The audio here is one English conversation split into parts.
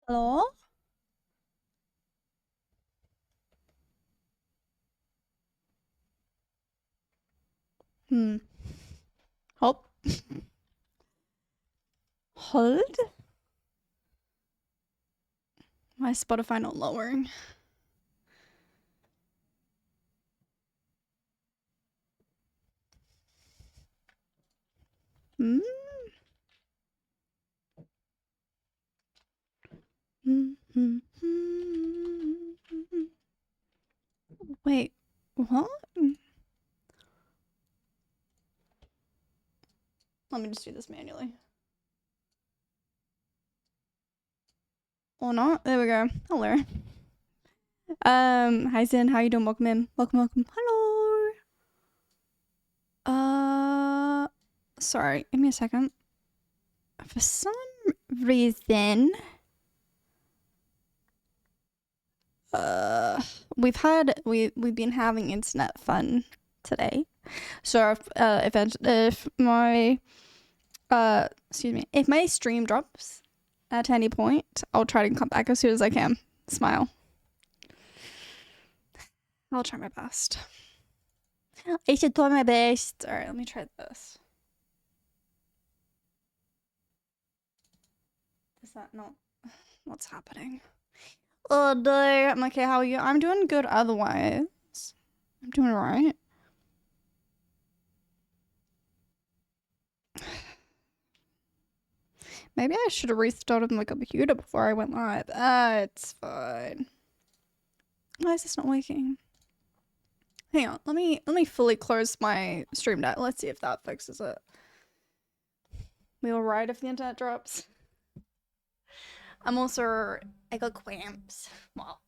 Hello? Hmm. Hold. Hold? Why is Spotify not lowering? Hmm? Wait, what? Let me just do this manually. Or not? There we go. Hello. Hi Zen, how you doing? Welcome in. Welcome. Hello. Sorry, give me a second. For some reason, we've been having internet fun today. So if my if my stream drops at any point, I'll try to come back as soon as I can. Smile. I'll try my best. I should try my best. All right, let me try this. Is that not what's happening? Oh no. I'm okay. How are you? I'm doing good. Otherwise, I'm doing alright. Maybe I should have restarted my computer before I went live. It's fine. Why is this not working? Hang on, let me fully close my stream deck. Let's see if that fixes it. We alright if the internet drops? I got cramps. Well,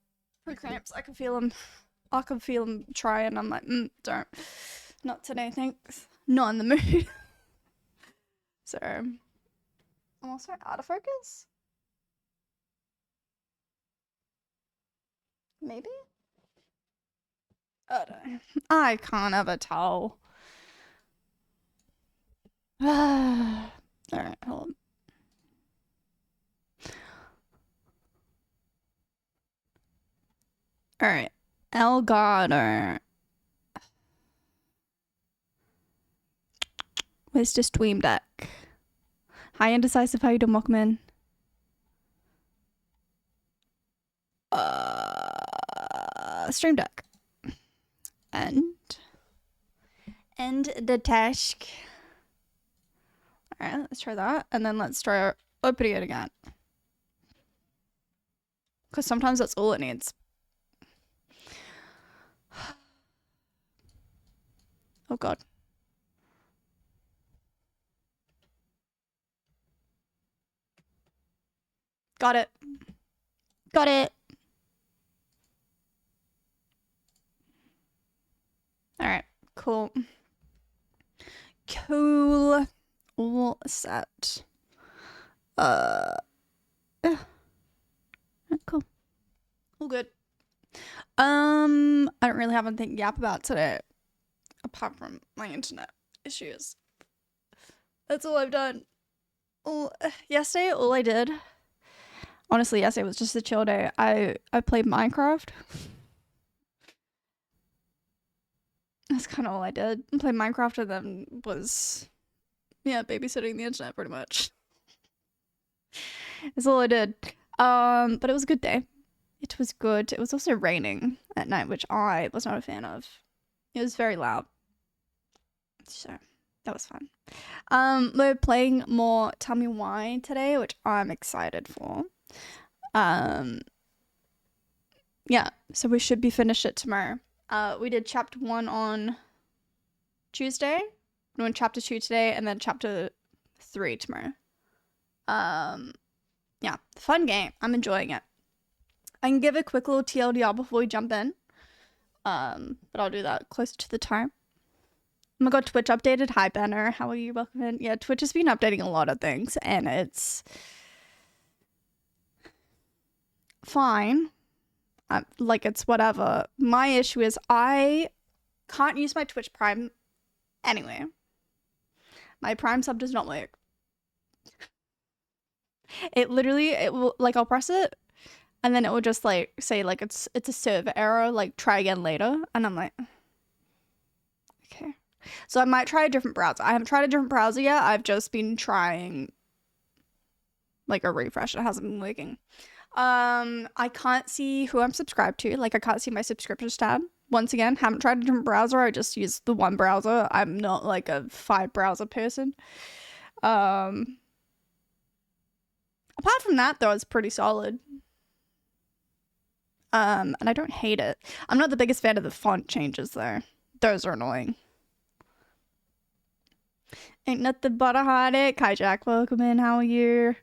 pre-cramps. I can feel them. I can feel them trying. I'm like, don't. Not today, thanks. Not in the mood. So, I'm also out of focus. Maybe? Oh, no. I can't ever tell. Alright, hold on. Alright. Elgato. Where's the stream deck? Hi, Indecisive. How you doing, Mockman? Stream deck. And the task. Alright, let's try that. And then let's try opening it again. Because sometimes that's all it needs. Oh god. Got it. Got it. Alright, cool. Cool. All set. Cool. All good. I don't really have anything to yap about today. Apart from my internet issues. That's all I've done. Yesterday, all I did, honestly, yesterday was just a chill day. I played Minecraft. That's kind of all I did. I played Minecraft and then was, babysitting the internet pretty much. That's all I did. But it was a good day. It was good. It was also raining at night, which I was not a fan of. It was very loud. So that was fun. We're playing more Tell Me Why today, which I'm excited for. Yeah, so we should be finished it tomorrow. We did chapter 1 on Tuesday. We're doing chapter 2 today, and then chapter 3 tomorrow. Yeah, fun game. I'm enjoying it. I can give a quick little TLDR before we jump in. But I'll do that closer to the time. Oh my god, Twitch updated. Hi, Banner. How are you? Welcome in. Yeah, Twitch has been updating a lot of things, and it's fine. Like, it's whatever. My issue is I can't use my Twitch Prime anyway. My Prime sub does not work. It literally, it will, like, I'll press it and then it will just like say like it's a server error, like try again later. And I'm like, okay. So I might try a different browser. I haven't tried a different browser yet. I've just been trying like a refresh. It hasn't been working. I can't see who I'm subscribed to. Like I can't see my subscriptions tab. Once again, haven't tried a different browser. I just use the one browser. I'm not like a 5 browser person. Apart from that though, it's pretty solid. And I don't hate it. I'm not the biggest fan of the font changes though. Those are annoying. Ain't nothing but a heartache. Hi Jack, welcome in. How are you?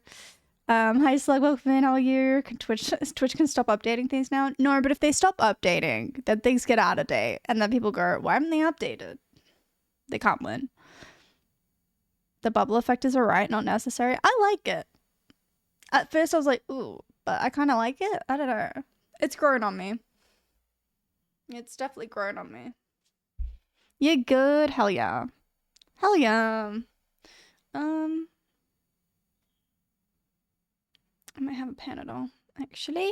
Hi Slug, welcome in. How are you? Twitch can stop updating things now? No, but if they stop updating, then things get out of date, and then people go, "Why haven't they updated?" They can't win. The bubble effect is alright, not necessary. I like it. At first, I was like, "Ooh," but I kind of like it. I don't know. It's grown on me. It's definitely grown on me. You're good. Hell yeah. Hell yeah. I might have a Panadol, actually.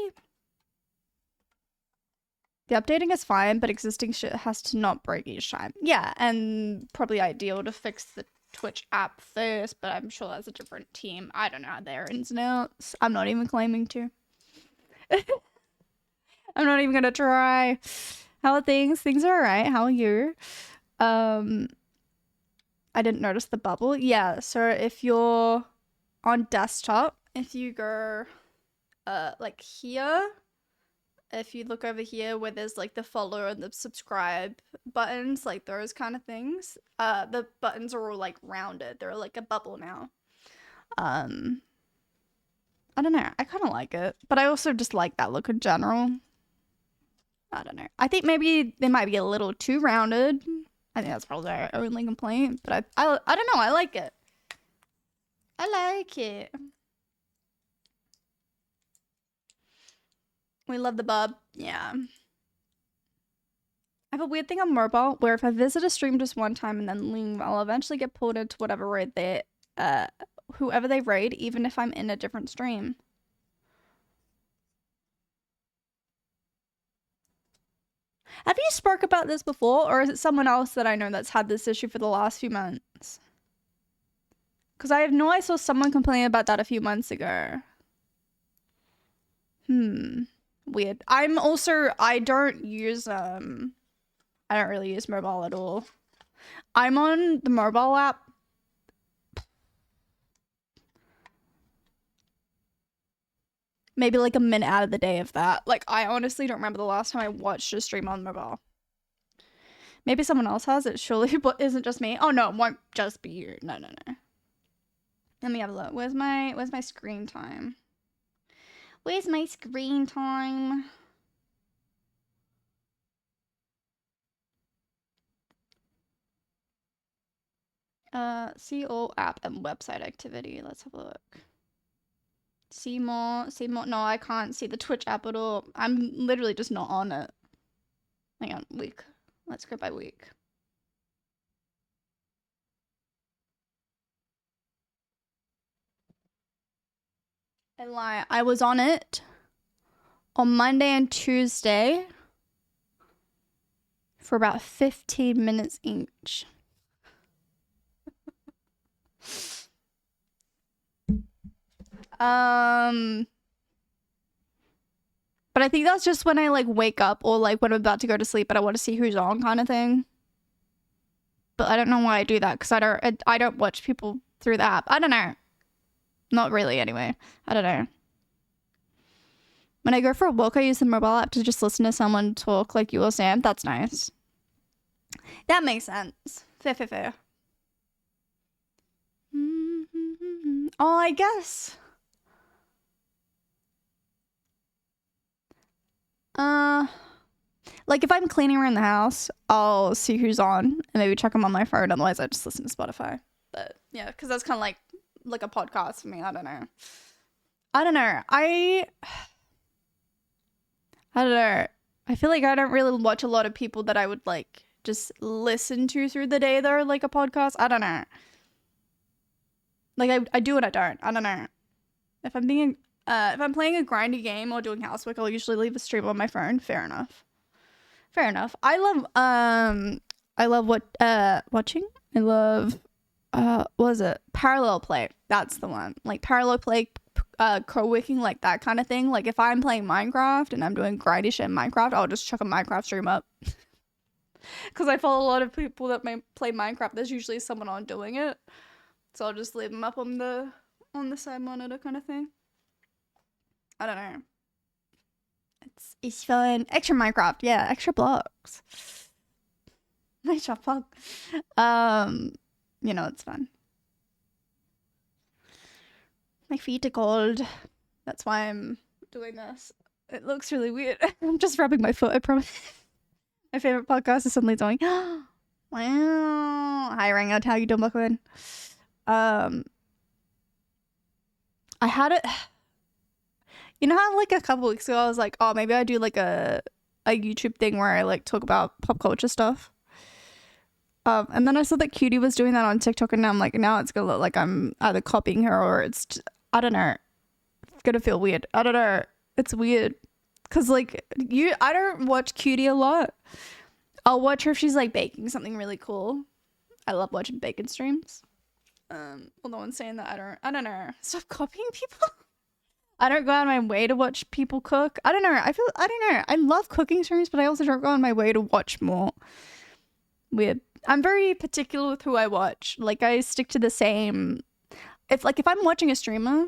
The updating is fine, but existing shit has to not break each time. Yeah, and probably ideal to fix the Twitch app first, but I'm sure that's a different team. I don't know their ins and outs. I'm not even claiming to. I'm not even gonna try. How are things? Things are alright. How are you? I didn't notice the bubble. Yeah, so if you're on desktop, if you go like here, if you look over here where there's like the follow and the subscribe buttons, like those kind of things, the buttons are all like rounded. They're like a bubble now. I don't know. I kind of like it, but I also just like that look in general. I don't know. I think maybe they might be a little too rounded. I think that's probably our only complaint, but I don't know. I like it. I like it. We love the bub. Yeah. I have a weird thing on mobile where if I visit a stream just one time and then leave, I'll eventually get pulled into whatever raid they, whoever they raid, even if I'm in a different stream. Have you spoke about this before, or is it someone else that I know that's had this issue for the last few months? Because I know I saw someone complain about that a few months ago. Weird. I don't really use mobile at all. I'm on the mobile app. Maybe like a minute out of the day of that. Like, I honestly don't remember the last time I watched a stream on mobile. Maybe someone else has it, surely, but isn't just me. Oh no, it won't just be you. No. Let me have a look. Where's my screen time? Where's my screen time? See all app and website activity. Let's have a look. See more. No, I can't see the Twitch app at all. I'm literally just not on it. Hang on, week. Let's go by week. I lie. I was on it on Monday and Tuesday for about 15 minutes each. But I think that's just when I like wake up or like when I'm about to go to sleep and I want to see who's on kind of thing. But I don't know why I do that because I don't watch people through the app. I don't know. Not really anyway. I don't know. When I go for a walk, I use the mobile app to just listen to someone talk like you or Sam. That's nice. That makes sense. Fair. Oh, I guess. Like if I'm cleaning around the house, I'll see who's on and maybe check them on my phone. Otherwise, I just listen to Spotify. But yeah, because that's kind of like a podcast for me. I don't know. I don't know. I feel like I don't really watch a lot of people that I would like just listen to through the day that are like a podcast. I don't know. Like I do and I don't. I don't know. If I'm playing a grindy game or doing housework, I'll usually leave a stream on my phone. Fair enough. Fair enough. I love watching. I love what was it? Parallel play. That's the one. Like parallel play, co-working, like that kind of thing. Like if I'm playing Minecraft and I'm doing grindy shit in Minecraft, I'll just chuck a Minecraft stream up. Because I follow a lot of people that may play Minecraft. There's usually someone on doing it, so I'll just leave them up on the side monitor kind of thing. I don't know. It's fun. Extra Minecraft, yeah, extra blocks. Nice job, Pog. You know, it's fun. My feet are cold. That's why I'm doing this. It looks really weird. I'm just rubbing my foot, I promise. My favorite podcast is suddenly going, wow. Hi, Rango. How you doing, Brooklyn? I had it. You know how like a couple weeks ago I was like, oh, maybe I do like a YouTube thing where I like talk about pop culture stuff. And then I saw that Cutie was doing that on TikTok, and now I'm like, now it's gonna look like I'm either copying her or it's just, I don't know. It's gonna feel weird. I don't know. It's weird. Cause like I don't watch Cutie a lot. I'll watch her if she's like baking something really cool. I love watching bacon streams. Well, no one's saying that. I don't know. Stop copying people. I don't go out of my way to watch people cook. I don't know. I don't know. I love cooking streams, but I also don't go on my way to watch more. Weird. I'm very particular with who I watch. Like I stick to the same. If I'm watching a streamer,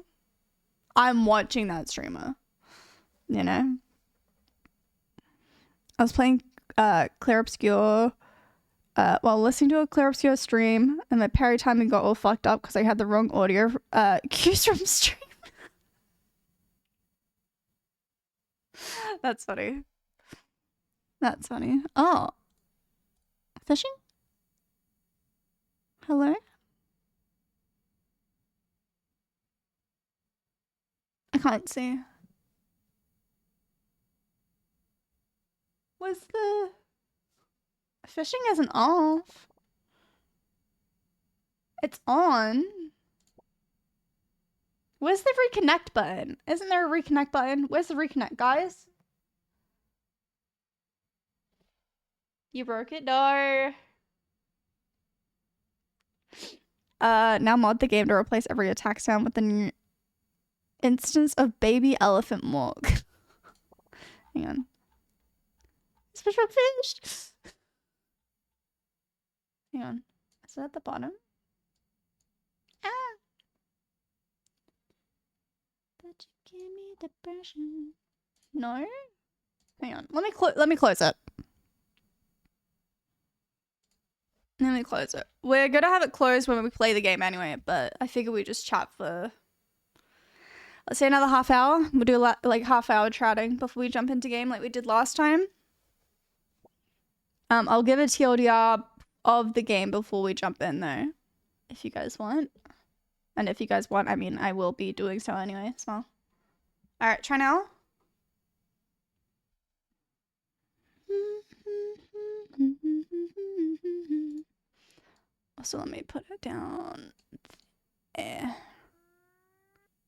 I'm watching that streamer. You know? I was playing Claire Obscure while listening to a Claire Obscure stream, and my parry timing got all fucked up because I had the wrong audio cues from stream. That's funny. That's funny. Oh. Fishing? Hello? I can't see. Was the fishing isn't off? It's on. Where's the reconnect button? Isn't there a reconnect button? Where's the reconnect, guys? You broke it? No. Now mod the game to replace every attack sound with the new instance of baby elephant morgue. Hang on. Special fish. Hang on. Is it at the bottom? Ah. That you give me depression. No. Hang on. Let me close it. Let me close it. We're gonna have it closed when we play the game anyway, but I figure we just chat for, let's say, another half hour. We'll do like half-hour chatting before we jump into game like we did last time. I'll give a TLDR of the game before we jump in though, if you guys want. And if you guys want, I mean, I will be doing so anyway, so. Alright, try now. So let me put it down there.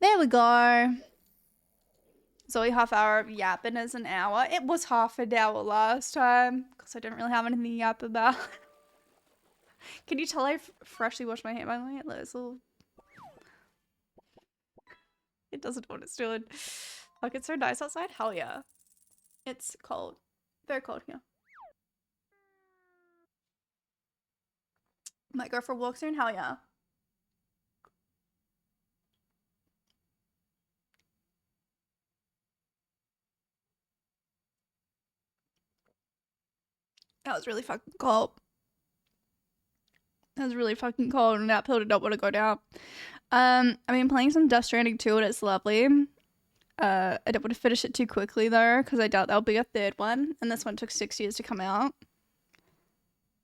There we go. Zoe half hour of yapping is an hour. It was half an hour last time because I didn't really have anything to yap about. Can you tell I freshly washed my hair, by the way? It doesn't know what it's doing. Fuck, it's so nice outside. Hell yeah. It's cold. Very cold here. Might go for a walk soon. Hell yeah. That was really fucking cold. That was really fucking cold, and that pill did not want to go down. I've been playing some Death Stranding 2, and it's lovely. I don't want to finish it too quickly, though, because I doubt there'll be a third one, and this one took 6 years to come out.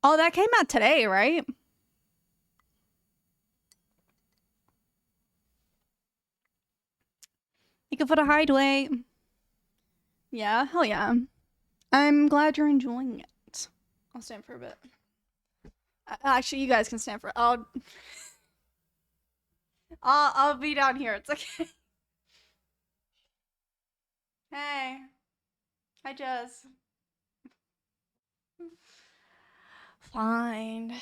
Oh, that came out today, right? Thank you for the hideaway. Yeah, hell yeah. I'm glad you're enjoying it. I'll stand for a bit. Actually, you guys can stand for it. I'll be down here. It's okay. Hey. Hi, Jess. Fine.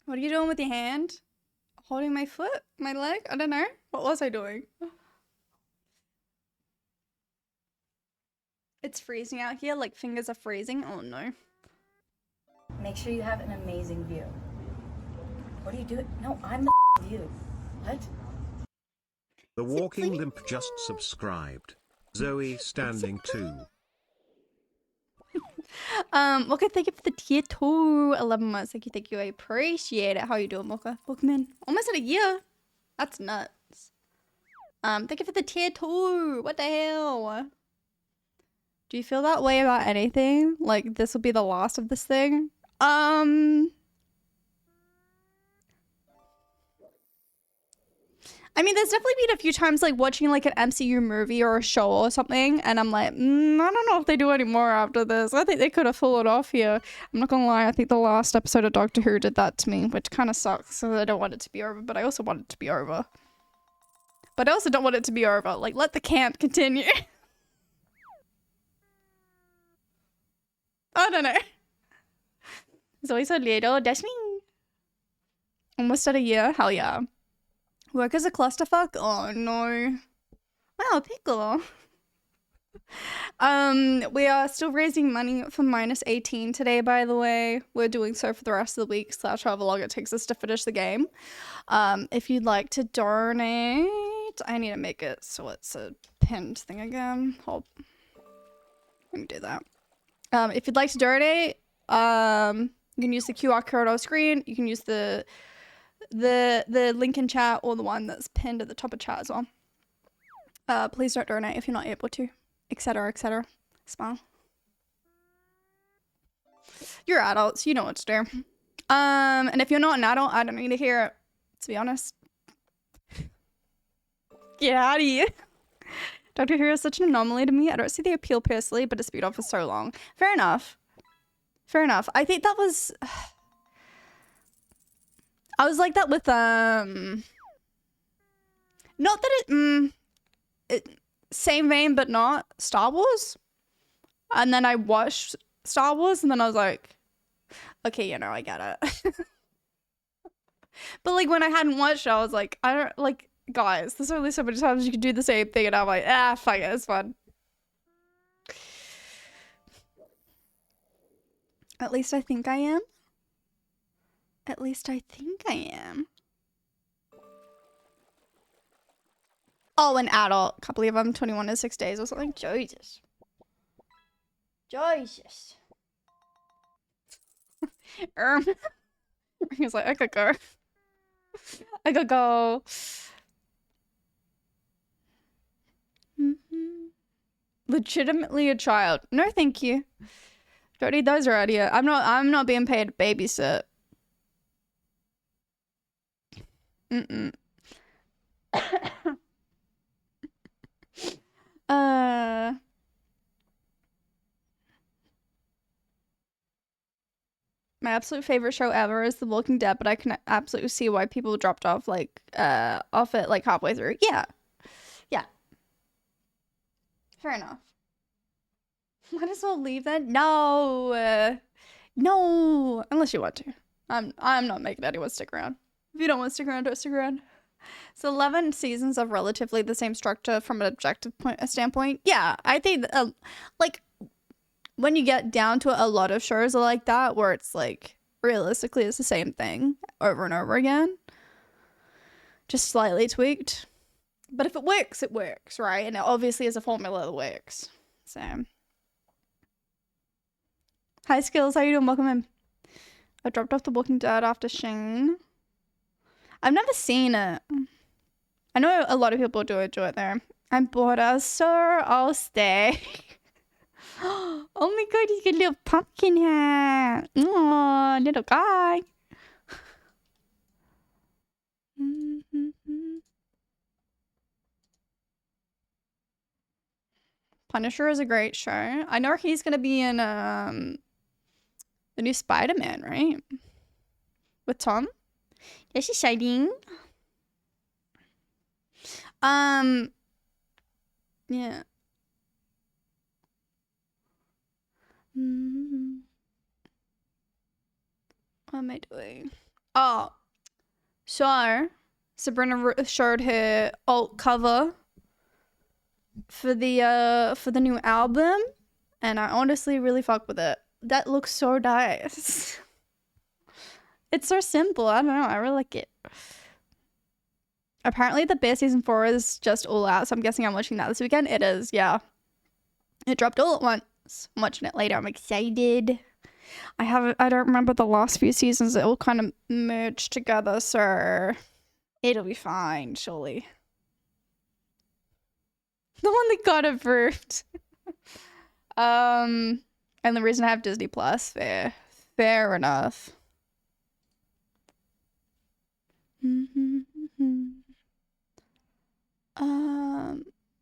What are you doing with your hand? Holding my foot? My leg? I don't know. What was I doing? It's freezing out here. Like, fingers are freezing. Oh, no. Make sure you have an amazing view. What are you doing? No, I'm the view. What? The Walking Limp just subscribed. Zoe standing 2. Mocha, thank you for the tier 2. 11 months. Thank you. I appreciate it. How you doing, Mocha? Welcome in. Almost at a year. That's nuts. Thank you for the tier 2. What the hell? Do you feel that way about anything? Like, this will be the last of this thing? I mean, there's definitely been a few times, like, watching, like, an MCU movie or a show or something, and I'm like, I don't know if they do any more after this. I think they could have pulled it off here. I'm not gonna lie, I think the last episode of Doctor Who did that to me, which kind of sucks, so I don't want it to be over, but I also want it to be over. But I also don't want it to be over. Like, let the camp continue. I don't know. Zoe so little. Destiny. Almost at a year? Hell yeah. Work as a clusterfuck? Oh no. Wow, Pickle. We are still raising money for -18 today, by the way. We're doing so for the rest of the week / however long it takes us to finish the game. If you'd like to donate, I need to make it so it's a pinned thing again. Hold. Let me do that. If you'd like to donate, you can use the QR code on screen. You can use the link in chat or the one that's pinned at the top of chat as well. Please don't donate if you're not able to, etc., etc. Smile. You're adults, you know what to do. And if you're not an adult, I don't need to hear it, to be honest. Get out of here. Doctor Who is such an anomaly to me. I don't see the appeal personally, but it's been on for so long. Fair enough. Fair enough. I think that was... I was like that with, not that same vein, but not Star Wars. And then I watched Star Wars, and then I was like, okay, you know, I get it. But, like, when I hadn't watched it, I was like, I don't, like, guys, there's only so many times you can do the same thing, and I'm like, fuck it, it's fun. At least I think I am. At least I think I am. Oh, an adult. Can't believe I'm 21 in 6 days or something. Jesus. Jesus. He was like, I could go. I could go. Legitimately a child. No, thank you. Don't need those around here. I'm not being paid to babysit. My absolute favorite show ever is The Walking Dead, but I can absolutely see why people dropped off, like, off it, like, halfway through. Yeah. Yeah. Fair enough. Might as well leave then. No. No. Unless you want to. I'm not making anyone stick around. If you don't want to stick around, don't stick around. So 11 seasons of relatively the same structure from an objective standpoint. Yeah, I think, like, when you get down to it, a lot of shows are like that, where it's like, realistically, it's the same thing over and over again. Just slightly tweaked. But if it works, right? And it obviously is a formula that works. So. Hi, Skills. How you doing? Welcome in. I dropped off The Walking Dead after Shane. I've never seen it. I know a lot of people do enjoy it there. I'm bored as sir. I'll stay. Oh my god, he's got a little pumpkin hat. Oh, little guy. Punisher is a great show. I know he's gonna be in the new Spider-Man, right? With Tom. Yes, she's exciting. Yeah. Mm. What am I doing? Oh, so Sabrina showed her alt cover for the new album, and I honestly really fuck with it. That looks so nice. It's so simple. I don't know. I really like it. Apparently, The Bear season 4 is just all out, so I'm guessing I'm watching that this weekend. It is, yeah. It dropped all at once. I'm watching it later. I'm excited. I don't remember the last few seasons. It all kind of merged together, so it'll be fine, surely. The one that got approved. And the reason I have Disney Plus, fair enough.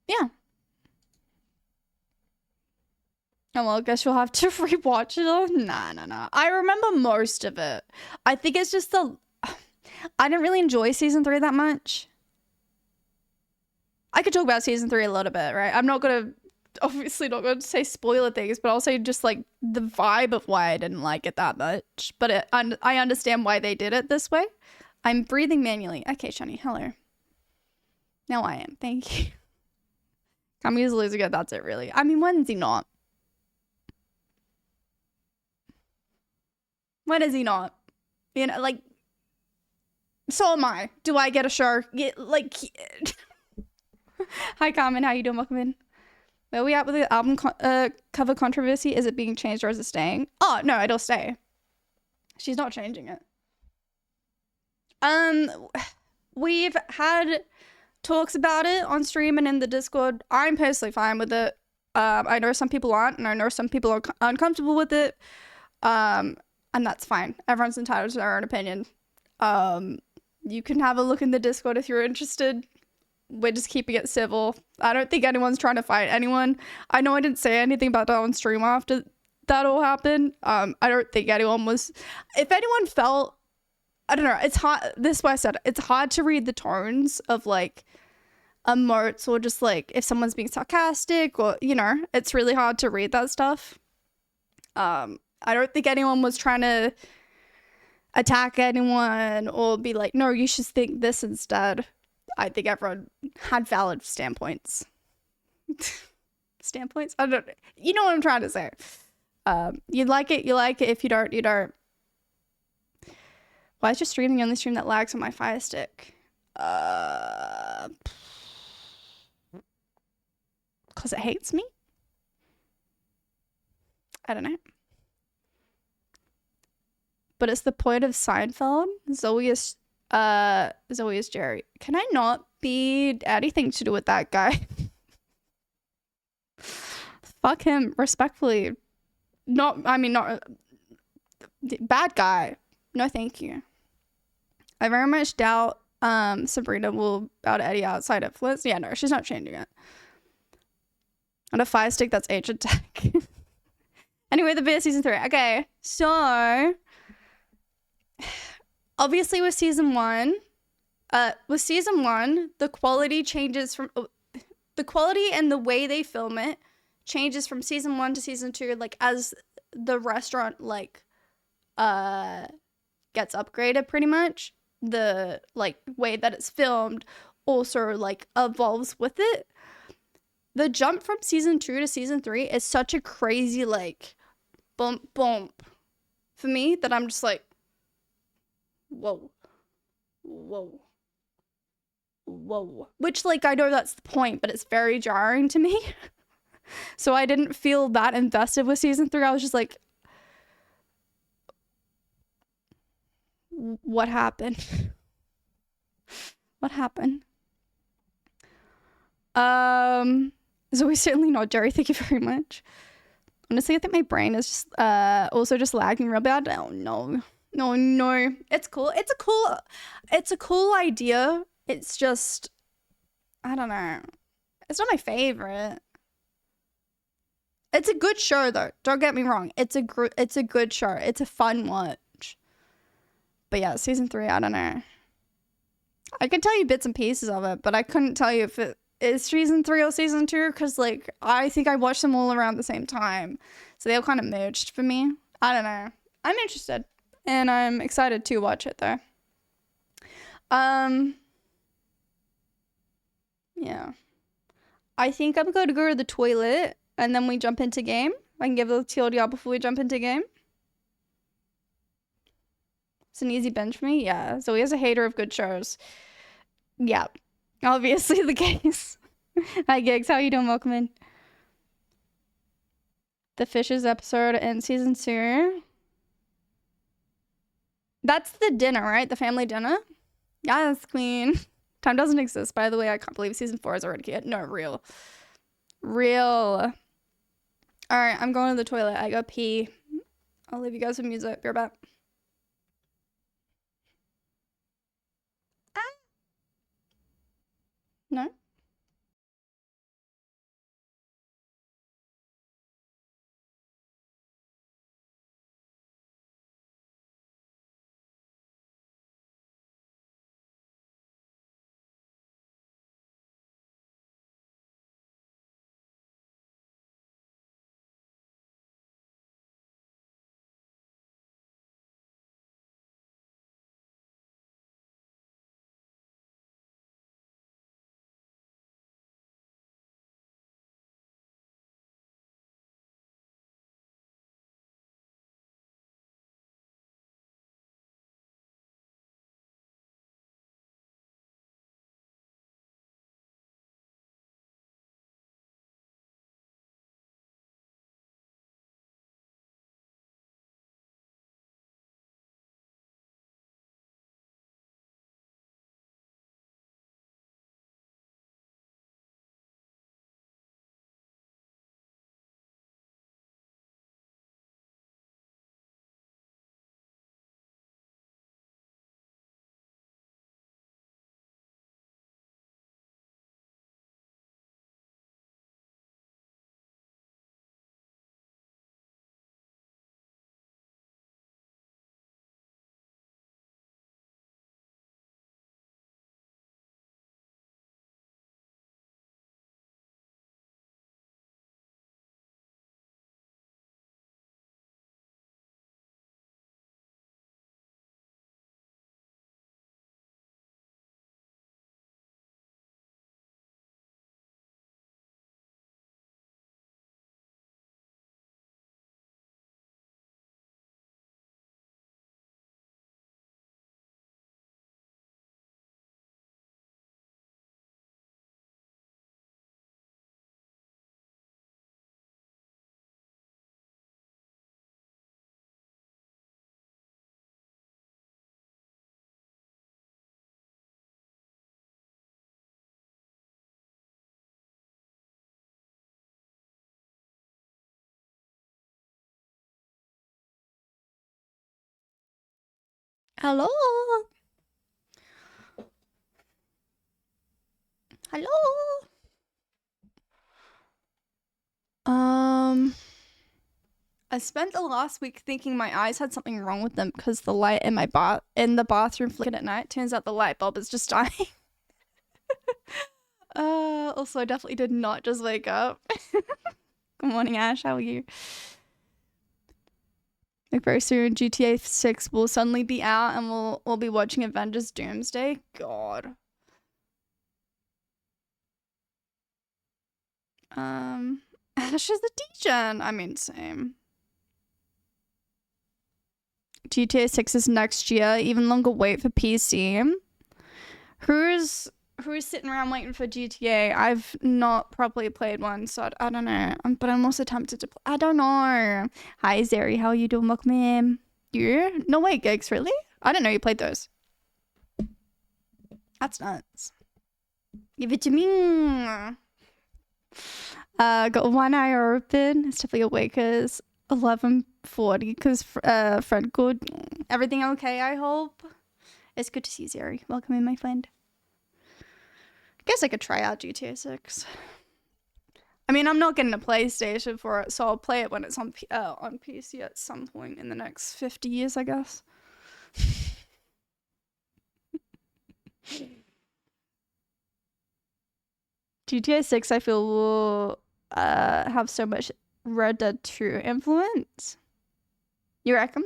Yeah. Oh, well, I guess you'll have to rewatch it. Nah. I remember most of it. I think it's just I didn't really enjoy season 3 that much. I could talk about season 3 a little bit, right? I'm not gonna, obviously not gonna say spoiler things, but I'll say just like the vibe of why I didn't like it that much. But I understand why they did it this way. I'm breathing manually. Okay, Shani, hello. Now I am. Thank you. Kami's losing it. That's it, really. I mean, when's he not? When is he not? You know, like, so am I. Do I get a shark? Yeah, like, hi, Carmen. How you doing? Welcome in. Where are we at with the album cover controversy? Is it being changed or is it staying? Oh, no, it'll stay. She's not changing it. We've had talks about it on stream and in the Discord. I'm personally fine with it. I know some people aren't, and I know some people are uncomfortable with it. And that's fine. Everyone's entitled to their own opinion. You can have a look in the Discord if you're interested. We're just keeping it civil. I don't think anyone's trying to fight anyone. I know I didn't say anything about that on stream after that all happened. I don't think anyone was... If anyone felt... I don't know. It's hard... This is why I said it. It's hard to read the tones of, like, emotes or just, like, if someone's being sarcastic or, you know, it's really hard to read that stuff. I don't think anyone was trying to attack anyone or be like, no, you should think this instead. I think everyone had valid standpoints. Standpoints? I don't know. You know what I'm trying to say. You like it, you like it. If you don't, you don't. Why is your streaming the only stream that lags on my Fire Stick? Because it hates me? I don't know. But it's the point of Seinfeld. Zoe is Jerry. Can I not be anything to do with that guy? Fuck him, respectfully. Not bad guy. No, thank you. I very much doubt Sabrina will bow to Eddie outside influence. Yeah, no, she's not changing it. On a Fire Stick, that's ancient tech. Anyway, The Bear season 3. Okay, so obviously with season 1, the quality changes from the quality and the way they film it changes from season 1 to season 2, like as the restaurant like gets upgraded pretty much. The like way that it's filmed also like evolves with it. The jump from season 2 to season 3 is such a crazy like bump for me that I'm just like, whoa. Which, like, I know that's the point, but it's very jarring to me. So I didn't feel that invested with season 3. I was just like, what happened? What happened? Zoe, certainly not Jerry. Thank you very much. Honestly, I think my brain is just also just lagging real bad. Oh no. It's cool. It's a cool idea. It's just, I don't know. It's not my favorite. It's a good show though. Don't get me wrong. It's a good show. It's a fun watch. But yeah, season 3, I don't know. I could tell you bits and pieces of it, but I couldn't tell you if it is season 3 or season 2, because like I think I watched them all around the same time, so they all kind of merged for me. I don't know. I'm interested, and I'm excited to watch it though. Yeah. I think I'm going to go to the toilet and then we jump into game. I can give a TLDR before we jump into game. It's an easy binge for me. Yeah. Zoe is a hater of good shows. Yeah. Obviously the case. Hi Gigs, how you doing? Welcome in. The Fishes episode in season 2. That's the dinner, right? The family dinner? Yes, queen. Time doesn't exist, by the way. I can't believe season 4 is already here. No, real. All right, I'm going to the toilet. I go pee. I'll leave you guys with music. Be right back. No? Hello? Hello? I spent the last week thinking my eyes had something wrong with them because the light in the bathroom flickered at night. Turns out the light bulb is just dying. Also I definitely did not just wake up. Good morning, Ash. How are you? Like very soon, GTA 6 will suddenly be out and we'll be watching Avengers Doomsday. God. Ash is the degen. I mean, same. GTA 6 is next year. Even longer wait for PC. Who's sitting around waiting for GTA? I've not properly played one, so I don't know. But I'm also tempted to play. I don't know. Hi, Zeri. How are you doing? Welcome in. You? No way, Gigs. Really? I didn't know you played those. That's nuts. Give it to me. Got one eye open. It's definitely awake as 11:40 because Fred good. Everything okay, I hope. It's good to see you, Zeri. Welcome in, my friend. Guess I could try out GTA 6. I mean, I'm not getting a PlayStation for it, so I'll play it when it's on PC at some point in the next 50 years, I guess. GTA 6, I feel, will have so much Red Dead 2 influence. You reckon?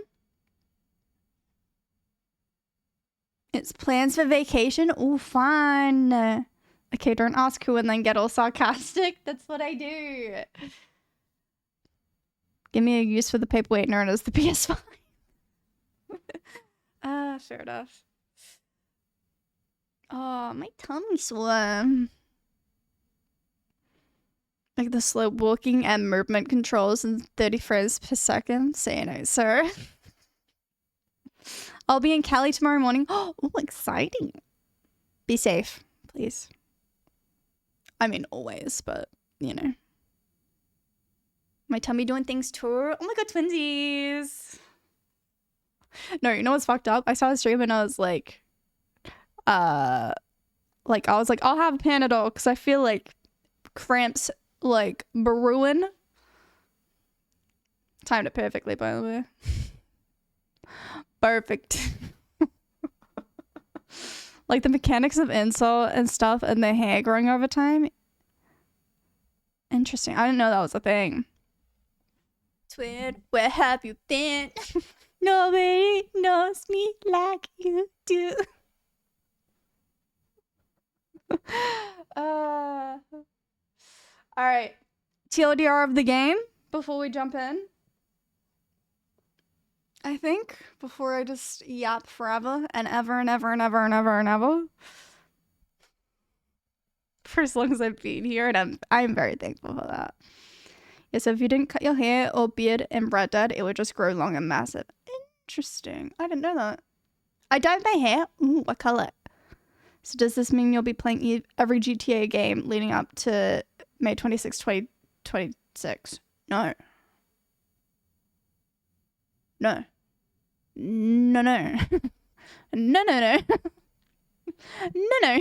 It's plans for vacation. Oh, fun. Okay, don't ask who and then get all sarcastic. That's what I do. Give me a use for the paperweight known as the PS5. Fair enough. Oh, my tummy sore. Like the slow walking and movement controls in 30 frames per second. Say no, sir. I'll be in Cali tomorrow morning. Oh, exciting. Be safe, please. I mean, always, but, you know. My tummy doing things too. Oh my god, twinsies. No, you know what's fucked up? I saw the stream and I was like, I'll have a Panadol because I feel like cramps like brewing. Timed it perfectly, by the way. Perfect. Like the mechanics of insult and stuff and the hair growing over time. Interesting. I didn't know that was a thing. Twin, where have you been? Nobody knows me like you do. All right. TLDR of the game before we jump in. I think before I just yap forever and ever and ever and ever and ever and ever. For as long as I've been here, and I'm very thankful for that. Yeah, so if you didn't cut your hair or beard in Red Dead, it would just grow long and massive. Interesting. I didn't know that. I dyed my hair. Ooh, what color? So does this mean you'll be playing every GTA game leading up to May 26, 2026? No. No. No, no. No, no, no. No, no.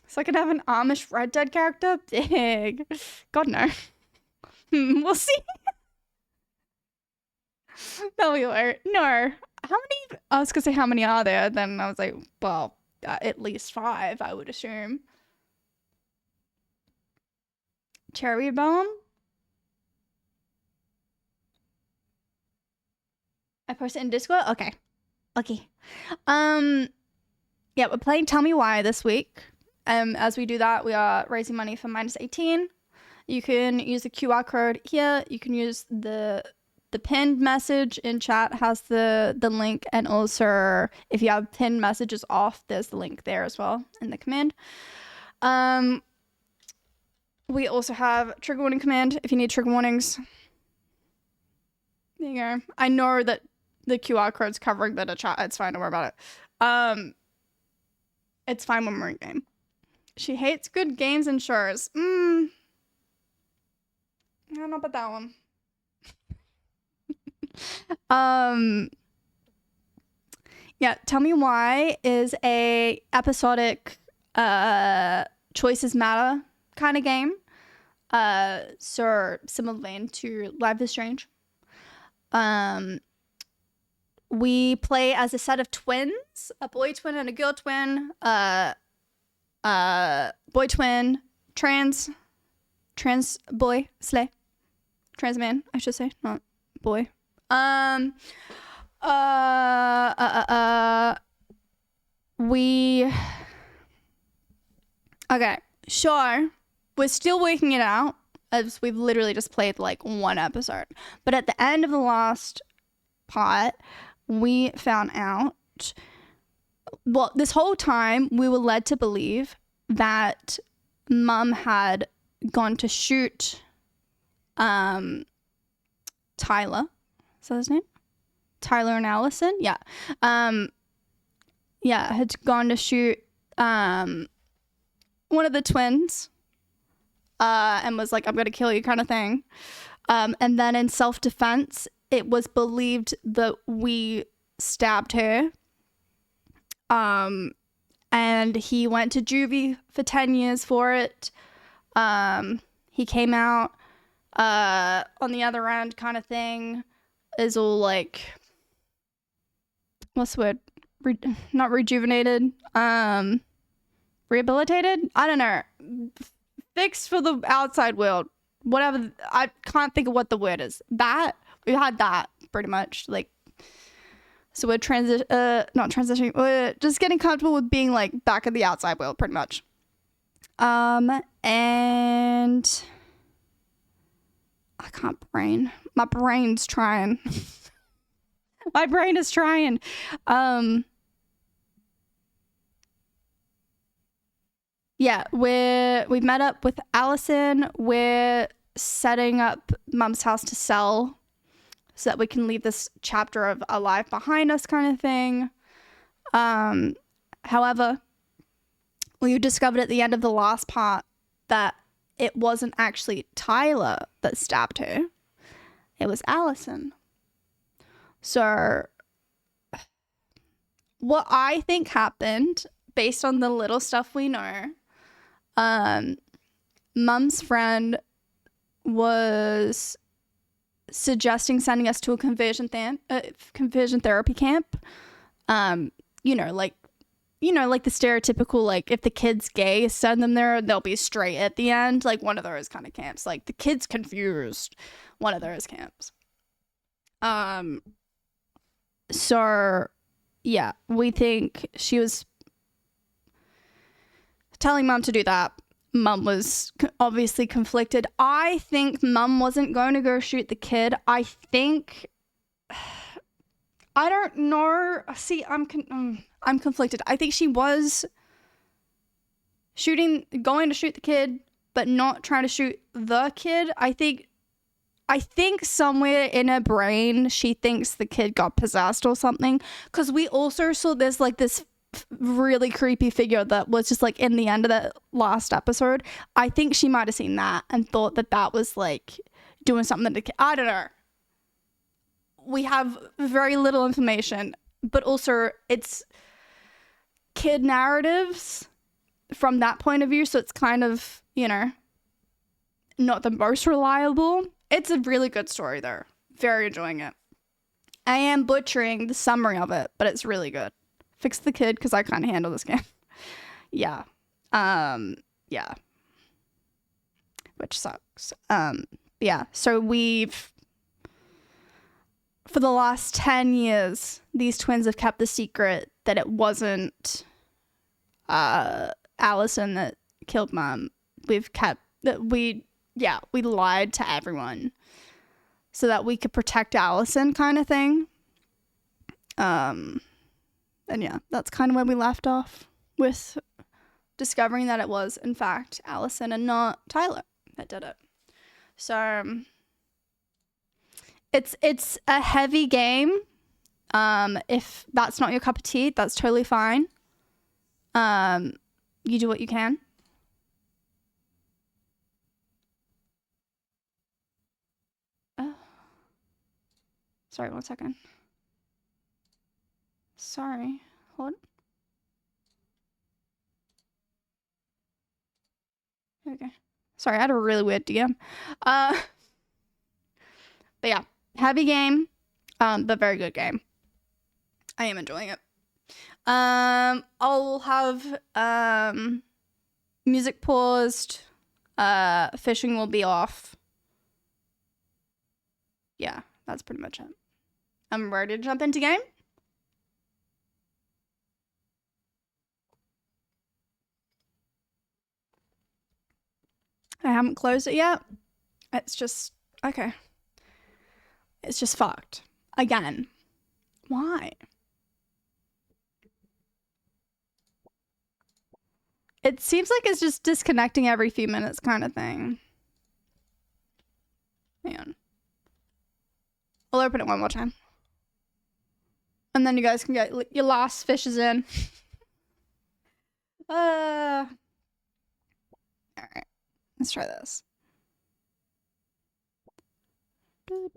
So I could have an Amish Red Dead character? Big. God, no. We'll see. No, we won't. No. How many? I was going to say, how many are there? Then I was like, well, at least 5, I would assume. Cherry bomb? I posted in Discord? Okay. Okay. Yeah, we're playing Tell Me Why this week. As we do that, we are raising money for Minus 18. You can use the QR code here. You can use the pinned message in chat has the link, and also if you have pinned messages off, there's the link there as well in the command. We also have trigger warning command if you need trigger warnings. There you go. I know that the QR code's covering the chat. It's fine. Don't worry about it. It's fine when we're in game. She hates good games and shows. I don't know about that one. Yeah, Tell Me Why is a episodic choices matter kind of game. So similar vein to Life is Strange. We play as a set of twins, a boy twin and a girl twin, boy twin, trans boy, slay, trans man, I should say, not boy. Okay, sure, we're still working it out, as we've literally just played like 1 episode, but at the end of the last part, we found out, well, this whole time we were led to believe that Mum had gone to shoot Tyler. Is that his name? Tyler and Allison? Yeah. Yeah, had gone to shoot one of the twins and was like, I'm gonna kill you kind of thing. And then in self-defense, it was believed that we stabbed her. And he went to juvie for 10 years for it. He came out on the other end kind of thing. Is all like, what's the word? Not rejuvenated. rehabilitated? I don't know. Fixed for the outside world. Whatever. I can't think of what the word is. That. We had that pretty much. Like, so we're not transitioning. We're just getting comfortable with being like back in the outside world pretty much. And I can't brain. My brain's trying. My brain is trying. Yeah, we've met up with Allison. We're setting up Mum's house to sell so that we can leave this chapter of our life behind us kind of thing. However, we discovered at the end of the last part that it wasn't actually Tyler that stabbed her. It was Allison. So what I think happened, based on the little stuff we know, Mum's friend was suggesting sending us to a conversion therapy camp. Like the stereotypical, like, if the kid's gay, send them there, they'll be straight at the end. Like one of those kind of camps. Like the kid's confused. One of those camps. So yeah, we think she was telling Mum to do that. Mum was obviously conflicted. I think Mum wasn't going to go shoot the kid. I think, I don't know. See, I'm conflicted. I think she was going to shoot the kid, but not trying to shoot the kid. I think somewhere in her brain, she thinks the kid got possessed or something. Because we also saw this really creepy figure that was just like in the end of the last episode. I think she might have seen that and thought that was like doing something to the kid. I don't know. We have very little information, but also it's kid narratives from that point of view. So it's kind of, not the most reliable. It's a really good story though. Very enjoying it. I am butchering the summary of it, but it's really good. Fix the kid because I can't handle this game. Yeah. Yeah. Which sucks. Yeah. So for the last 10 years, these twins have kept the secret that it wasn't Allison that killed Mum. We lied to everyone so that we could protect Allison kind of thing. And yeah, that's kind of where we left off, with discovering that it was, in fact, Allison and not Tyler that did it. So it's a heavy game. If that's not your cup of tea, that's totally fine. You do what you can. Sorry, 1 second. Sorry, hold. Okay. Sorry, I had a really weird DM. But yeah, heavy game, but very good game. I am enjoying it. I'll have music paused. Fishing will be off. Yeah, that's pretty much it. I'm ready to jump into game. I haven't closed it yet. It's just, okay. It's just fucked. Again. Why? It seems like it's just disconnecting every few minutes kind of thing. Hang on. I'll open it one more time. And then you guys can get your last fishes in. Alright. Let's try this. Where's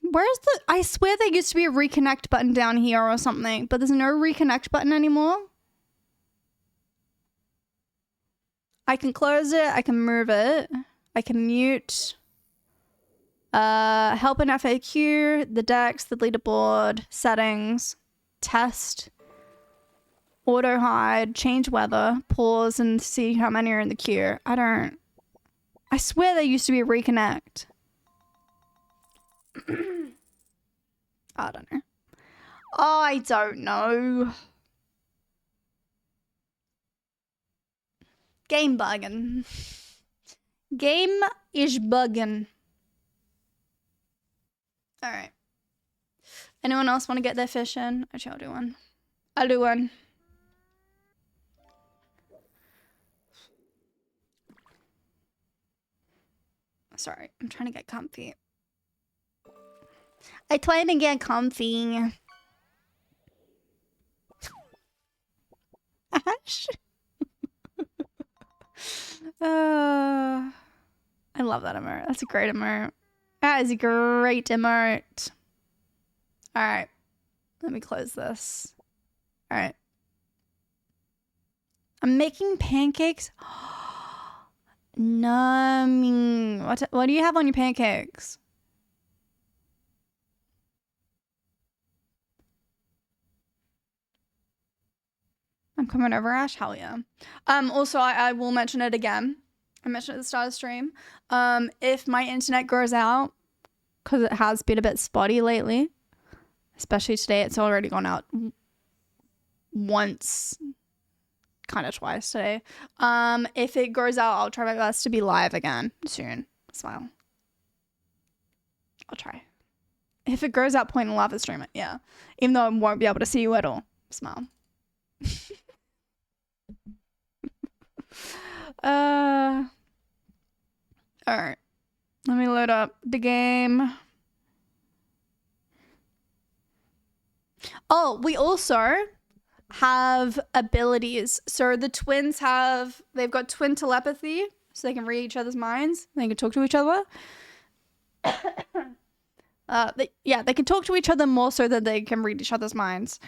the... I swear there used to be a reconnect button down here or something, but there's no reconnect button anymore. I can close it. I can move it. I can mute. Help and FAQ, the decks, the leaderboard, settings, test. auto hide, change weather, pause and see how many are in the queue. I swear there used to be a reconnect. I don't know. I don't know. Game bugging. Game is bugging. Alright. Anyone else want to get their fish in? Actually, I'll do one. I'll do one. Sorry, I'm trying to get comfy. I trying to get comfy. Ash. I love that emote. That's a great emote. That is a great emote. Alright. Let me close this. Alright. I'm making pancakes. Nummy. What do you have on your pancakes? I'm coming over, Ash. Hell yeah. Also, I will mention it again. I mentioned it at the start of the stream. If my internet goes out, because it has been a bit spotty lately, especially today, it's already gone out once, kind of twice today. If it goes out, I'll try my best to be live again soon. Smile. I'll try. If it goes out, point and laugh and stream it. Yeah. Even though I won't be able to see you at all. Smile. Alright. Let me load up the game. Oh, we also have abilities. So the twins they've got twin telepathy, so they can read each other's minds. They can talk to each other. They can talk to each other more so that they can read each other's minds.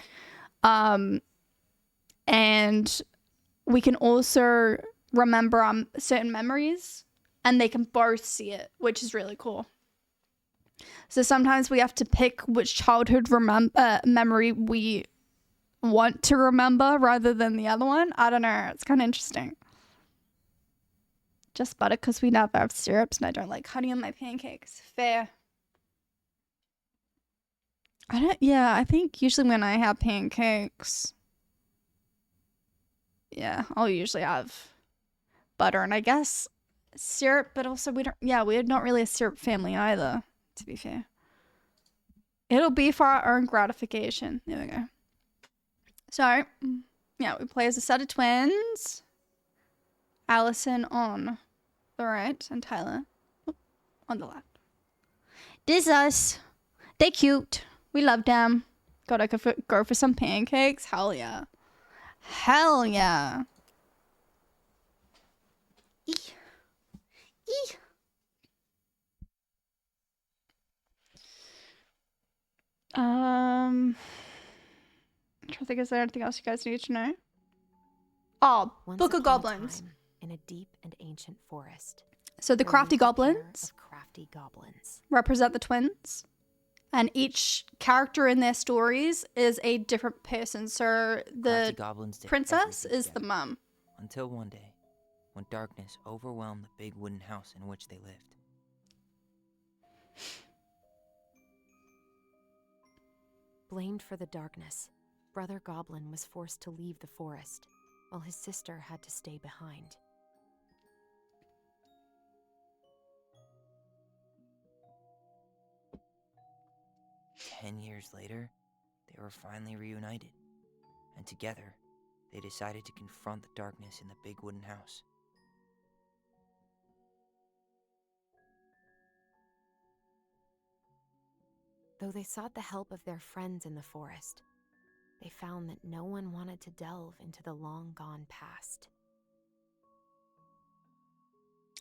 And we can also remember certain memories, and they can both see it, which is really cool. So sometimes we have to pick which childhood memory we want to remember rather than the other one. I don't know. It's kind of interesting. Just butter because we never have syrups and I don't like honey on my pancakes. Fair. I think usually when I have pancakes, yeah, I'll usually have butter and I guess syrup, but also we're not really a syrup family either, to be fair. It'll be for our own gratification. There we go. So, yeah, we play as a set of twins. Allison on the right and Tyler on the left. This is us. They cute. We love them. God, I could go for some pancakes. Hell yeah. Hell yeah. Eek. Eek. I'm trying to think, is there anything else you guys need to know? Oh, Once Book of upon a Goblins. time, in a deep and ancient forest. So the there crafty lived a pair goblins of crafty goblins. represent the twins. And each character in their stories is a different person. So Crafty the goblins did princess everything is the together, mom. until one day, when darkness overwhelmed the big wooden house in which they lived. Blamed for the darkness, Brother Goblin was forced to leave the forest, while his sister had to stay behind. 10 years later, they were finally reunited, and together, they decided to confront the darkness in the big wooden house. Though they sought the help of their friends in the forest, they found that no one wanted to delve into the long-gone past.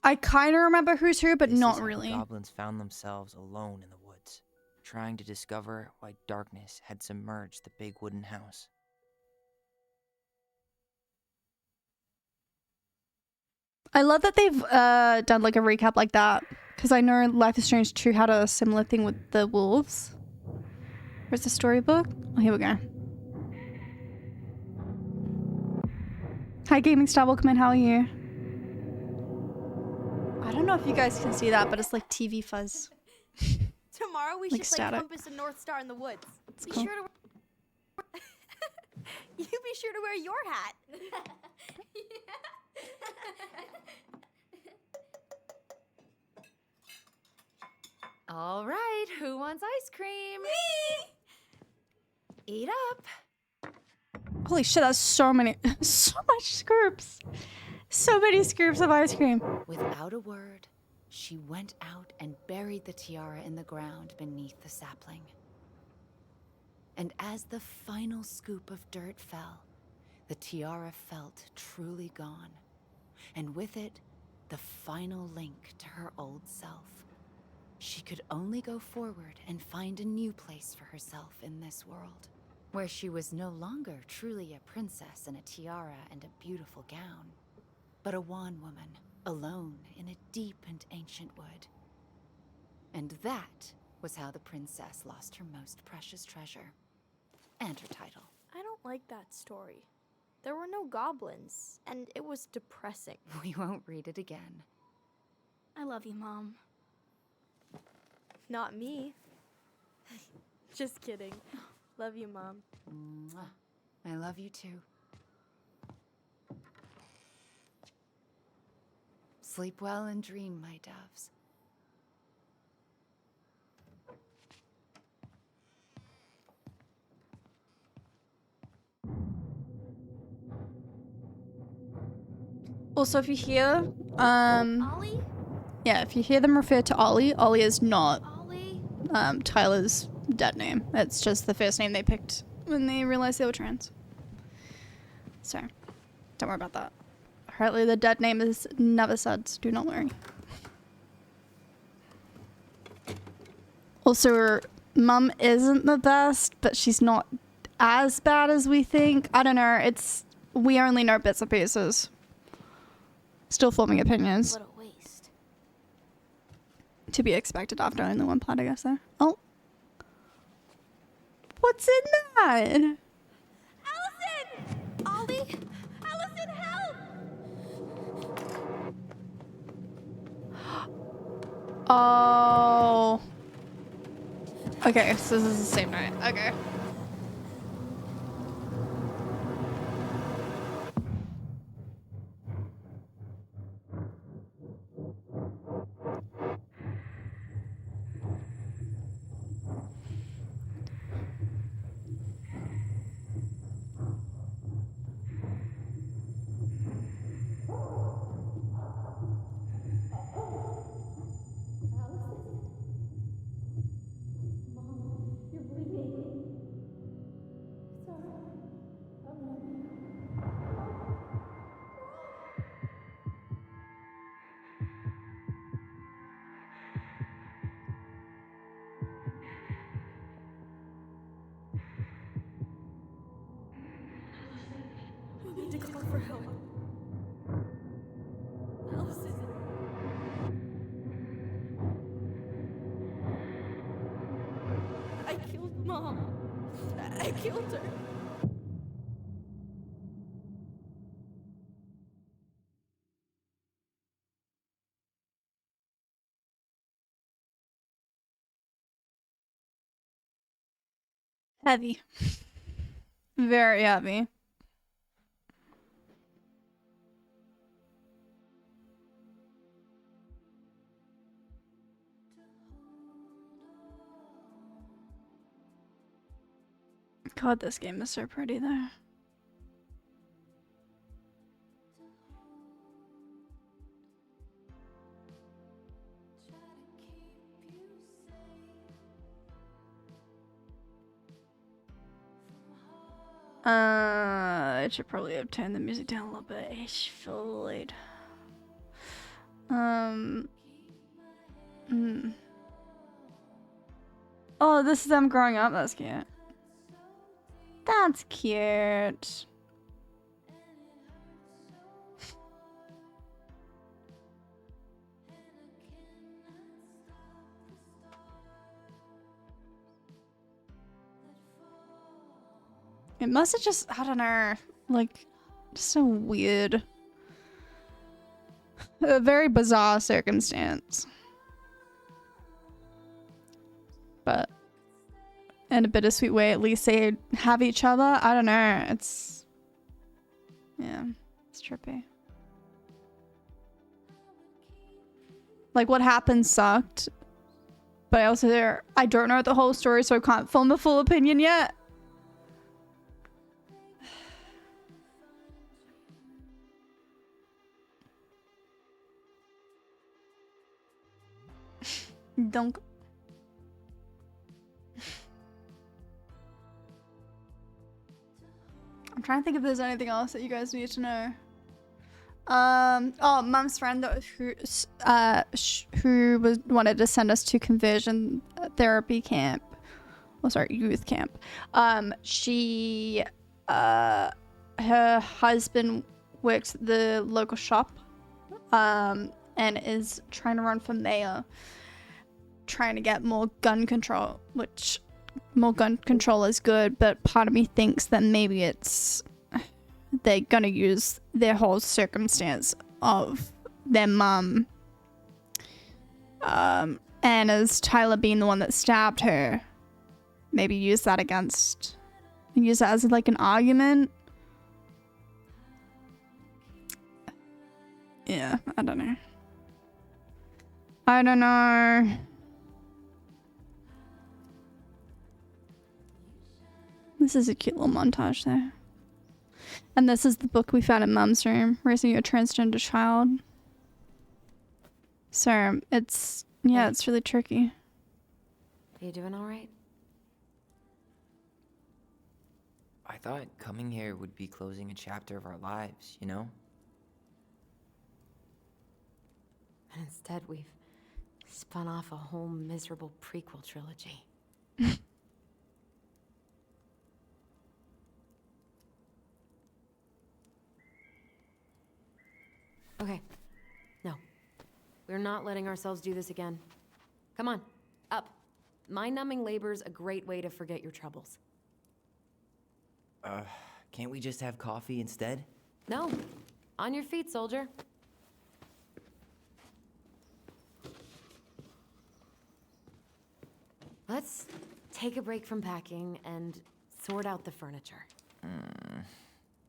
I kind of remember who's who, but This not is how really. The goblins found themselves alone in the woods, trying to discover why darkness had submerged the big wooden house. I love that they've done like a recap like that, because I know Life is Strange 2 had a similar thing with the wolves. Where's the storybook? Oh, here we go. Hi, Gaming Star. Welcome in. How are you? I don't know if you guys can see that, but it's like TV fuzz. Tomorrow we Like should static. like compass a North Star in the woods. It's Be cool. sure to you be sure to wear your hat. All right, who wants ice cream? Me! Eat up. Holy shit, that's so many, so much scoops. So many scoops of ice cream. Without a word, she went out and buried the tiara in the ground beneath the sapling. And as the final scoop of dirt fell, the tiara felt truly gone. And with it, the final link to her old self. She could only go forward and find a new place for herself in this world, where she was no longer truly a princess in a tiara and a beautiful gown, but a wan woman, alone in a deep and ancient wood. And that was how the princess lost her most precious treasure, and her title. I don't like that story. There were no goblins, and it was depressing. We won't read it again. I love you, Mom. Not me. Just kidding. Love you, Mom. Mwah. I love you too. Sleep well and dream, my doves. Also, if you hear, Ollie? yeah, if you hear them refer to Ollie, Ollie is not Ollie? Tyler's dead name. It's just the first name they picked when they realized they were trans. So, don't worry about that. Apparently the dead name is never said, so do not worry. Also, her mum isn't the best, but she's not as bad as we think. I don't know, we only know bits and pieces. Still forming opinions. What a waste. To be expected after only one part, I guess, there. Oh. What's in that? Allison! Ollie? Allison, help! Oh. Okay, so this is the same night. Okay. We need to call for help. Allison. I killed Mom. I killed her. Heavy. Very heavy. God, this game is so pretty though. I should probably have turned the music down a little bit. I feel late. Oh, this is them growing up. That's cute. That's cute. It must have just, I don't know, like, Just a weird, a very bizarre circumstance. But in a bittersweet way, at least they have each other. I don't know. It's, yeah, it's trippy. Like, what happened sucked. But I don't know the whole story, so I can't form a full opinion yet. Donc. I'm trying to think if there's anything else that you guys need to know. Oh, Mum's friend who wanted to send us to conversion therapy camp. Oh, sorry, youth camp. She, her husband works at the local shop, and is trying to run for mayor, trying to get more gun control, which more gun control is good, but part of me thinks that maybe they're gonna use their whole circumstance of their mum, and as Tyler being the one that stabbed her, maybe use that as like an argument. Yeah, I don't know. This is a cute little montage there. And this is the book we found in Mum's room, Raising Your Transgender Child. So, it's really tricky. You doing all right? I thought coming here would be closing a chapter of our lives, you know? And instead, we've spun off a whole miserable prequel trilogy. Okay. No. We're not letting ourselves do this again. Come on. Up. Mind-numbing labor's a great way to forget your troubles. Can't we just have coffee instead? No. On your feet, soldier. Let's take a break from packing and sort out the furniture.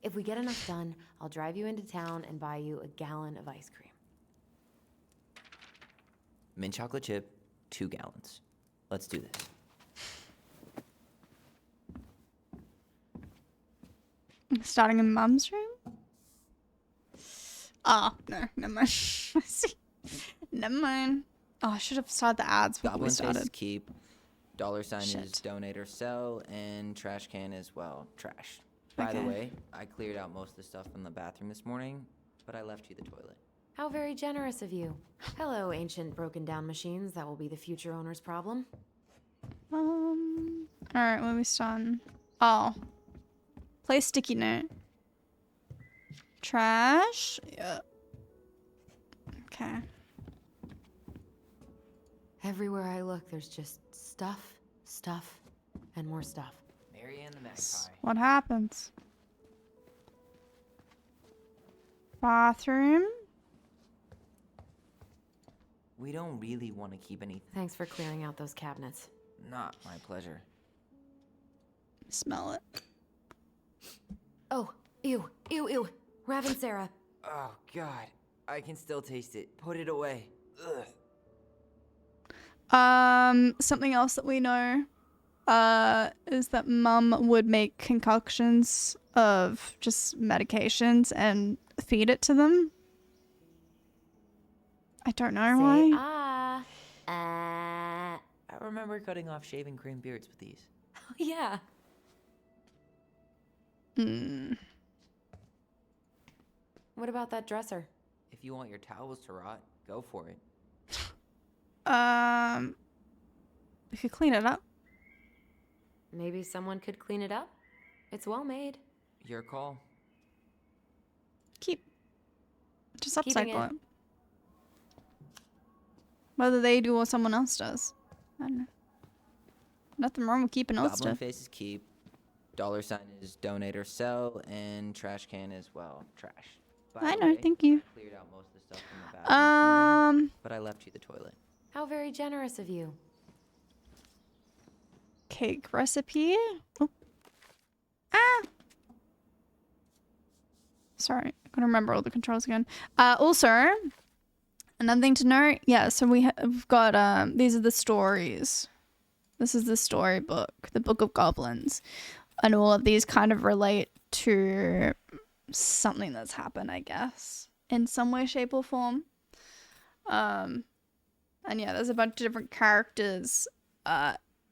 If we get enough done, I'll drive you into town and buy you a gallon of ice cream. Mint chocolate chip, 2 gallons. Let's do this. Starting in Mum's room? Oh, no, never mind. See, never mind. Oh, I should have started the ads before we Goblin started. faces keep. $sign is Shit. donate or sell, and trash can is, well, trash. By the Okay. way, I cleared out most of the stuff from the bathroom this morning, but I left you the toilet. How very generous of you. Hello, ancient broken down machines that will be the future owner's problem. Alright, what are we starting? Oh. Play sticky note. Trash? Yeah. Okay. Everywhere I look, there's just stuff, and more stuff. Marianne the magpie. What happens? Bathroom? We don't really want to keep anything. Thanks for clearing out those cabinets. Not my pleasure. Smell it. Oh, ew. Raven Sarah. Oh, God. I can still taste it. Put it away. Ugh. Something else that we know is that Mum would make concoctions of just medications and feed it to them. I don't know Say why. I remember cutting off shaving cream beards with these. Yeah. What about that dresser? If you want your towels to rot, go for it. We could clean it up. Maybe someone could clean it up? It's well made. Your call. Just Keeping upcycle it. it. Whether they do or someone else does. I don't know. Nothing wrong with keeping old Goblin stuff. faces keep. $ is donate or sell, and trash can as well. Trash. By I the know, way, thank you. I cleared out most of the stuff from the bathroom this morning, Um, but I left you the toilet. How very generous of you. cake recipe. Oh. Ah. Sorry, I gotta remember all the controls again. Also, another thing to note. Yeah, so we've got these are the stories. This is the storybook, the Book of Goblins, and all of these kind of relate to something that's happened, I guess, in some way, shape, or form. And yeah, there's a bunch of different characters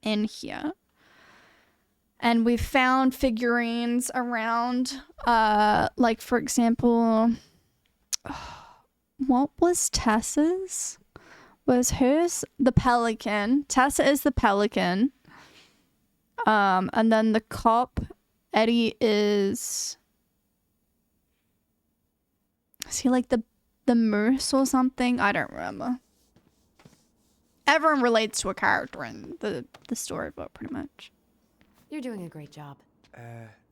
in here. And we've found figurines around, like, for example, what was Tessa's? Was hers the pelican? Tessa is the pelican. And then the cop, Eddie is he like the moose or something? I don't remember. Everyone relates to a character in the storybook, pretty much. You're doing a great job.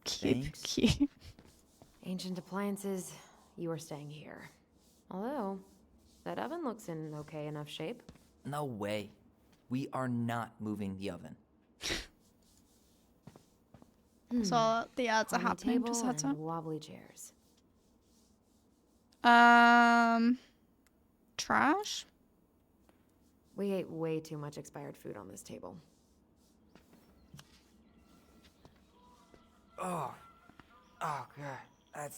Cute, Thanks. cute. Ancient appliances, you are staying here. Although, that oven looks in okay enough shape. No way. We are not moving the oven. So the ads are Coffee happening. table Just heads and up. wobbly chairs. Trash. We ate way too much expired food on this table. Oh. Oh, God.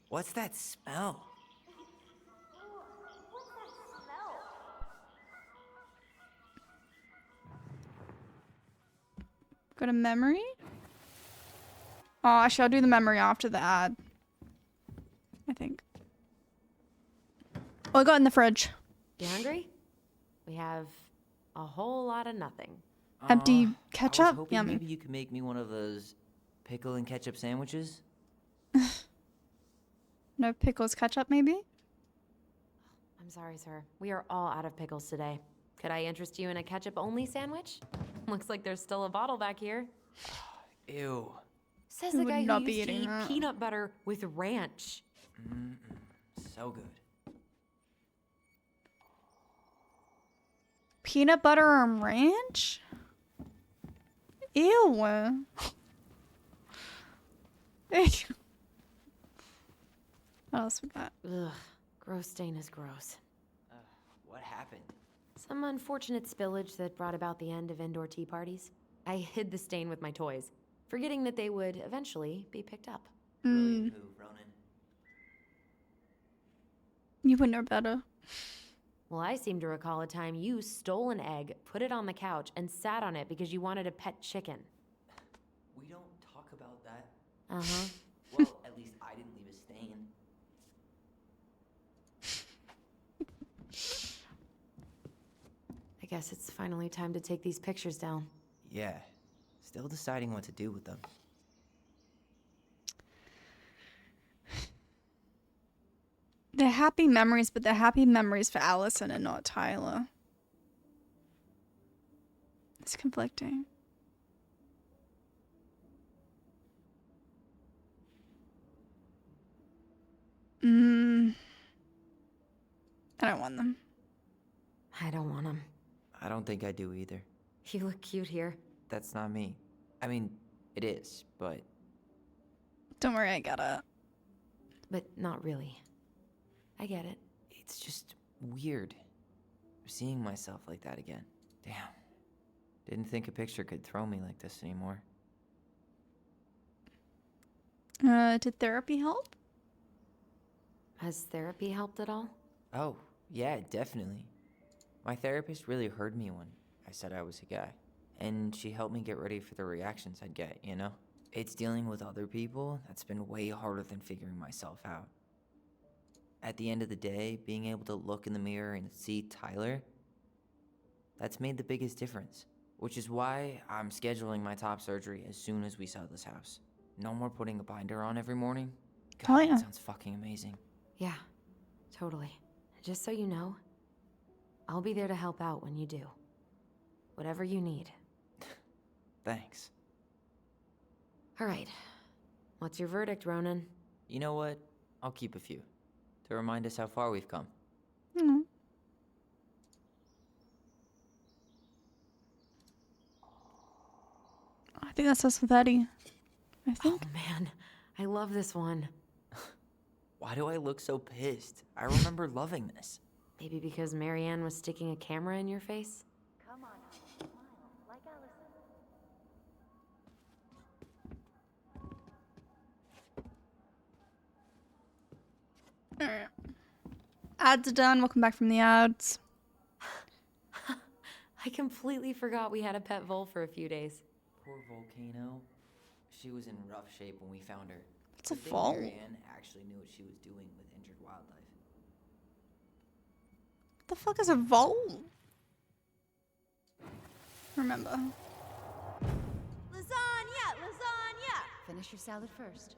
What's that smell? Got a memory? Oh, actually, I'll do the memory after the ad. I think. Oh, I got in the fridge. You hungry? We have a whole lot of nothing. Empty I was ketchup? hoping Yummy. maybe you could make me one of those pickle and ketchup sandwiches. No pickles, ketchup, maybe? I'm sorry, sir. We are all out of pickles today. Could I interest you in a ketchup-only sandwich? Looks like there's still a bottle back here. Ew. Says I the would guy not who be used to eating eat that. peanut butter with ranch. So good. Peanut butter and ranch? Ew. What else we got? Ugh, gross stain is gross. What happened? Some unfortunate spillage that brought about the end of indoor tea parties. I hid the stain with my toys, forgetting that they would eventually be picked up. Brilliant move, Ronan. You would know better. Well, I seem to recall a time you stole an egg, put it on the couch, and sat on it because you wanted a pet chicken. We don't talk about that. Uh-huh. Well, at least I didn't leave a stain. I guess it's finally time to take these pictures down. Yeah. Still deciding what to do with them. They're happy memories, but they're happy memories for Allison and not Tyler. It's conflicting. I don't want them. I don't want them. I don't think I do either. You look cute here. That's not me. I mean, it is, but Don't worry, I got it. But not really. I get it. it's just weird. Seeing myself like that again. Damn. Didn't think a picture could throw me like this anymore. Did therapy help? Has therapy helped at all? Oh, yeah, definitely. My therapist really heard me when I said I was a guy. And she helped me get ready for the reactions I'd get, you know? It's dealing with other people that's been way harder than figuring myself out. At the end of the day, being able to look in the mirror and see Tyler, that's made the biggest difference. Which is why I'm scheduling my top surgery as soon as we sell this house. No more putting a binder on every morning. God, Oh, yeah. that sounds fucking amazing. Yeah, totally. Just so you know, I'll be there to help out when you do. Whatever you need. Thanks. All right. What's your verdict, Ronan? You know what? I'll keep a few. To remind us how far we've come. Mm. I think that's us with Eddie. I think. Oh man, I love this one. Why do I look so pissed? I remember loving this. Maybe because Marianne was sticking a camera in your face? Come on, smile, like Allison. Alright. Ads are done. Welcome back from the ads. I completely forgot we had a pet vole for a few days. Poor Volcano. She was in rough shape when we found her. It's a Good thing vole. Marianne actually knew what she was doing with injured wildlife. What the fuck is a vole? Remember. Lasagna! Lasagna! Finish your salad first.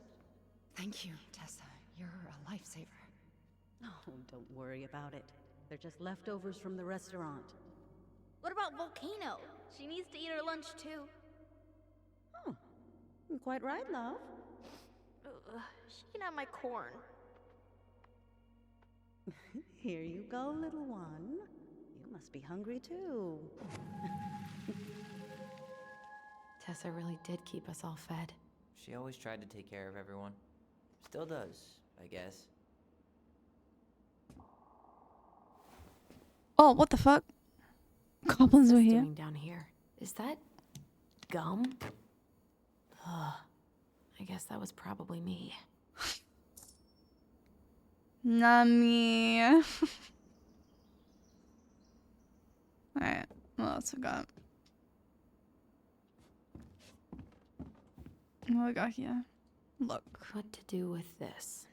Thank you, Tessa. You're a lifesaver. Oh, don't worry about it. They're just leftovers from the restaurant. What about Volcano? She needs to eat her lunch too. Oh, quite right, love. She can have my corn. Here you go, little one. You must be hungry too. Tessa really did keep us all fed. She always tried to take care of everyone. Still does, I guess. Oh, what the fuck? Goblins were What's here. doing down here? Is that gum? Ugh. I guess that was probably me. Nami. Alright, what else we got? What we got here? Look. What to do with this?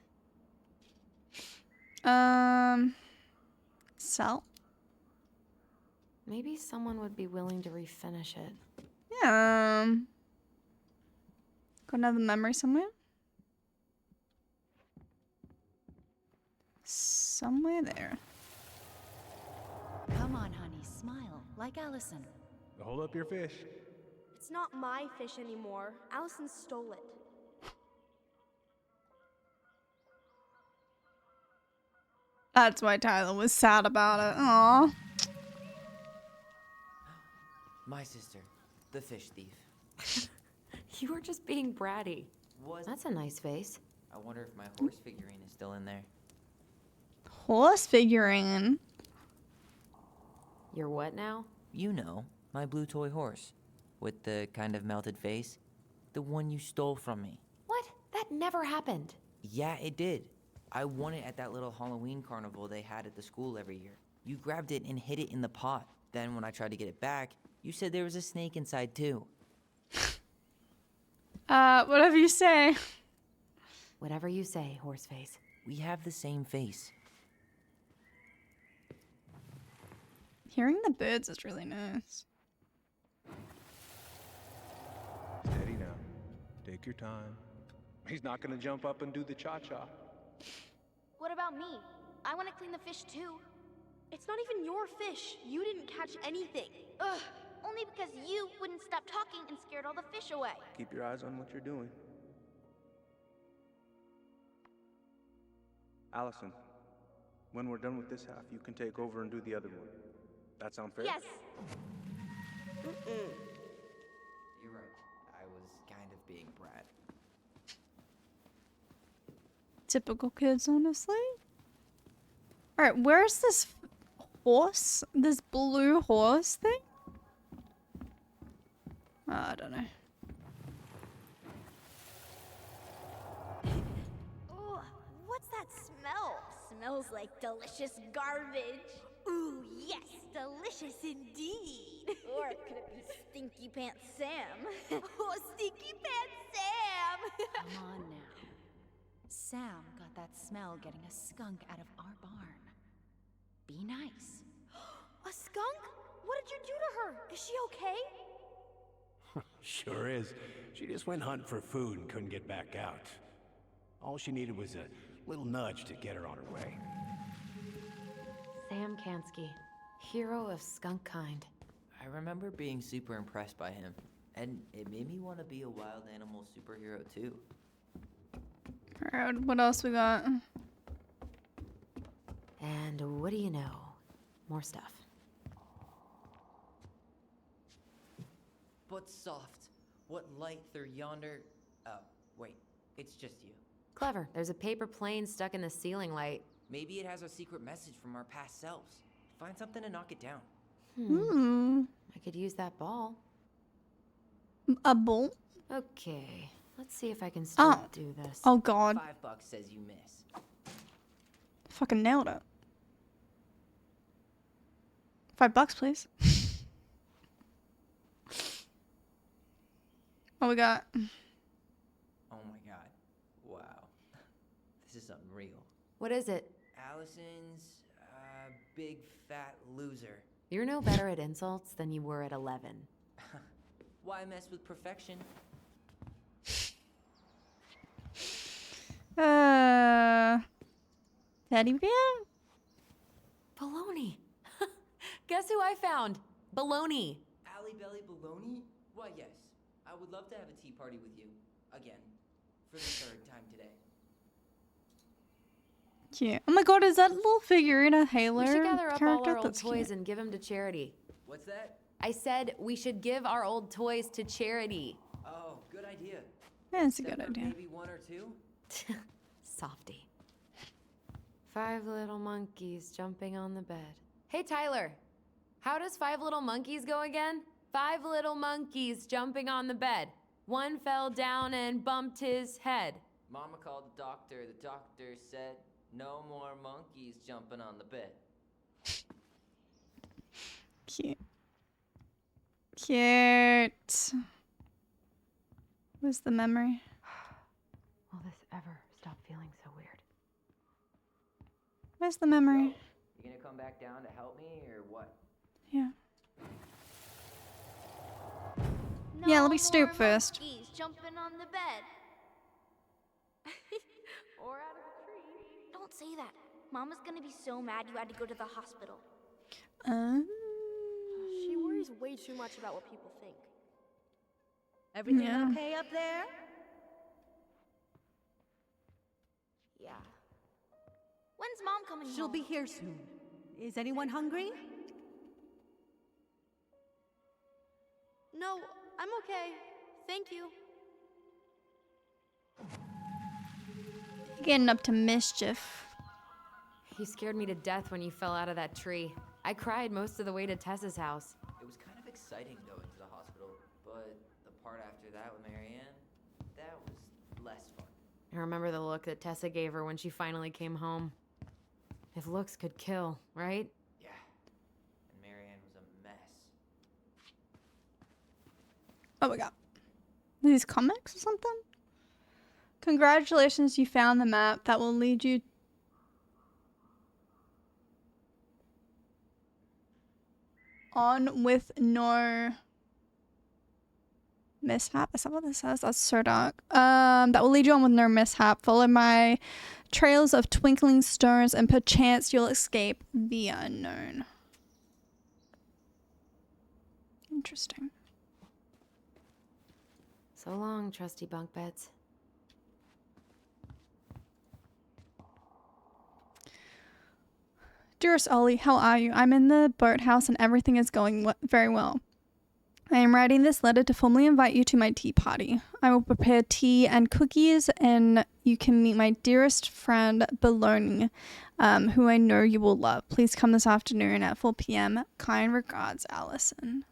Sell? Maybe someone would be willing to refinish it. Yeah. Got another memory somewhere? Somewhere there. Come on, honey, smile, like Allison. Hold up your fish. It's not my fish anymore. Allison stole it. That's why Tyler was sad about it. Aww. My sister, the fish thief. You were just being bratty. Was That's a nice face. I wonder if my horse figurine is still in there. Horse figurine. You're what now? You know, my blue toy horse. With the kind of melted face. The one you stole from me. What? That never happened. Yeah, it did. I won it at that little Halloween carnival they had at the school every year. You grabbed it and hid it in the pot. Then when I tried to get it back, you said there was a snake inside too. Whatever you say. Whatever you say, Horseface. We have the same face. Hearing the birds is really nice. Steady now. Take your time. He's not gonna jump up and do the cha-cha. What about me? I want to clean the fish too. It's not even your fish. You didn't catch anything. Ugh. Only because you wouldn't stop talking and scared all the fish away. Keep your eyes on what you're doing. Allison, when we're done with this half, you can take over and do the other one. That sound fair? Yes. You're right. I was kind of being Brad. Typical kids, honestly. Alright, where's this horse? This blue horse thing? I don't know. Ugh, what's that smell? Smells like delicious garbage. Ooh, yes, delicious indeed. Or could it be Stinky Pants Sam? Oh, Stinky Pants Sam! Come on now. Sam got that smell getting a skunk out of our barn. Be nice. A skunk? What did you do to her? Is she okay? Sure is. She just went hunting for food and couldn't get back out. All she needed was a little nudge to get her on her way. Sam Kansky, hero of skunk kind. I remember being super impressed by him. And it made me want to be a wild animal superhero too. Alright, what else we got? And what do you know? More stuff. But soft, what light through yonder... Oh, wait, it's just you. Clever. There's a paper plane stuck in the ceiling light. Maybe it has a secret message from our past selves. Find something to knock it down. I could use that ball. A ball? Okay, let's see if I can still Oh. do this. Oh god. $5 says you miss. Fucking nailed it. $5, please. What we got? Oh my god. Wow. This is unreal. What is it? Allison's, big fat loser. You're no better at insults than you were at 11. Why mess with perfection? Teddy bear? Baloney. Guess who I found? Baloney. Allie Belly Baloney? Why, yes. I would love to have a tea party with you. Again. For the third time today. Cute. Oh my god, is that little figurine a Halo We should gather up all character? our old That's toys cute. and give them to charity. What's that? I said we should give our old toys to charity. Oh, good idea. Yeah, it's a Except good for idea. Maybe 1 or 2? Softy. 5 little monkeys jumping on the bed. Hey, Tyler. How does 5 little monkeys go again? 5 little monkeys jumping on the bed. One fell down and bumped his head. Mama called the doctor. The doctor said, no more monkeys jumping on the bed. Cute. Cute. Where's the memory? Will this ever stop feeling so weird? Where's the memory? You gonna come back down to help me, or what? Yeah. No Yeah, let me more stoop first. monkeys jumping on the bed. Or out of a tree. Don't say that. Mama's gonna be so mad you had to go to the hospital. She worries way too much about what people think. Everything Yeah. okay up there? Yeah. When's Mom coming She'll home? be here soon. Is anyone hungry? No, I'm okay. Thank you. Getting up to mischief. You scared me to death when you fell out of that tree. I cried most of the way to Tessa's house. It was kind of exciting going to the hospital, but the part after that with Marianne, that was less fun. I remember the look that Tessa gave her when she finally came home. If looks could kill, right? Yeah. And Marianne was a mess. Oh my god. These comics or something? Congratulations, you found the map that will lead you on with no mishap. Is that what this says? That's so dark. That will lead you on with no mishap. Follow my trails of twinkling stars, and perchance you'll escape the unknown. Interesting. So long, trusty bunk beds. Dearest Ollie, how are you? I'm in the boathouse and everything is going very well. I am writing this letter to formally invite you to my tea party. I will prepare tea and cookies, and you can meet my dearest friend, Baloney, who I know you will love. Please come this afternoon at 4 p.m. Kind regards, Allison.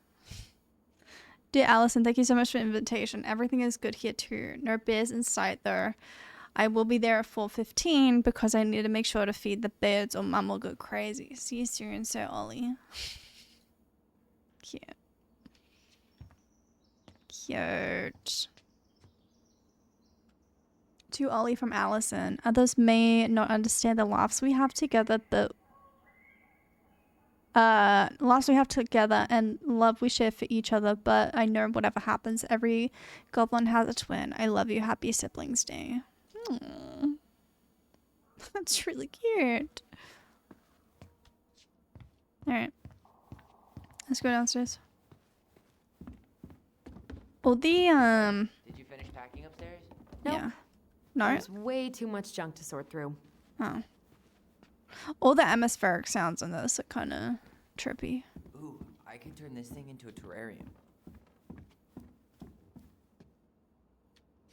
Dear Allison, thank you so much for the invitation. Everything is good here too. No bears in sight though. I will be there at 4:15 because I need to make sure to feed the birds or Mum will go crazy. See you soon, Sir Ollie. Cute. Cute. To Ollie from Allison. Others may not understand the laughs we have together, laughs we have together and love we share for each other, but I know whatever happens, every goblin has a twin. I love you. Happy Siblings Day. Aww. That's really cute. Alright. Let's go downstairs. Well, the Did you finish packing upstairs? Nope. yeah, no. There's way too much junk to sort through. Oh. All the atmospheric sounds in this are kind of trippy. Ooh, I can turn this thing into a terrarium.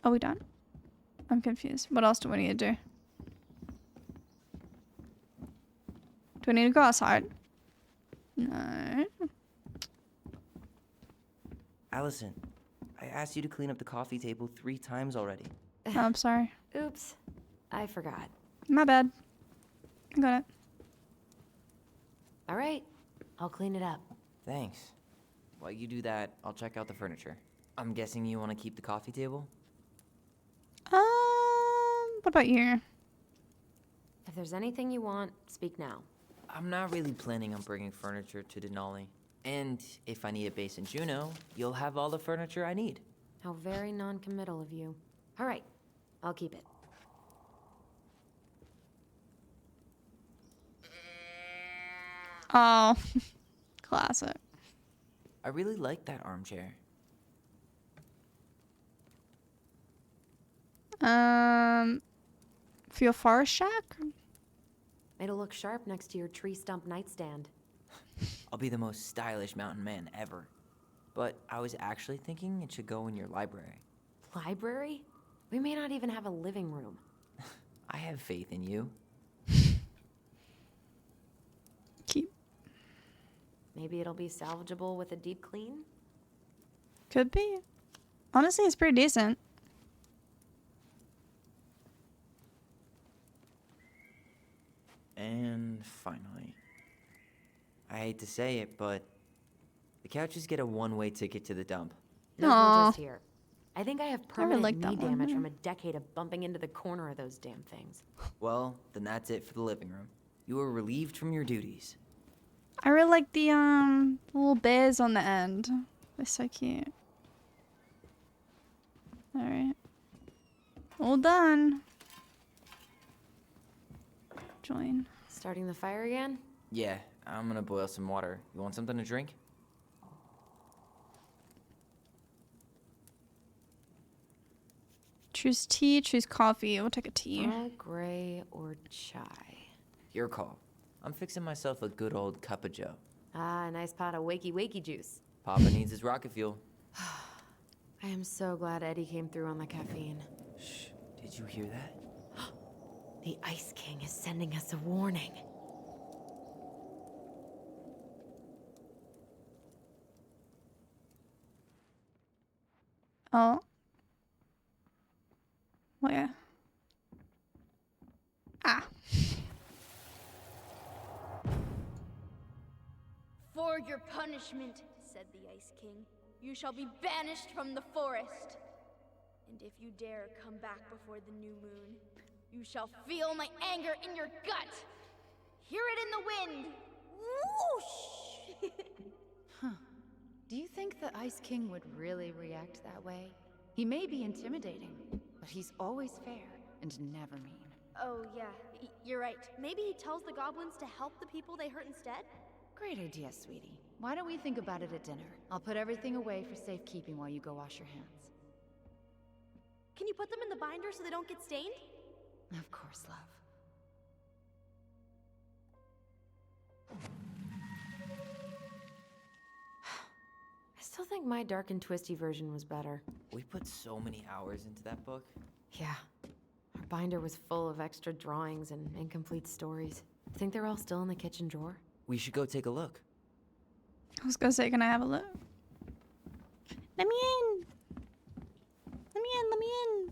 Are we done? I'm confused. What else do we need to do? Do we need to go outside? No. Allison, I asked you to clean up the coffee table 3 times already. Oh, I'm sorry. Oops. I forgot. My bad. I got it. All right. I'll clean it up. Thanks. While you do that, I'll check out the furniture. I'm guessing you want to keep the coffee table? What about you? If there's anything you want, speak now. I'm not really planning on bringing furniture to Denali. And if I need a base in Juneau, you'll have all the furniture I need. How very non-committal of you. All right. I'll keep it. Oh, classic. I really like that armchair. For your forest shack? It'll look sharp next to your tree stump nightstand. I'll be the most stylish mountain man ever. But I was actually thinking it should go in your library. Library? We may not even have a living room. I have faith in you. Keep. Maybe it'll be salvageable with a deep clean? Could be. Honestly, it's pretty decent. And finally, I hate to say it, but the couches get a one-way ticket to the dump. No Aw. protest here. I think I have permanent like that knee one, damage yeah. from a decade of bumping into the corner of those damn things. Well, then that's it for the living room. You are relieved from your duties. I really like the little bears on the end. They're so cute. All right. All done. Join. Starting the fire again? Yeah, I'm gonna boil some water. You want something to drink? Choose tea, choose coffee. We'll take a tea. Earl Grey or chai? Your call. I'm fixing myself a good old cup of joe. Ah, a nice pot of wakey juice. Papa needs his rocket fuel. I am so glad Eddie came through on the caffeine. Shh, did you hear that? The Ice King is sending us a warning. Oh. Where? Ah. For your punishment, said the Ice King, you shall be banished from the forest. And if you dare come back before the new moon, you shall feel my anger in your gut. Hear it in the wind. Whoosh! Do you think the Ice King would really react that way? He may be intimidating, but he's always fair and never mean. Oh, yeah, you're right. Maybe he tells the goblins to help the people they hurt instead? Great idea, sweetie. Why don't we think about it at dinner? I'll put everything away for safekeeping while you go wash your hands. Can you put them in the binder so they don't get stained? Of course, love. I still think my dark and twisty version was better. We put so many hours into that book. Yeah. Our binder was full of extra drawings and incomplete stories. Think they're all still in the kitchen drawer? We should go take a look. I was gonna say, can I have a look? Let me in. Let me in. Let me in.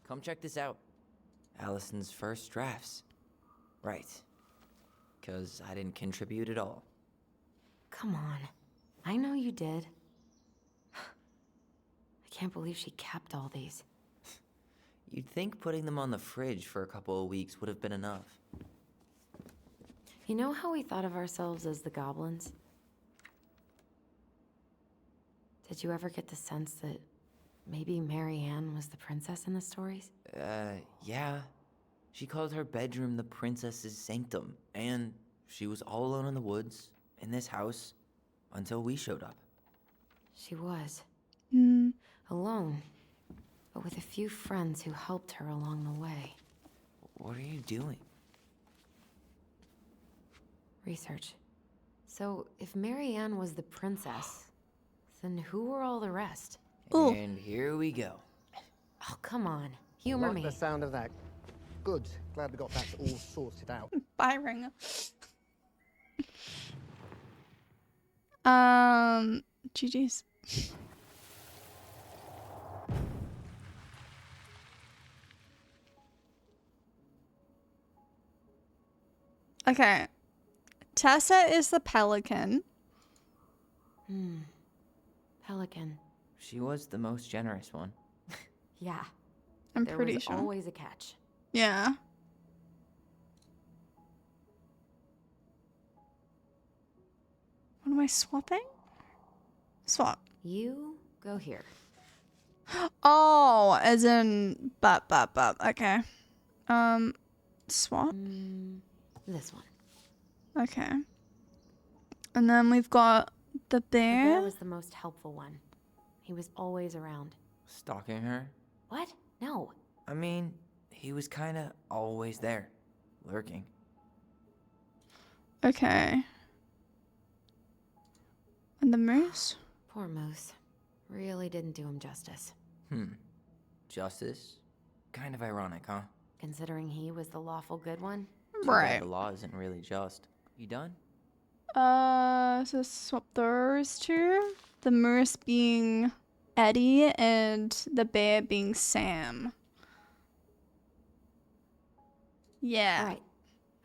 Come check this out. Allison's first drafts. Right. 'Cause I didn't contribute at all. Come on. I know you did. I can't believe she kept all these. You'd think putting them on the fridge for a couple of weeks would have been enough. You know how we thought of ourselves as the goblins? Did you ever get the sense that maybe Marianne was the princess in the stories? Yeah. She called her bedroom the princess's sanctum, and She was all alone in the woods, in this house, until we showed up. She was. Hmm. Alone. But with a few friends who helped her along the way. What are you doing? Research. So, if Marianne was the princess, then who were all the rest? Ooh. And here we go. Oh, come on. Humor Like me. the sound of that. Good. Glad we got that all sorted out. Bye, Ringer. GG's. Okay. Tessa is the pelican. Pelican. She was the most generous one. Yeah. I'm There pretty was sure. always a catch. Yeah. What am I swapping? Swap. You go here. Oh, as in but. Okay. Swap. This one. Okay. And then we've got the The bear bear. was the most helpful one. He was always around. Stalking her? What? No. I mean, he was kinda always there. Lurking. Okay. And the moose? Poor Moose. Really didn't do him justice. Justice? Kind of ironic, huh? Considering he was the lawful good one. Too bad Right. the law isn't really just. You done? So swap those two. The moose being Eddie and the bear being Sam. Yeah. Alright.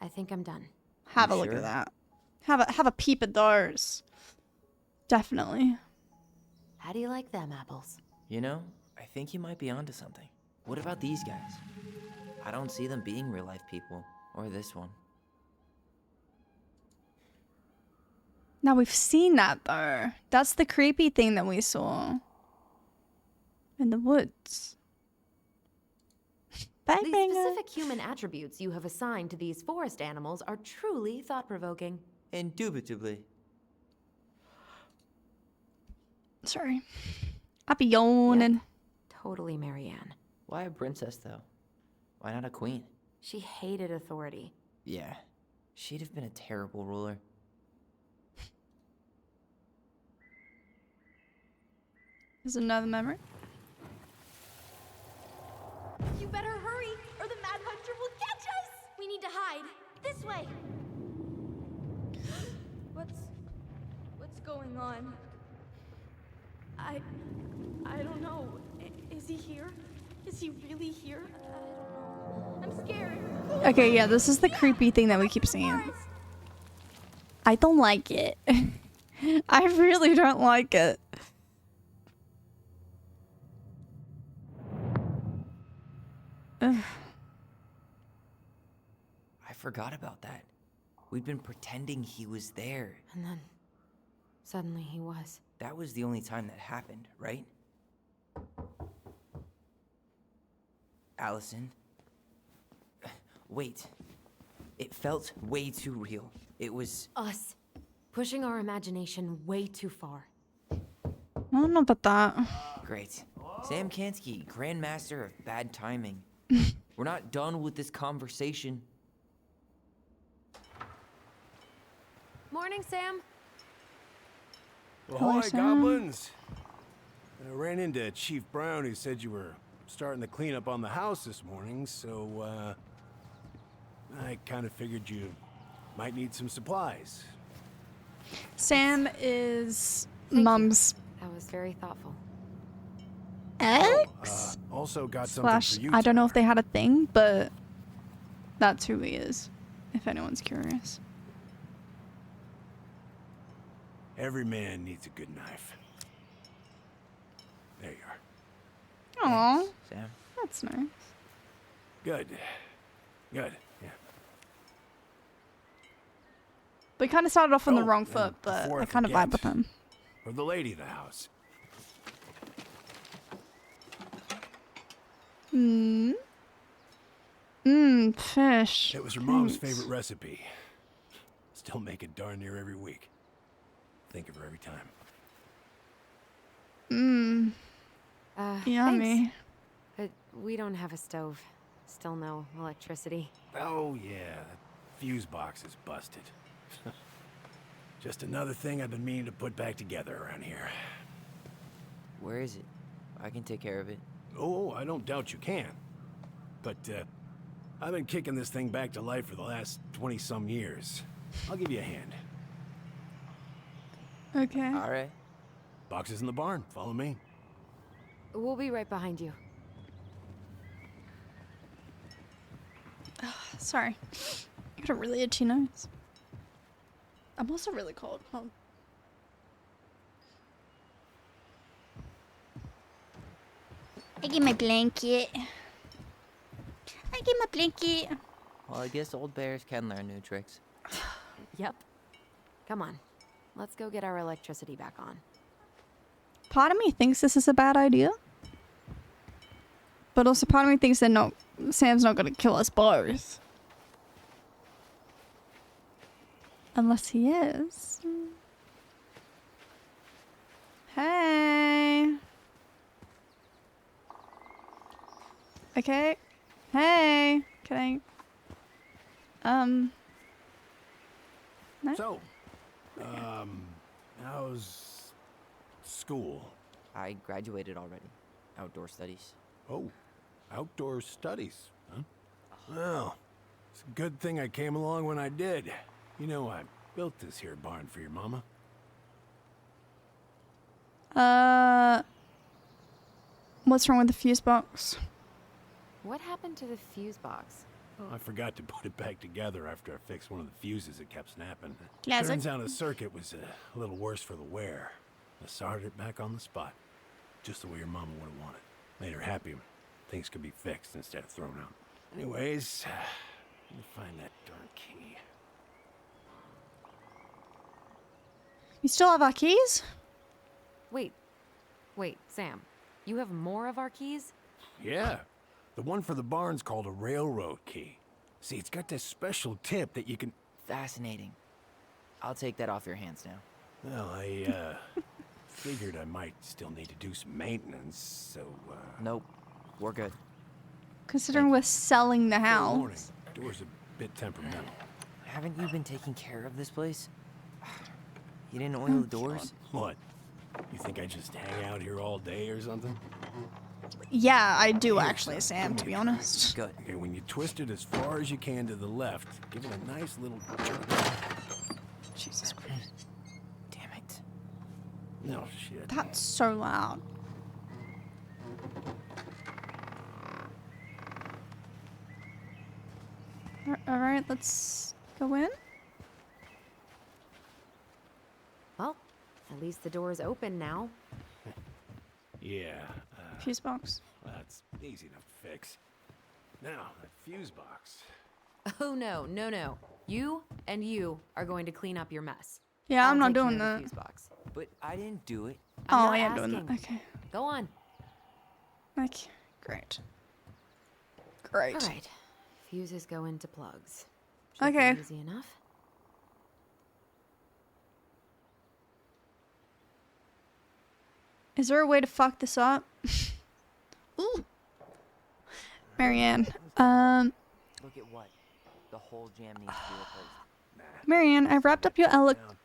I think I'm done. Have You a look sure? at that. Have a peep at those. Definitely. How do you like them apples? You know, I think you might be onto something. What about these guys? I don't see them being real life people. Or this one. Now we've seen that though. That's the creepy thing that we saw. In the woods. Bye, The Ringer. specific human attributes you have assigned to these forest animals are truly thought-provoking. Indubitably. Sorry. I be yawning. Totally Marianne. Why a princess, though? Why not a queen? She hated authority. Yeah. She'd have been a terrible ruler. There's another memory. You better hurry, or the Mad Hunter will catch us! We need to hide. This way! What's going on? I don't know. Is he here? Is he really here? I don't know. I'm scared. Okay, yeah, this is the creepy thing that we keep seeing. I don't like it. I really don't like it. Ugh. I forgot about that. We'd been pretending he was there. And then, suddenly he was. That was the only time that happened, right? Allison? Wait. It felt way too real. It was... Us. Pushing our imagination way too far. I don't know about that. Great. Sam Kansky, Grandmaster of Bad Timing. We're not done with this conversation. Morning, Sam. Well, Hello, hi, Sam. goblins. I ran into Chief Brown, who said you were starting the cleanup on the house this morning, so, I kind of figured you might need some supplies. Sam is Thank you. Mum's That was very thoughtful. ex? Also got something Slash, for you, I don't know if Tyler. they had a thing, but that's who he is, if anyone's curious. Every man needs a good knife. There you are. Aw, Thanks, Sam. that's nice. Good. Good, yeah. We kind of started off on the Oh, wrong and foot, but before I kind of vibe with forget, him. For the lady of the house. Fish. It was her mom's Thanks. favorite recipe. still make it darn near every week. Think of her every time. Yummy. Thanks. But we don't have a stove. Still no electricity. Oh yeah, that fuse box is busted. Just another thing I've been meaning to put back together around here. Where is it? I can take care of it. Oh, I don't doubt you can. But, I've been kicking this thing back to life for the last 20-some years. I'll give you a hand. Okay. All right. Box is in the barn. Follow me. We'll be right behind you. Sorry. I got a really itchy nose. I'm also really cold. Hold on. I get my blanket. I get my blanket. Well, I guess old bears can learn new tricks. Yep. Come on. Let's go get our electricity back on. Part of me thinks this is a bad idea. But also part of me thinks that Sam's not gonna kill us both. Unless he is. Hey. Okay. Hey. Can I? No? So, how's school? I graduated already. Outdoor studies. Oh, outdoor studies, huh? Well, it's a good thing I came along when I did. You know, I built this here barn for your mama. What's wrong with the fuse box? What happened to the fuse box? Oh, I forgot to put it back together after I fixed one of the fuses that kept snapping. Classic. Turns out the circuit was a little worse for the wear. I soldered it back on the spot, just the way your mama would have wanted. Made her happy when things could be fixed instead of thrown out. Anyways, let me find that darn key. You still have our keys? Wait, Sam. You have more of our keys? Yeah, the one for the barn's called a railroad key. See, it's got this special tip that you can... Fascinating. I'll take that off your hands now. Well, I, figured I might still need to do some maintenance, so, Nope. We're good. Considering we're selling the Fair warning, house. door's a bit temperamental. Haven't you been taking care of this place? You didn't oil the doors? What? You think I just hang out here all day or something? Yeah, I do actually, Sam, to be honest. Good. Okay, when you twist it as far as you can to the left, give it a nice little jerk. Jesus Christ. Damn it. No shit. That's so loud. Alright, let's go in. Well, at least the door is open now. Yeah, Fuse box. that's easy enough to fix. Now, that fuse box. Oh no. You and you are going to clean up your mess. Yeah, I'm I'll not take care doing of the that. fuse box. But I didn't do it. I'm Oh, not I am doing that. asking. Okay. Go on. Okay, great. Great. All right. Fuses go into plugs. Should be Okay. Easy enough. Is there a way to fuck this up? Ooh. Marianne. Look at what? The whole jam needs to be replaced. Marianne, I wrapped up your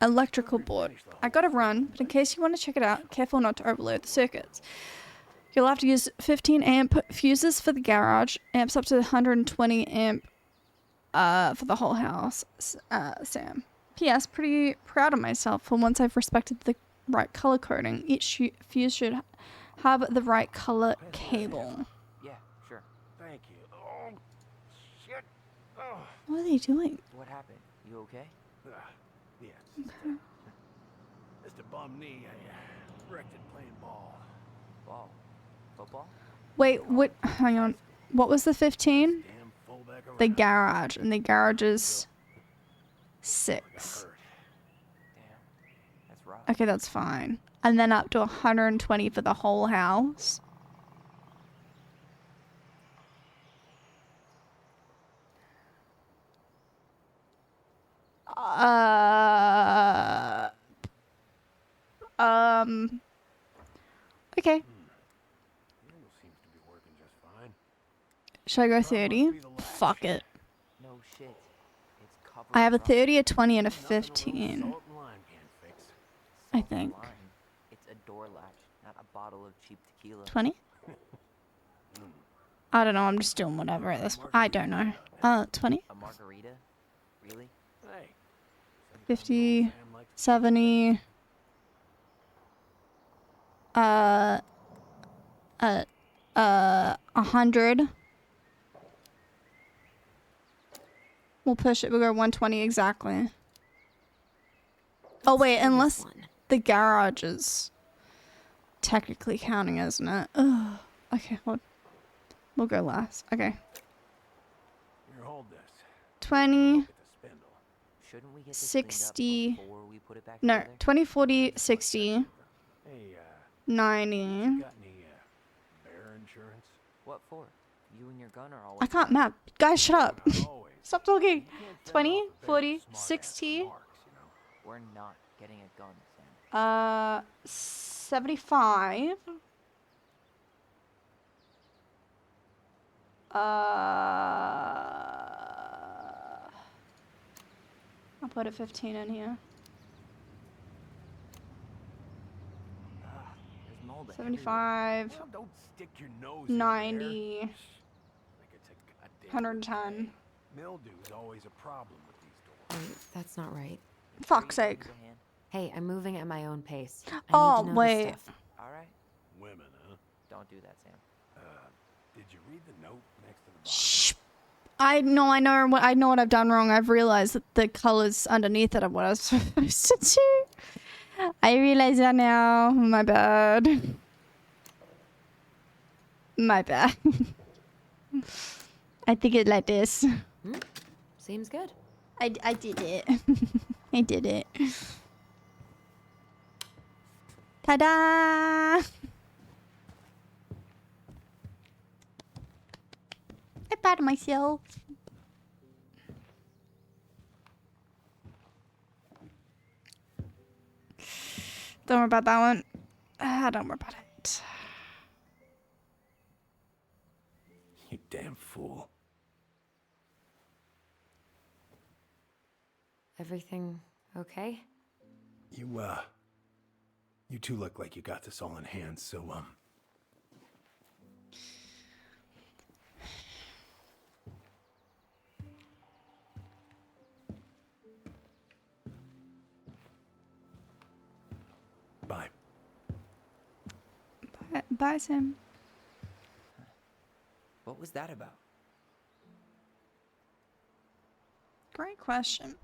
electrical board. I gotta run, but in case you want to check it out, careful not to overload the circuits. You'll have to use 15 amp fuses for the garage, amps up to 120 amp for the whole house. Sam. P.S. Pretty proud of myself for once I've respected the right color coding. Each fuse should have the right color cable. Yeah, sure. Thank you. Oh, shit. Oh. What are they doing? What happened? You okay? Yeah. Just a bum knee. I wrecked it playing ball. Ball. Football? Wait, what? Hang on. What was the 15? Damn fullback around. The garage, and the garage is 6. Hurt. Damn. That's rough. Okay, that's fine. And then up to 120 for the whole house. Okay. Seems to be working just fine. Should I go 30? Fuck it. No shit. It's covered I have a in rust. 30, a 20, and a Nothing a little 15. salt and lime can't fix. I Salt and think. lime. It's a door latch, not a bottle of cheap tequila. 20? I don't know. I'm just doing whatever at this point. I don't know. 20? A margarita? Really? Hey. 50, 70, 100. We'll push it. We'll go 120 exactly. Oh wait, unless the garage is technically counting, isn't it? Ugh. Okay, hold. We'll go last. Okay. Here, hold this. 20, Shouldn't we get this 60, before we put it back no, together? 20, 40, 60, Hey, 90. got any bear insurance? What for? You and your gun are always. I can't map. Guys, shut up. Stop talking. 20, 40, 60, We're not getting a gun, Sam. 75. I'll put a 15 in here. There's mold everywhere. 75, Well, don't stick your nose in 90, there. Like it's a goddamn 110. Mildew's always a problem with these doors. That's not right. Fuck's sake. Hey, I'm moving at my own pace. I Oh, need to know wait. this stuff. All right. Women, huh? Don't do that, Sam. Did you read the note next to the box? Shh. I know what I've done wrong. I've realized that the colors underneath it are what I was supposed to do. I realize that now. My bad. My bad. I think it like this. Seems good. I did it. I did it. Ta-da! I'm proud of myself. Don't worry about that one. Don't worry about it. You damn fool. Everything okay? You two look like you got this all in hand, so, bye. Bye, Sam. What was that about? Great question.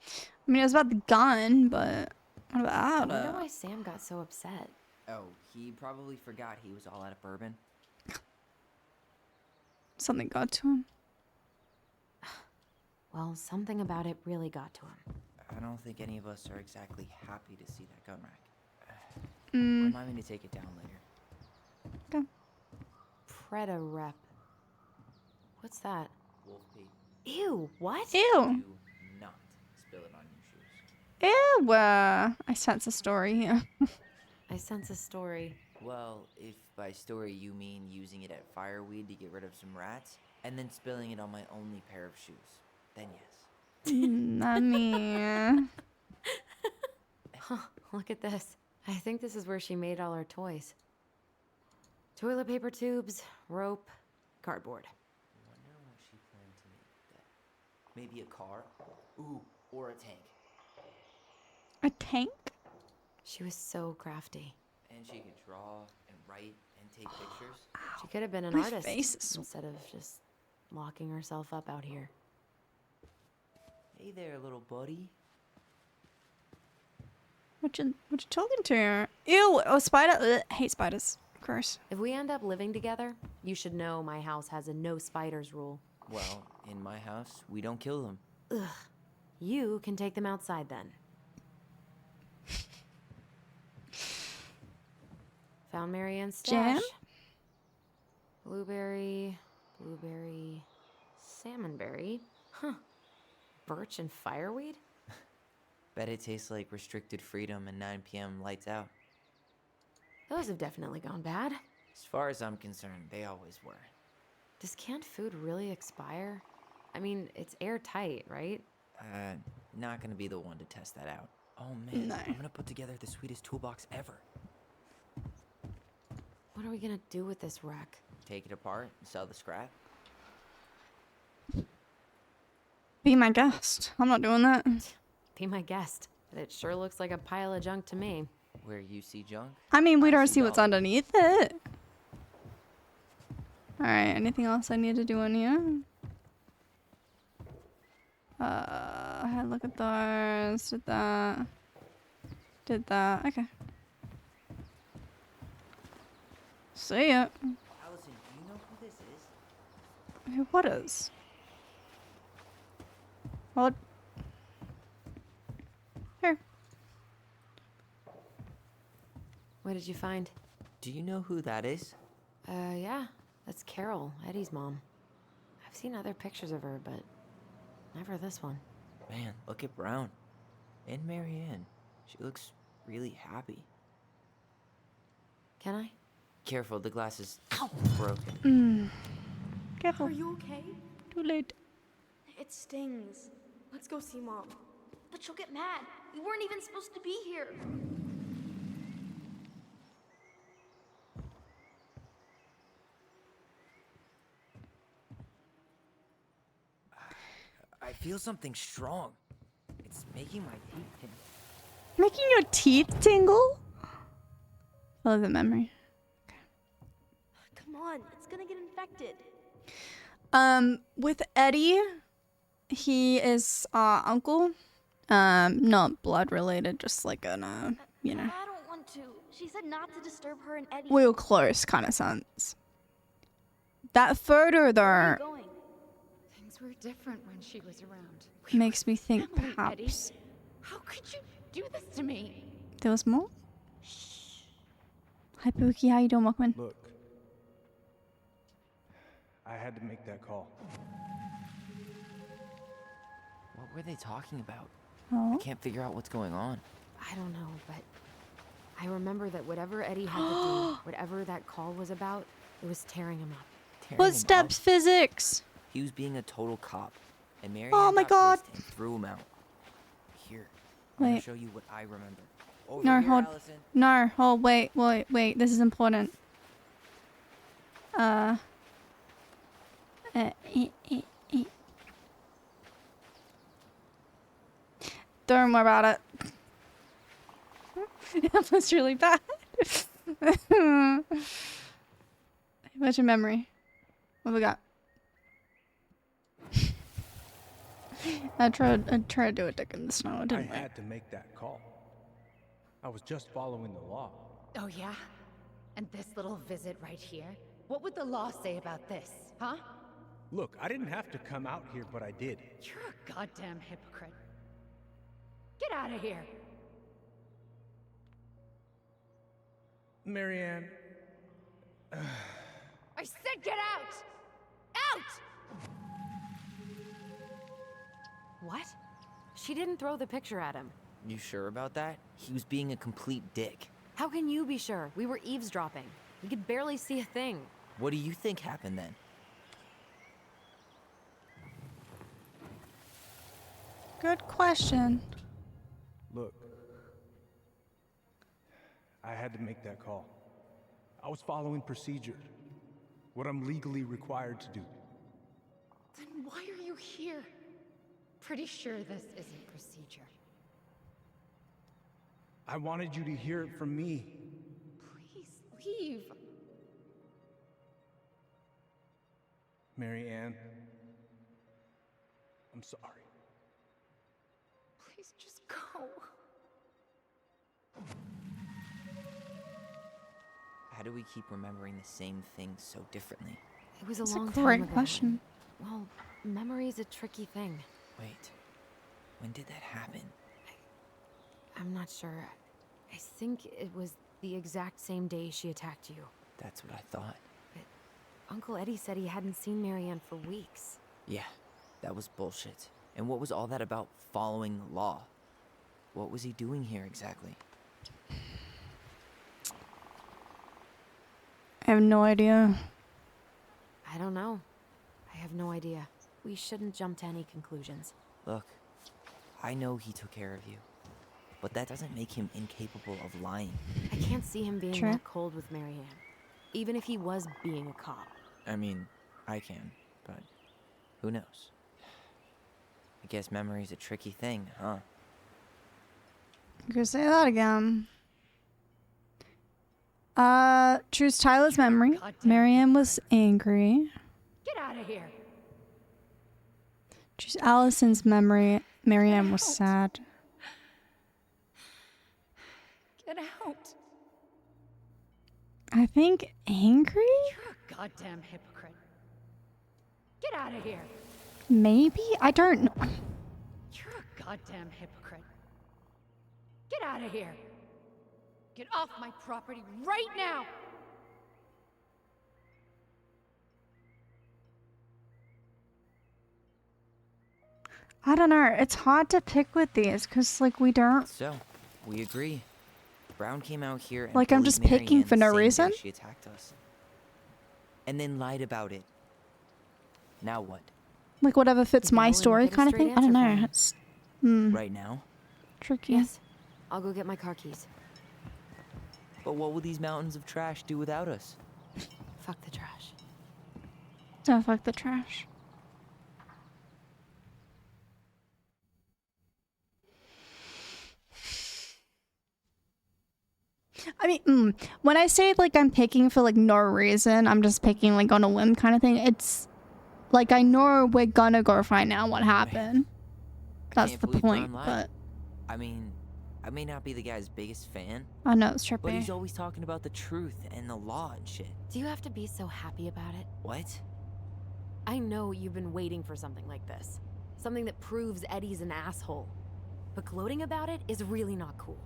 I mean, it was about the gun, but what I about wonder it? why Sam got so upset. Oh, he probably forgot he was all out of bourbon. Something got to him. Well, something about it really got to him. I don't think any of us are exactly happy to see that gun rack. Mm. Remind me to take it down later. Okay. Preda rep. What's that? Wolf pee. Ew, what? Ew. Do not spill it on your shoes. Ew. I sense a story here. I sense a story. Well, if by story you mean using it at fireweed to get rid of some rats, and then spilling it on my only pair of shoes, then yes. Nani. Huh, look at this. I think this is where she made all her toys. Toilet paper tubes, rope, cardboard. I wonder what she planned to make that. Maybe a car? Ooh, or a tank. A tank? She was so crafty. And she could draw and write and take pictures. She could have been an My artist face is- instead of just locking herself up out here. Hey there, little buddy. What you talking to? Ew. Oh, spider. Ugh, hate spiders. Gross. If we end up living together, you should know my house has a no spiders rule. Well, in my house, we don't kill them. Ugh. You can take them outside then. Found Marianne's stash. Jam? Blueberry, salmonberry. Huh. Birch and fireweed? Bet it tastes like restricted freedom and 9 p.m. lights out. Those have definitely gone bad. As far as I'm concerned, they always were. Does canned food really expire? I mean, it's airtight, right? Not gonna be the one to test that out. Oh man, No. I'm gonna put together the sweetest toolbox ever. What are we gonna do with this wreck? Take it apart and sell the scrap. Be my guest. I'm not doing that. Be my guest. But it sure looks like a pile of junk to me. Where you see junk, I mean, we I don't see see what's dollars. underneath it. Alright, anything else I need to do in here? I had a look at those. Did that. Did that. Okay. See ya. Allison, do you know who this is? Who? What is? What? Here. What did you find? Do you know who that is? Yeah. That's Carol, Eddie's mom. I've seen other pictures of her, but never this one. Man, look at Brown. And Marianne. She looks really happy. Can I? Careful, the glass is broken. Careful. Are you okay? Too late. It stings. Let's go see Mom. But she'll get mad. We weren't even supposed to be here. I feel something strong. It's making my teeth tingle. Making your teeth tingle? Follow the memory. Come on, it's gonna get infected. With Eddie, he is uncle. Not blood related, just like an you know. I don't want to. She said not to disturb her and Eddie. Real close kind of sense. That photo Where are there you going? Things were different when she was around. makes me think Family, Eddie. perhaps How could you do this to me? there was more. Hi Pookie, how you doing, Walkman? Look, I had to make that call. What were they talking about? Oh. I can't figure out what's going on. I don't know, but I remember that whatever Eddie had to do, whatever that call was about, it was tearing him up. Tearing him Footsteps up. physics. He was being a total cop. And Marianne Oh my got God. pissed and threw him out. Here, I'm gonna Wait. show you what I remember. Over No, here, hold. Allison. No, hold. Wait. This is important. Don't worry about it. That was really bad. What's your memory? What we got? I tried to do a dick in the snow. It I didn't work. had to make that call. I was just following the law. Oh, yeah? And this little visit right here? What would the law say about this, huh? Look, I didn't have to come out here, but I did. You're a goddamn hypocrite. Get out of here. Marianne, I said get out! Out! What? She didn't throw the picture at him. You sure about that? He was being a complete dick. How can you be sure? We were eavesdropping. We could barely see a thing. What do you think happened then? Good question. look. I had to make that call. I was following procedure. What I'm legally required to do. Then why are you here? Pretty sure this isn't procedure. I wanted you to hear it from me. Please leave. Marianne, I'm sorry. Please just go. How do we keep remembering the same things so differently? It was a That's a long great time ago. question. Well, memory's a tricky thing. Wait, when did that happen? I'm not sure. I think it was the exact same day she attacked you. That's what I thought. Uncle Eddie said he hadn't seen Marianne for weeks. Yeah, that was bullshit. And what was all that about following the law? What was he doing here exactly? I have no idea. I don't know. I have no idea. We shouldn't jump to any conclusions. Look, I know he took care of you, but that doesn't make him incapable of lying. I can't see him being True. that cold with Marianne, even if he was being a cop. I mean, I can, but who knows? I guess memory's a tricky thing, huh? You could say that again. Choose Tyler's memory. Marianne was angry. Get out of here! Choose Allison's memory. Marianne was sad. Get out. I think angry? You're a goddamn hypocrite. Get out of here. Maybe? I don't know. You're a goddamn hypocrite. Get out of here. Get off my property right now. I don't know. It's hard to pick with these because, like, we don't. So, we agree. Brown came out here and Like, I'm bullied just picking Marianne for no the same day reason? she attacked us. And then lied about it. Now what? Like, whatever fits Go my and story get a kind of straight thing. I don't answer from know. him. It's Right now? tricky. Yes. I'll go get my car keys. But what will these mountains of trash do without us? Fuck the trash. Oh, fuck the trash. I mean, when I say like I'm picking for like no reason, I'm just picking like on a whim kind of thing. It's like I know we're gonna go find out what happened. That's Can't the believe point, Brown but lied. I mean, I may not be the guy's biggest fan, I know it's but he's trippy. always talking about the truth and the law and shit. Do you have to be so happy about it? What? I know you've been waiting for something like this. Something that proves Eddie's an asshole. But gloating about it is really not cool.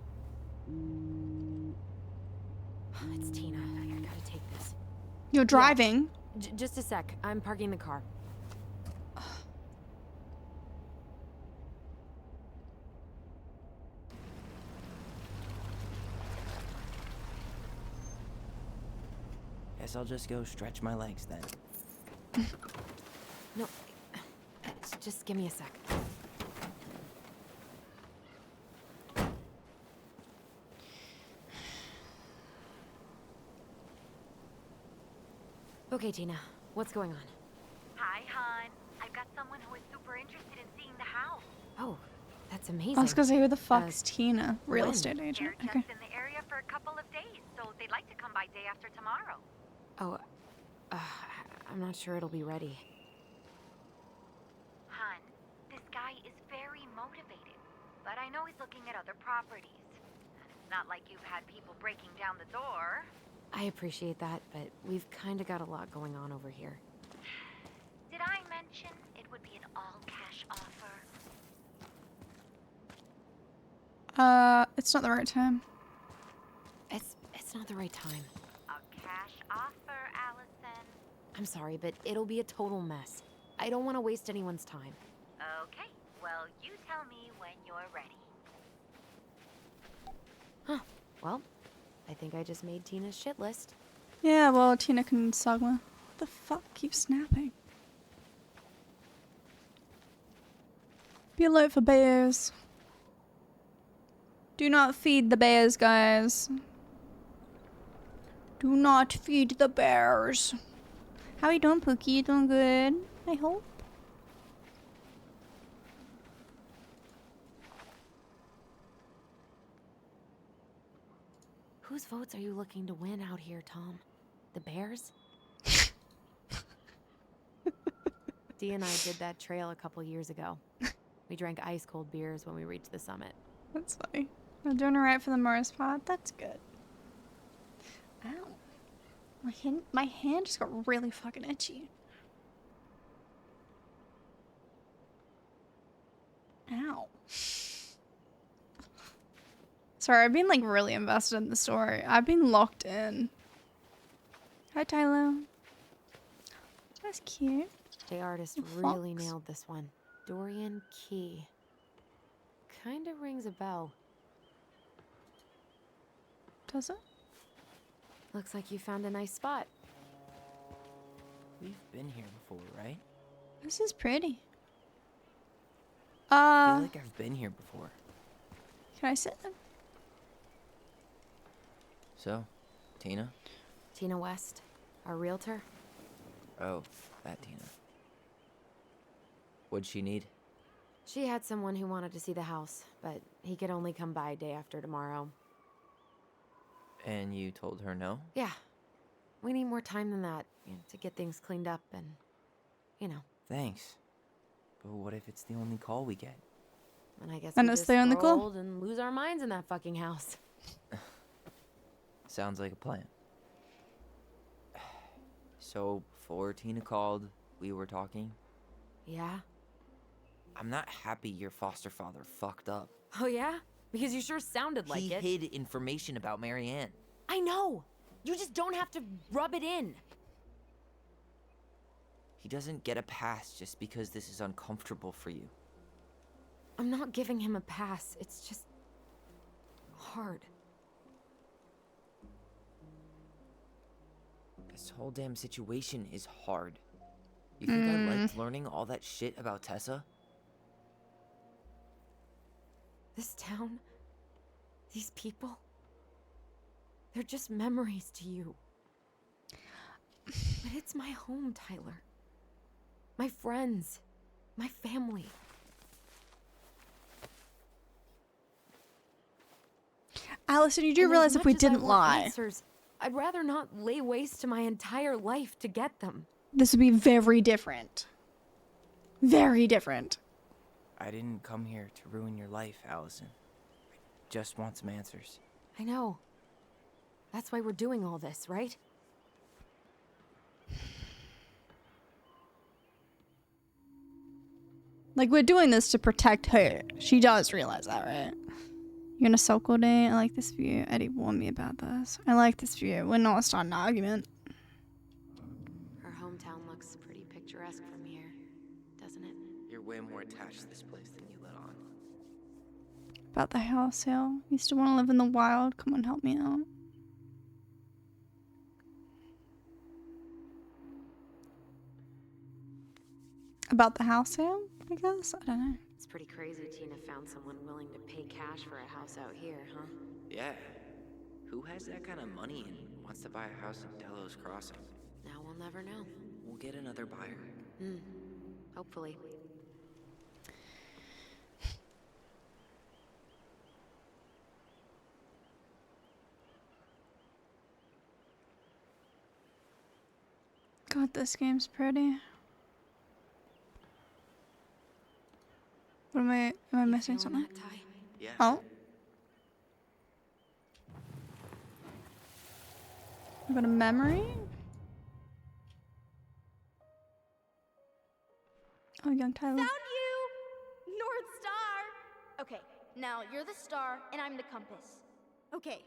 It's Tina. I gotta take this. You're driving. Just a sec. I'm parking the car. Guess I'll just go stretch my legs then. No, just give me a sec. Okay, Tina, what's going on? Hi, hon. I've got someone who is super interested in seeing the house. Oh, that's amazing. I was gonna say, who the fuck's Tina? Real when? estate agent. They're Okay. just in the area for a couple of days, so they'd like to come by day after tomorrow. Oh, I'm not sure it'll be ready. Hun, this guy is very motivated, but I know he's looking at other properties. And it's not like you've had people breaking down the door. I appreciate that, but we've kind of got a lot going on over here. Did I mention it would be an all-cash offer? It's not the right time. It's not the right time. A cash offer, Allison. I'm sorry, but it'll be a total mess. I don't want to waste anyone's time. Okay, well, you tell me when you're ready. Huh. Well, I think I just made Tina's shit list. Yeah, well, Tina can Sagma. What the fuck keeps snapping? Be alert for bears. Do not feed the bears, guys. Do not feed the bears. How you doing, Pookie? You doing good? I hope. Whose votes are you looking to win out here, Tom? The Bears? Dee and I did that trail a couple years ago. We drank ice cold beers when we reached the summit. That's funny. I'm doing alright for the most part. That's good. Ow. My hand just got really fucking itchy. Ow. Sorry, I've been like really invested in the story. I've been locked in. Hi, Tyler. That's cute. The artist A really fox. nailed this one. Dorian Key. Kinda rings a bell. Does it? Looks like you found a nice spot. We've been here before, right? This is pretty. I feel like I've been here before. Can I sit? So, Tina? Tina West, our realtor. Oh, that Tina. What'd she need? She had someone who wanted to see the house, but he could only come by day after tomorrow. And you told her no? Yeah. We need more time than that, to get things cleaned up and, Thanks. But what if it's the only call we get? And I guess And we it's just the only grow call? old and lose our minds in that fucking house. Sounds like a plan. So, before Tina called, we were talking. Yeah? I'm not happy your foster father fucked up. Oh yeah? Because you sure sounded like He it. hid information about Marianne. I know! You just don't have to rub it in. He doesn't get a pass just because this is uncomfortable for you. I'm not giving him a pass. It's just hard. This whole damn situation is hard. You think I liked learning all that shit about Tessa? This town, these people, they're just memories to you. But it's my home, Tyler. My friends, my family. Allison, you do And realize as if we much as I didn't want lie, answers, I'd rather not lay waste to my entire life to get them. this would be very different. Very different. I didn't come here to ruin your life, Allison. I just want some answers. I know. That's why we're doing all this, right? Like, we're doing this to protect her. She does realize that, right? You're gonna sulk all day? I like this view. Eddie warned me about this. I like this view. We're not starting an argument. Her hometown looks pretty picturesque from here, doesn't it? You're way more attached to this place than you let on. About the house sale. You still want to live in the wild? Come on, help me out. About the house sale, I guess? I don't know. It's pretty crazy Tina found someone willing to pay cash for a house out here, huh? Yeah. Who has that kind of money and wants to buy a house in Delos Crossing? Now we'll never know. We'll get another buyer. Hopefully. God, this game's pretty. What am I missing something? Yeah. Oh. I got a memory? Oh, young Tyler. Found you! North Star! Okay, now you're the star and I'm the compass. Okay,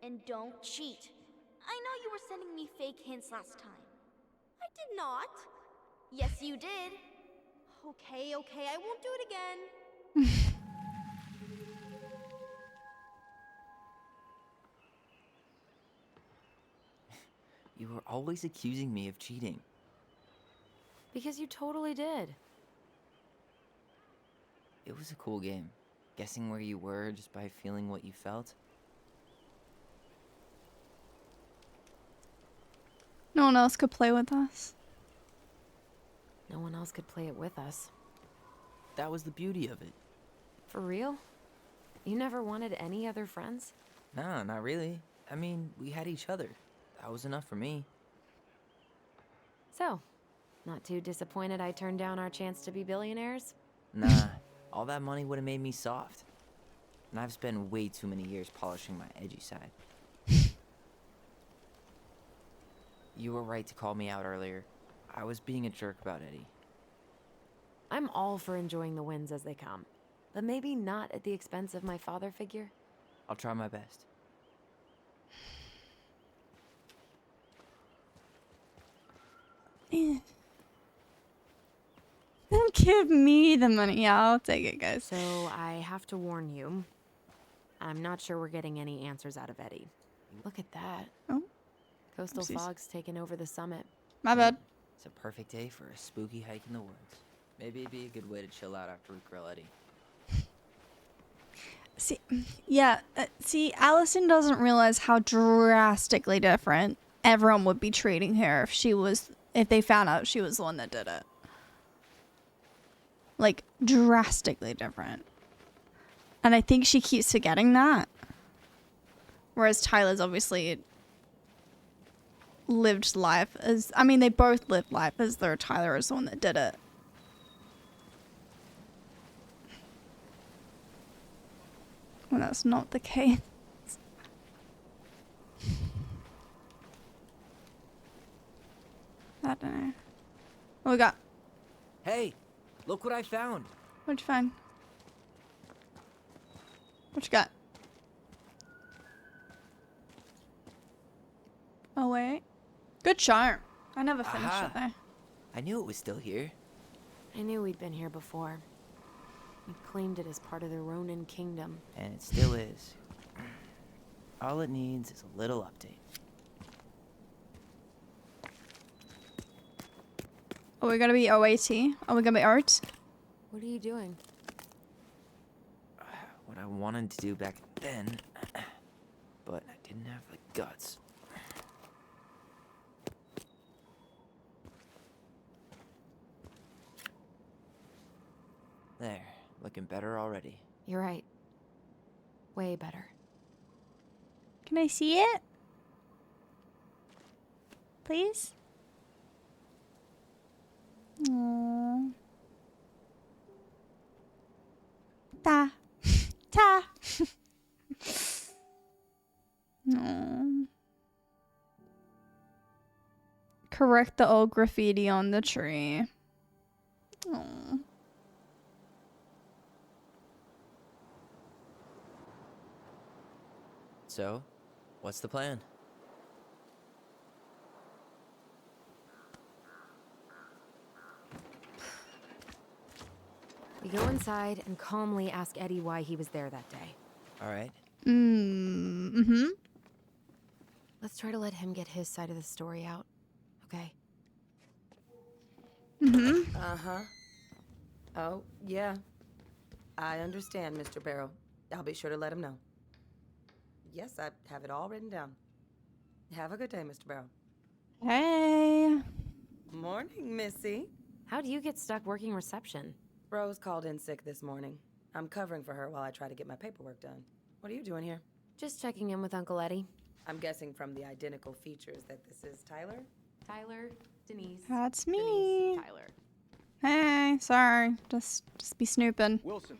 and don't cheat. I know you were sending me fake hints last time. I did not. Yes, you did. Okay, I won't do it again. You were always accusing me of cheating. Because you totally did. It was a cool game. Guessing where you were just by feeling what you felt. No one else could play with us. No one else could play it with us. That was the beauty of it. For real? You never wanted any other friends? No, not really. I mean, we had each other. That was enough for me. So, not too disappointed I turned down our chance to be billionaires? Nah, all that money would have made me soft. And I've spent way too many years polishing my edgy side. You were right to call me out earlier. I was being a jerk about Eddie. I'm all for enjoying the wins as they come, but maybe not at the expense of my father figure. I'll try my best. Don't give me the money. Yeah, I'll take it, guys. So I have to warn you, I'm not sure we're getting any answers out of Eddie. Look at that. Oh. Coastal Oopsies. fog's taken over the summit. My bad. It's a perfect day for a spooky hike in the woods. Maybe it'd be a good way to chill out after we grill Eddie. See, yeah, see, Allison doesn't realize how drastically different everyone would be treating her if they found out she was the one that did it. Like, drastically different. And I think she keeps forgetting that. Whereas Tyler's obviously lived life as, I mean, they both lived life as though Tyler is the one that did it. Well, that's not the case. I don't know. What we got? Hey, look what I found. What'd you find? What you got? Oh, wait. Good charm. I never finished Aha. it, though. I knew it was still here. I knew we'd been here before. We claimed it as part of the Ronin kingdom. And it still is. All it needs is a little update. Oh, we gotta be OAT. Oh, we gonna be art. What are you doing? What I wanted to do back then, but I didn't have the guts. There, looking better already. You're right. Way better. Can I see it? Please? Aww. Ta. Ta. Aww. Correct the old graffiti on the tree. Aww. So, what's the plan? We go inside and calmly ask Eddie why he was there that day. All right. Mm-hmm. Let's try to let him get his side of the story out, okay? Mm-hmm. Uh-huh. Oh, yeah. I understand, Mr. Barrow. I'll be sure to let him know. Yes, I have it all written down. Have a good day, Mr. Barrow. Hey. Morning, Missy. How'd you get stuck working reception? Rose called in sick this morning. I'm covering for her while I try to get my paperwork done. What are you doing here? Just checking in with Uncle Eddie. I'm guessing from the identical features that this is Tyler? Tyler, Denise. That's me. Denise, Tyler. Hey, sorry. Just be snooping. Wilson,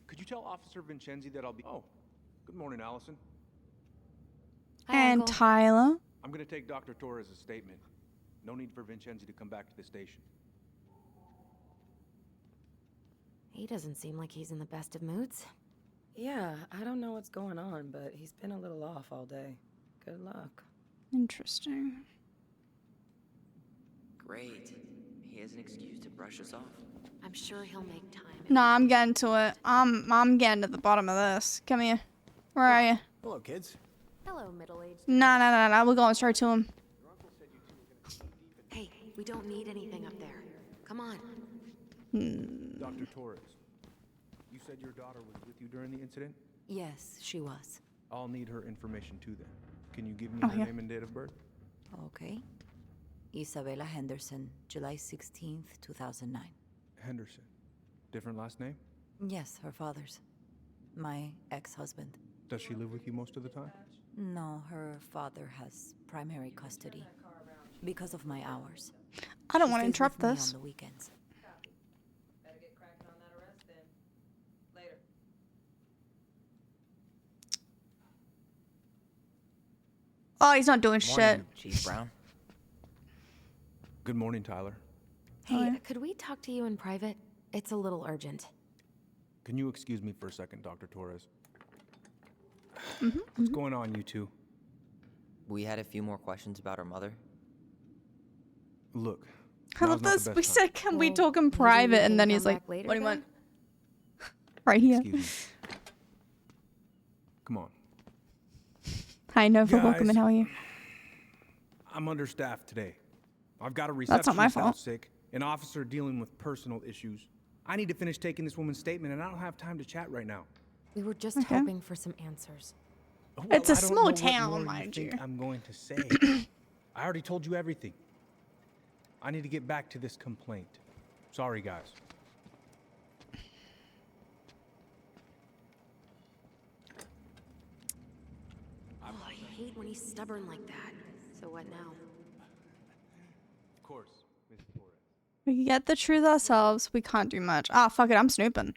could you tell Officer Vincenzi that I'll be... Oh, good morning, Allison. Hi, And Uncle. Tyler. I'm going to take Dr. Torres' statement. No need for Vincenzi to come back to the station. He doesn't seem like he's in the best of moods. Yeah, I don't know what's going on, but he's been a little off all day. Good luck. Interesting. Great. He has an excuse to brush us off. I'm sure he'll make time. Nah, I'm getting to it. I'm getting to the bottom of this. Come here. Where are you? Hello, kids. Hello, middle-aged. No. We're going straight to him. Hey, we don't need anything up there. Come on. Dr. Torres, you said your daughter was with you during the incident? Yes, she was. I'll need her information too then. Can you give me Oh, her yeah. name and date of birth? Okay. Isabella Henderson, July 16th, 2009. Henderson. Different last name? Yes, her father's. My ex-husband. Does she live with you most of the time? No, her father has primary custody. Because of my hours. I don't She want to stays interrupt with me this. on the weekends. Better get cracking on that arrest then. Later. Oh, he's not doing shit. Morning, Chief Brown. Good morning, Tyler. Hey, Hi. could we talk to you in private? It's a little urgent. Can you excuse me for a second, Dr. Torres? Mm-hmm. What's going on, you two? We had a few more questions about her mother. Look. I now's love not the this. best We time. said, can we Well, talk in maybe private? we And can then come he's like, back later what do you then? want? Right here. Excuse me. Come on. Hi, Nova. Welcome Guys. in. How are you? I'm understaffed today. I've got a That's not my receptionist out fault. sick, an officer dealing with personal issues. I need to finish taking this woman's statement, and I don't have time to chat right now. We were just Okay. hoping for some answers. Well, It's a I don't small know what town, more mind think you. I'm going to say. I already told you everything. I need to get back to this complaint. Sorry, guys. Oh, I hate when he's stubborn like that. So what now? Of course, Miss Torres. We can get the truth ourselves. We can't do much. Ah, fuck it. I'm snooping.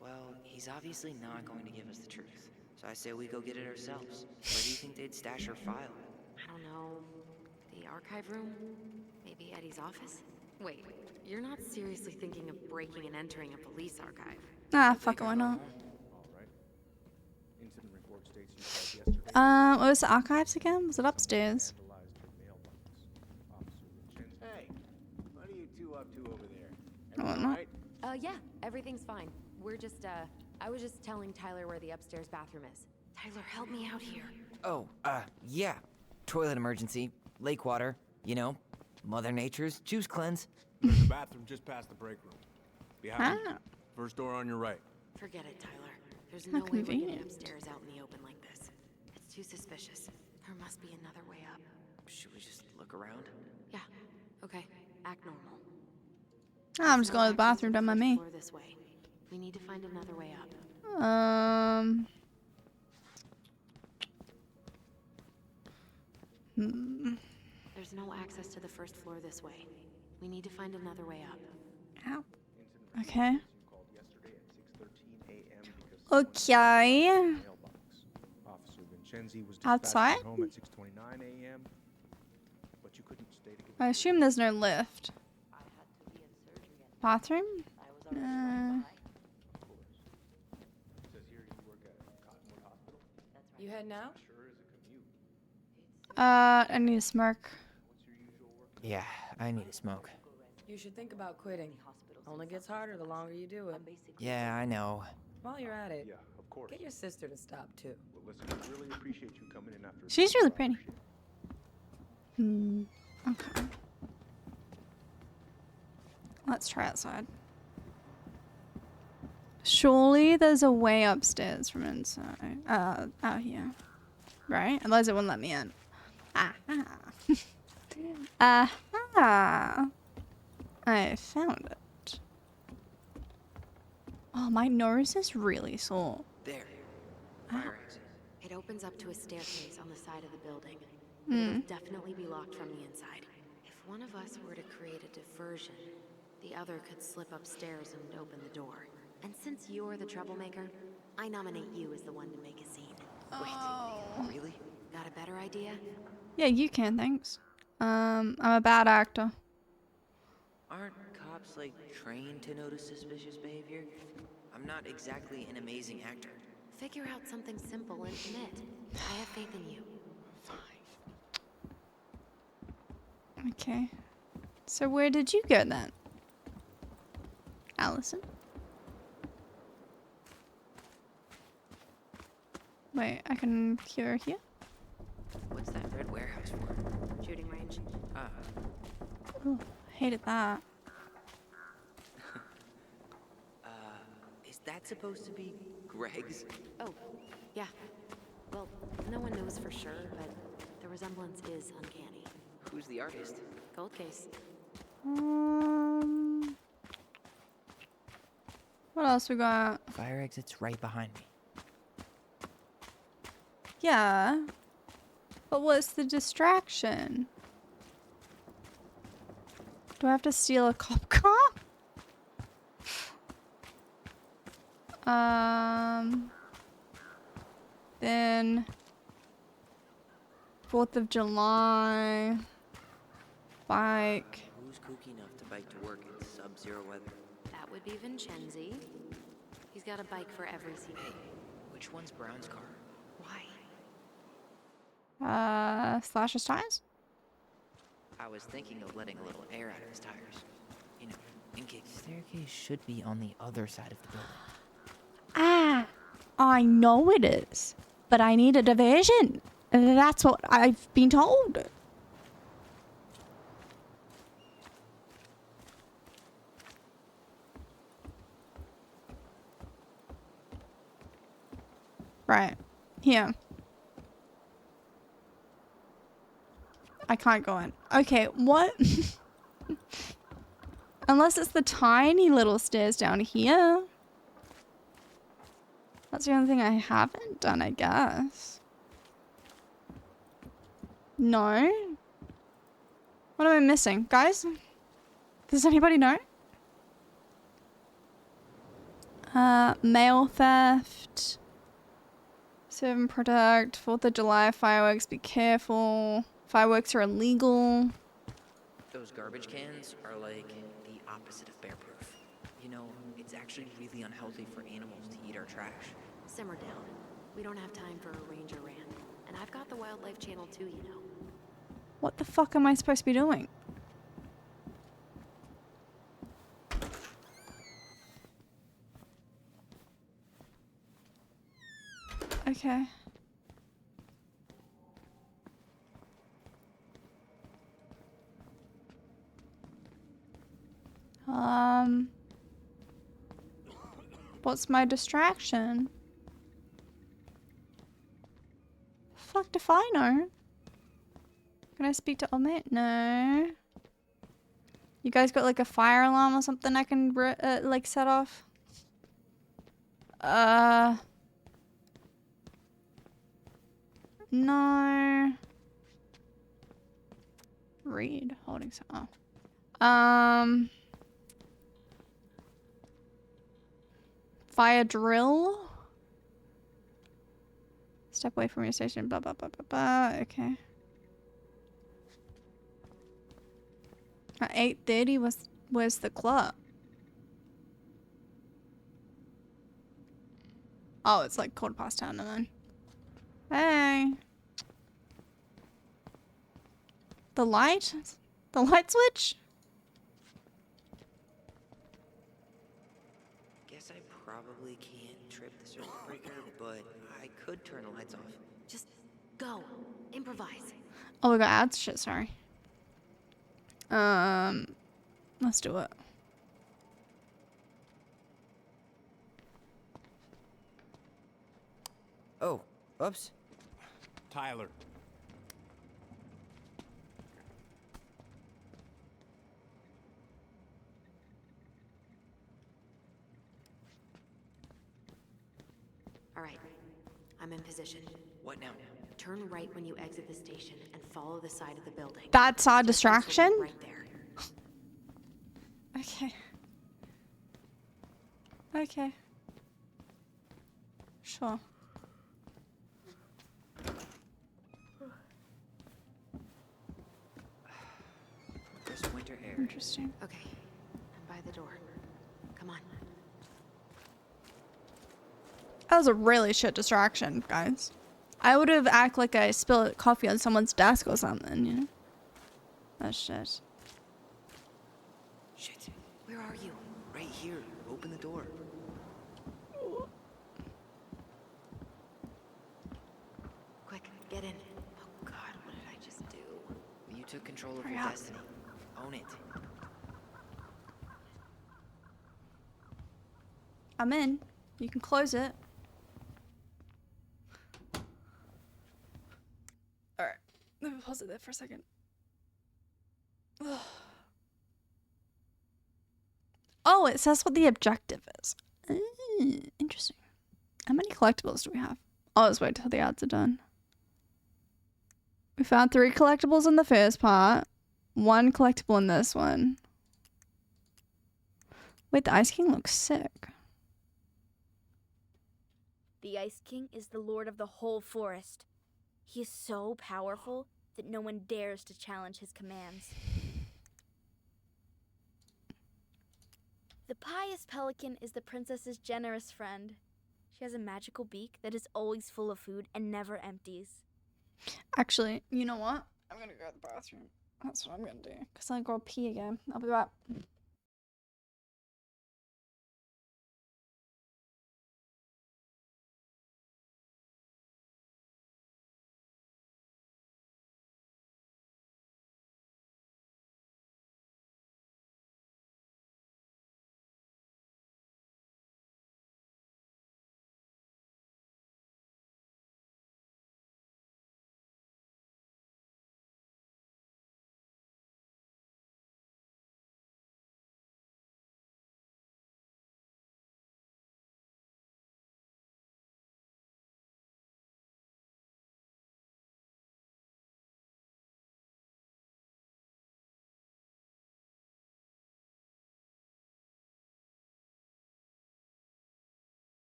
Well, he's obviously not going to give us the truth. So I say we go get it ourselves. Where do you think they'd stash her file? I don't know. The archive room? Maybe Eddie's office? Wait, you're not seriously thinking of breaking and entering a police archive? Ah, fuck it. Why not? All right. Incident report states you called yesterday. What was the archives again? Was it upstairs? Vandalized her mailbox. Officer Vincenzi. Hey, what are you two up to over there? Oh, Everything no. all right? Yeah, everything's fine. We're just, I was just telling Tyler where the upstairs bathroom is. Tyler, help me out here. Oh, yeah. Toilet emergency, lake water, you know, Mother Nature's juice cleanse. There's a bathroom just past the break room. Behind you. Ah. First door on your right. Forget it, Tyler. There's How no way we're getting convenient. upstairs out in the open like this. It's too suspicious. There must be another way up. Should we just look around? Yeah, okay. Act normal. Ah, I'm just There's going to the no bathroom access done by first me. floor this way. We need to find another way up. There's no access to the first floor this way. We need to find another way up. Ow. Okay. You called yesterday at 6:13 a.m. because someone Okay. mailbox. Officer Vincenzi was dispatched Outside? home at 6:29 a.m. But you couldn't stay to get I assume there's no lift. Bathroom? says here you work at Cottonwood Hospital. You head now? Sure is a commute. I need a smirk. Yeah, I need a smoke. You should think about quitting. Only gets harder the longer you do it. Yeah, I know. While you're at it, Yeah, of course. get your sister to stop too. Well, listen, I really appreciate you coming in after. She's really pretty. Okay. Let's try outside. Surely there's a way upstairs from inside. Out here. Right? Otherwise it wouldn't let me in. Aha. I found it. Oh, my nose is really sore. There. Fire exit. It opens up to a staircase on the side of the building. Hmm. It'll definitely be locked from the inside. If one of us were to create a diversion, the other could slip upstairs and open the door. And since you're the troublemaker, I nominate you as the one to make a scene. Oh. Really? Got a better idea? Yeah, you can, thanks. I'm a bad actor. Aren't cops, like, trained to notice suspicious behavior? I'm not exactly an amazing actor. Figure out something simple and commit. I have faith in you. Okay. So where did you go then? Allison? Wait, I can cure here? What's that red warehouse for? Shooting range. Ah, Ooh, hated that. is that supposed to be Greg's? Oh, yeah. Well, no one knows for sure, but the resemblance is uncanny. Who's the artist? Gold case. What else we got? Fire exit's right behind me. Yeah. But what's the distraction? Do I have to steal a cop car? Then 4th of July. Bike. Who's kooky enough to bike to work in sub-zero weather? That would be Vincenzi. He's got a bike for every season. Which one's Brown's car? Why? Slash his tires? I was thinking of letting a little air out of his tires. You know, in case. The staircase should be on the other side of the building. Ah, I know it is, but I need a diversion. That's what I've been told. Right. Here. I can't go in. Okay, what? Unless it's the tiny little stairs down here. That's the only thing I haven't done, I guess. No? What am I missing? Guys? Does anybody know? Mail theft. Serve and protect. 4th of July fireworks, be careful. Fireworks are illegal. Those garbage cans are like the opposite of bear-proof. You know, it's actually really unhealthy for animals to eat our trash. Simmer down. We don't have time for a ranger rant. And I've got the Wildlife Channel too, you know. What the fuck am I supposed to be doing? Okay. What's my distraction? Fuck if I know. Can I speak to old mate? No. You guys got like a fire alarm or something I can like set off? No. Read. Holding so. Oh. Fire drill. Step away from your station. Blah blah blah blah blah. Okay. At 8:30 where's the club? Oh, it's like 10:15 then. Hey. The light? The light switch? Guess I probably can't trip the circuit breaker, but I could turn the lights off. Just go. Improvise. Oh, we got ads? Shit, sorry. Let's do it. Oh, oops. Tyler. All right. I'm in position. What now? Turn right when you exit the station and follow the side of the building. That's our distraction? Right there. Okay. Okay. Sure. There's winter air. Interesting. Okay. I'm by the door. Come on. That was a really shit distraction, guys. I would have acted like I spilled coffee on someone's desk or something, you know? That's shit. Shit. Where are you? Right here. Open the door. Quick, get in. Oh God, what did I just do? You took control of Hurry your up. destiny. Own it. I'm in. You can close it. Alright. Let me pause it there for a second. Oh, it says what the objective is. Interesting. How many collectibles do we have? Oh, let's wait till the ads are done. We found 3 collectibles in the first part. 1 collectible in this one. Wait, the Ice King looks sick. The Ice King is the lord of the whole forest. He is so powerful that no one dares to challenge his commands. The pious pelican is the princess's generous friend. She has a magical beak that is always full of food and never empties. Actually, you know what? I'm gonna go to the bathroom. That's what I'm gonna do. Because I'm gonna pee again. I'll be back.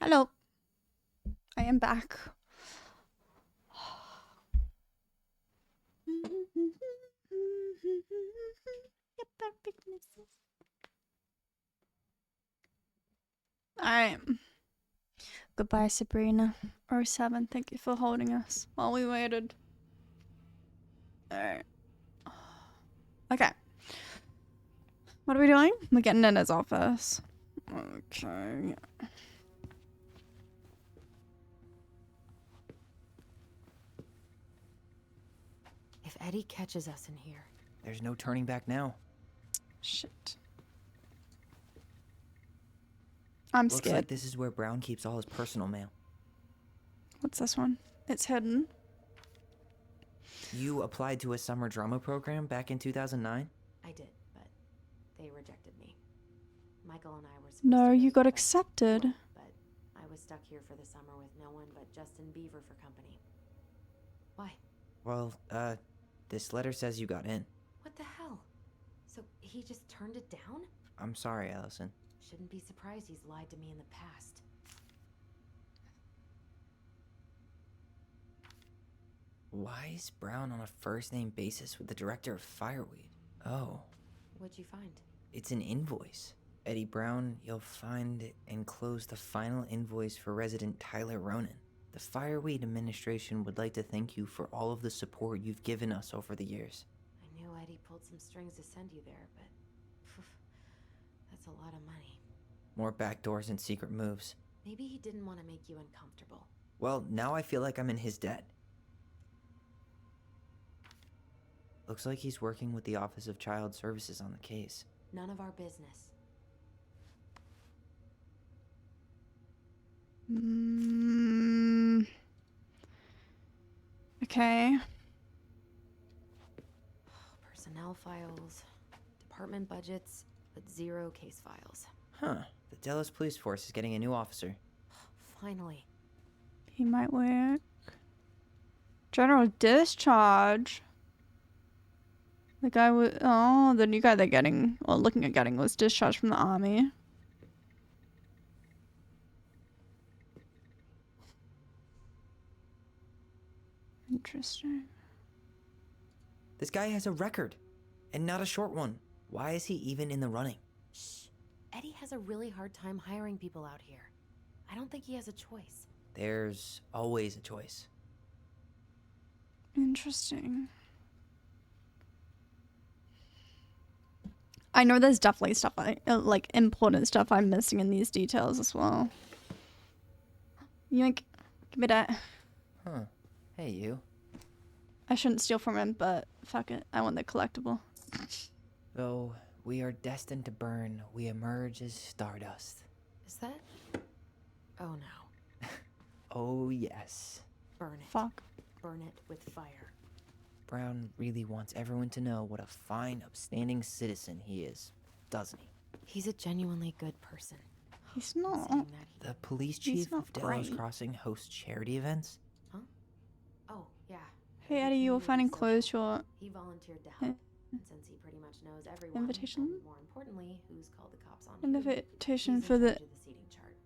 Hello. I am back. Alright. Goodbye, Sabrina. Or 7, thank you for holding us while we waited. Alright. Okay. What are we doing? We're getting in his office. Okay. If Eddie catches us in here. There's no turning back now. Shit. I'm Looks scared. like this is where Brown keeps all his personal mail. What's this one? It's hidden. You applied to a summer drama program back in 2009? I did, but they rejected me. Michael and I were supposed No, to you go got together, accepted. but I was stuck here for the summer with no one but Justin Beaver for company. Why? Well, this letter says you got in. What the hell? So he just turned it down? I'm sorry, Allison. Shouldn't be surprised he's lied to me in the past. Why is Brown on a first-name basis with the director of Fireweed? Oh, What'd you find? it's an invoice. Eddie Brown, you'll find enclosed the final invoice for resident Tyler Ronan. The Fireweed administration would like to thank you for all of the support you've given us over the years. I knew Eddie pulled some strings to send you there, but that's a lot of money. More backdoors and secret moves. Maybe he didn't want to make you uncomfortable. Well, now I feel like I'm in his debt. Looks like he's working with the Office of Child Services on the case. None of our business. Okay. Personnel files, department budgets, but 0 case files. Huh. The Dallas Police Force is getting a new officer. Finally. He might work. General discharge. The guy was the new guy they're getting, or looking at getting, was discharged from the army. Interesting. This guy has a record, and not a short one. Why is he even in the running? Shh. Eddie has a really hard time hiring people out here. I don't think he has a choice. There's always a choice. Interesting. I know there's definitely stuff like important stuff I'm missing in these details as well. Yoink. Give me that. Huh. Hey, you. I shouldn't steal from him, but fuck it. I want the collectible. Though we are destined to burn, we emerge as stardust. Is that? Oh no. Oh, yes. Burn it. Fuck. Burn it with fire. Brown really wants everyone to know what a fine, upstanding citizen he is, doesn't he? He's a genuinely good person. He's not. Saying that he... The police He's chief not of Delos great. Crossing hosts charity events? Huh? Oh, yeah. Hey Eddie, you were finding clothes short. He volunteered to help. And since he pretty much knows everyone, Invitation? and more importantly, who's called the cops on who, Invitation he's for in the charge of the seating chart.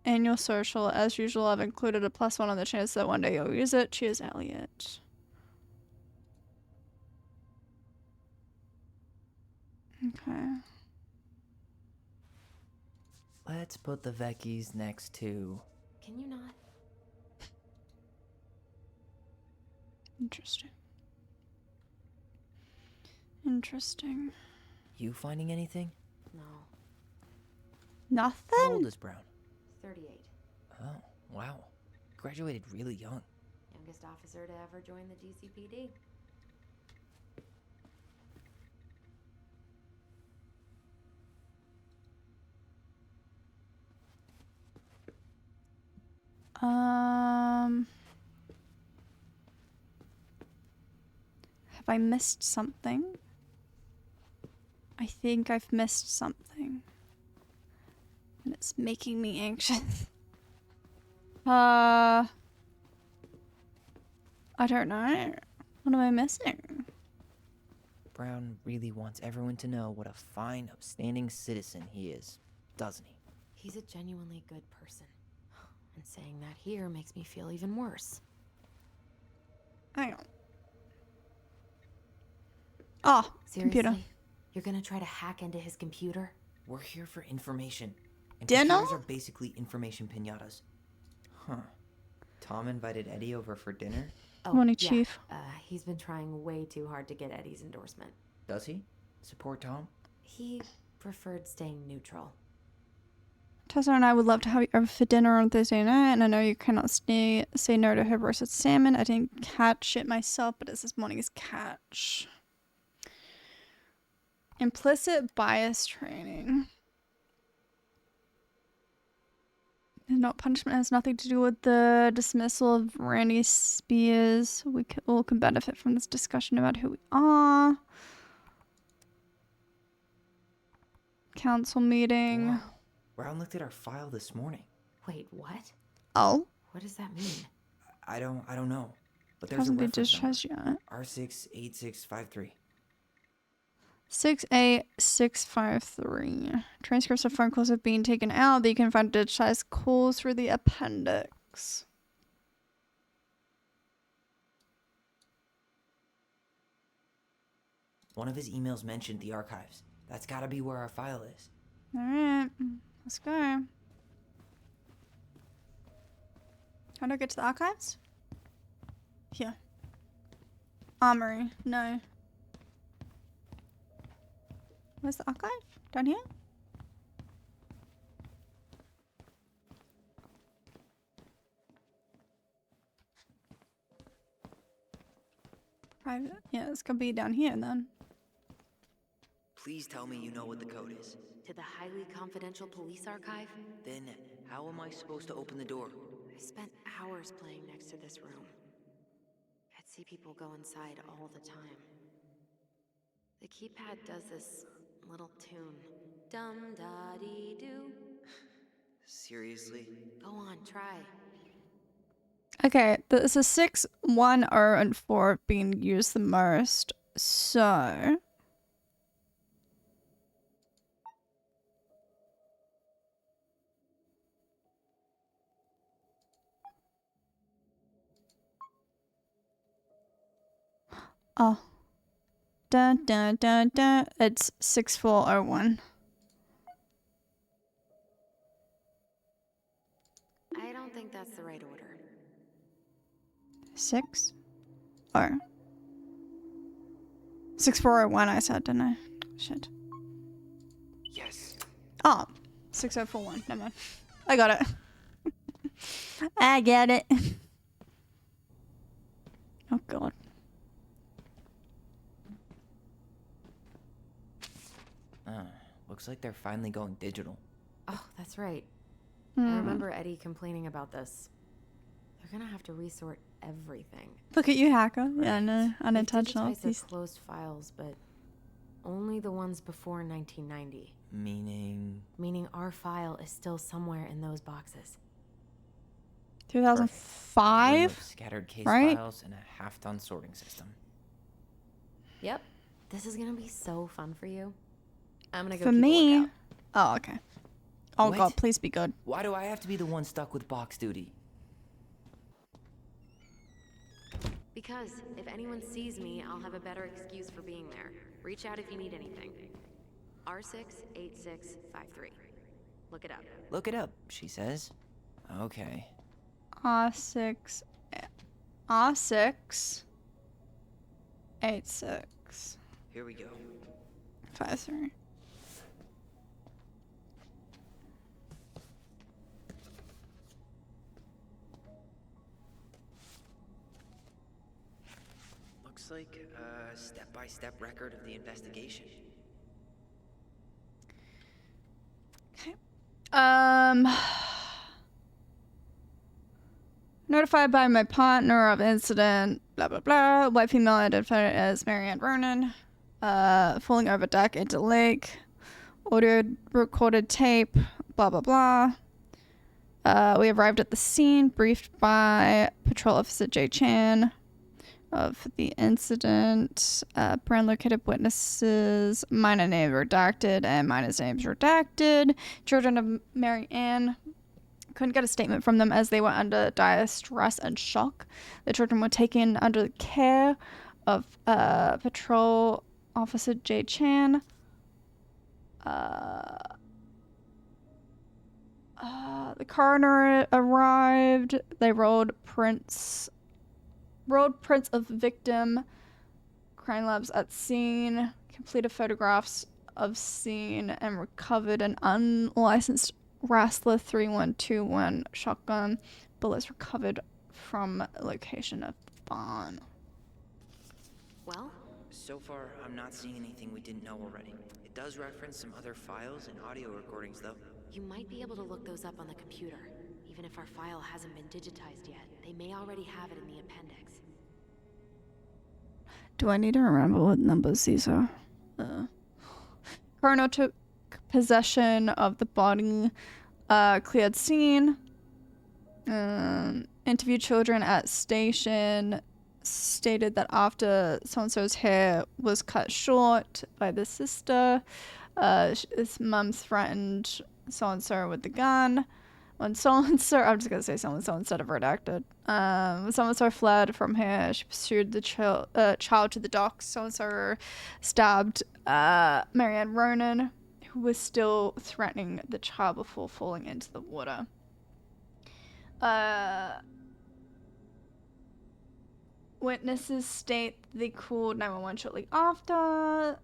annual social. As usual, I've included a +1 on the chance that one day you'll use it. Cheers, Elliot. Okay. Let's put the Vecchies next to... Can you not? Interesting. Interesting. You finding anything? No. Nothing? How old is Brown? 38. Oh, wow. Graduated really young. Youngest officer to ever join the DCPD. Have I missed something? I think I've missed something. And it's making me anxious. I don't know. What am I missing? Brown really wants everyone to know what a fine, upstanding citizen he is, doesn't he? He's a genuinely good person. And saying that here makes me feel even worse. Hang on. Oh, Seriously? computer. You're gonna try to hack into his computer? We're here for information. And Dinner? computers are basically information pinatas. Huh. Tom invited Eddie over for dinner? Oh, Morning, yeah. Chief. He's been trying way too hard to get Eddie's endorsement. Does he? Support Tom? He preferred staying neutral. Tessa and I would love to have you over for dinner on Thursday night, and I know you cannot say no to her roasted salmon. I didn't catch it myself, but it's this morning's catch. Implicit bias training. Not punishment has nothing to do with the dismissal of Randy Spears. We all can benefit from this discussion about who we are. Council meeting. Wow. Brown looked at our file this morning. Wait, what? Oh. What does that mean? I don't know. But there's Hasn't a been reference discharged yet. R68653. 68653. Transcripts of phone calls have been taken out. But you can find digitized calls through the appendix. One of his emails mentioned the archives. That's gotta be where our file is. Alright, let's go. How do I get to the archives? Here. Armory. No. Where's the archive? Down here? Private. Yeah, it's gonna be down here then. Please tell me you know what the code is. To the highly confidential police archive? Then, how am I supposed to open the door? I spent hours playing next to this room. I'd see people go inside all the time. The keypad does this little tune. Dum-da-dee-doo. Seriously? Go on, try. Okay, this is 6, 1, 0, and 4 being used the most. So... Oh. Dun dun dun dun. It's 6401. I don't think that's the right order. 6? Oh. 6401 I said, didn't I? Shit. Yes. Oh. 6041. Never mind. I got it. I get it. Oh god. Looks like they're finally going digital. Oh, that's right. Hmm. I remember Eddie complaining about this. They're gonna have to resort everything. Look at you, hacker. Yeah, I know. They've Unintentional. digitized their closed files, but only the ones before 1990. Meaning our file is still somewhere in those boxes. 2005? Scattered case right? files and a half-done sorting system. Yep. This is gonna be so fun for you. I'm gonna go For keep a me? lookout. Oh, okay. Oh What? god, please be good. Why do I have to be the one stuck with box duty? Because if anyone sees me, I'll have a better excuse for being there. Reach out if you need anything. R68653. Look it up. Look it up, she says. Okay. R6. R6. 86. Here we go. 53. Looks like a step-by-step record of the investigation. Okay. Notified by my partner of incident, blah blah blah. White female identified as Marianne Vernon. Falling over deck into lake. Audio recorded tape, blah blah blah. We arrived at the scene, briefed by Patrol Officer Jay Chan of the incident. Brand located witnesses, minor name redacted and minor's names redacted. Children of Mary Ann couldn't get a statement from them as they were under dire stress and shock. The children were taken under the care of Patrol Officer Jay Chan. The coroner arrived. They rolled prints of victim, crime labs at scene, completed photographs of scene, and recovered an unlicensed Rassler 3121 shotgun. Bullets recovered from location of barn. Well? So far, I'm not seeing anything we didn't know already. It does reference some other files and audio recordings, though. You might be able to look those up on the computer. Even if our file hasn't been digitized yet, they may already have it in the appendix. Do I need to remember what numbers these are? Coroner took possession of the body, cleared scene, interviewed children at station, stated that after so-and-so's hair was cut short by the sister, his mum threatened so-and-so with the gun. When so-and-so, I'm just going to say so-and-so instead of redacted. When so-and-so fled from here, she pursued the child to the docks. So-and-so stabbed Marianne Ronan, who was still threatening the child before falling into the water. Witnesses state they called 911 shortly after.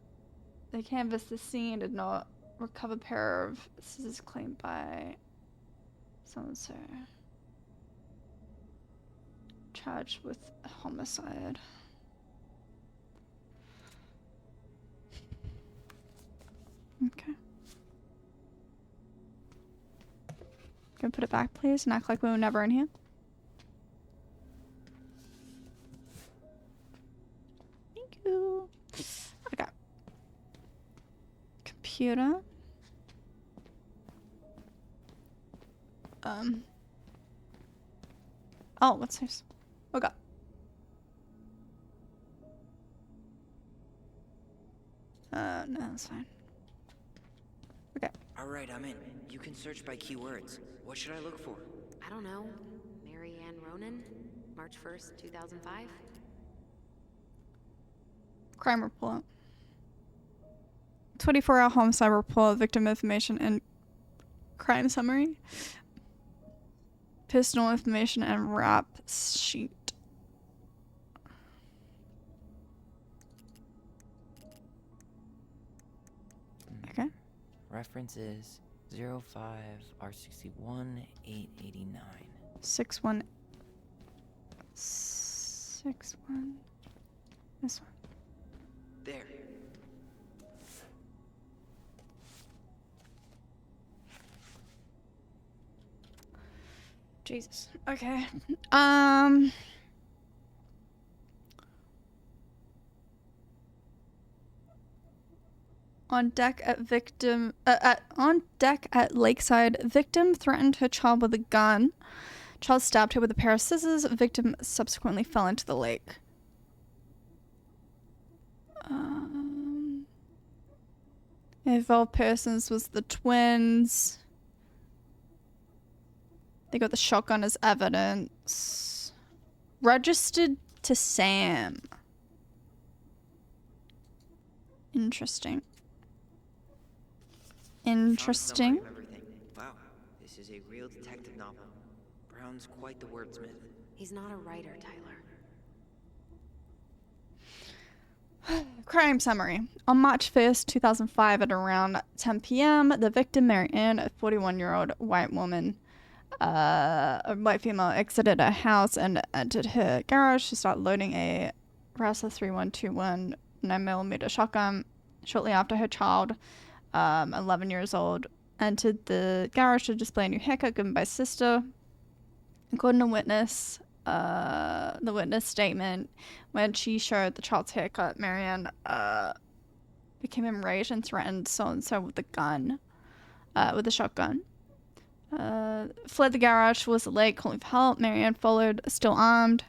They canvassed the scene, did not recover a pair of scissors claimed by so-and-so. Charged with homicide. Okay. Can we put it back, please, and act like we were never in here? Thank you. Okay. Computer. Oh, what's this? Okay. No, that's fine. Okay. Alright, I'm in. You can search by keywords. What should I look for? I don't know. Mary Ann Ronan? March 1st, 2005? Crime report. 24-hour homicide report, victim information, and crime summary. Personal information and rap sheet. Okay. Reference is 05R61 889. 61. This one. There. Jesus. Okay. On deck at Lakeside, victim threatened her child with a gun. Child stabbed her with a pair of scissors. Victim subsequently fell into the lake. Involved persons was the twins. They got the shotgun as evidence. Registered to Sam. Interesting. Interesting. Wow, this is a real detective novel. Brown's quite the wordsmith. He's not a writer, Tyler. Crime summary. On March 1st, 2005 at around 10 p.m., the victim, Mary Ann, a 41-year-old white woman, a white female, exited a house and entered her garage. She started loading a Rassler 3121 9mm shotgun. Shortly after, her child, 11 years old, entered the garage to display a new haircut given by sister. According to witness, the witness statement, when she showed the child's haircut, Marianne became enraged and threatened so-and-so with a gun, with a shotgun. Fled the garage, was late, calling for help. Marianne followed, still armed,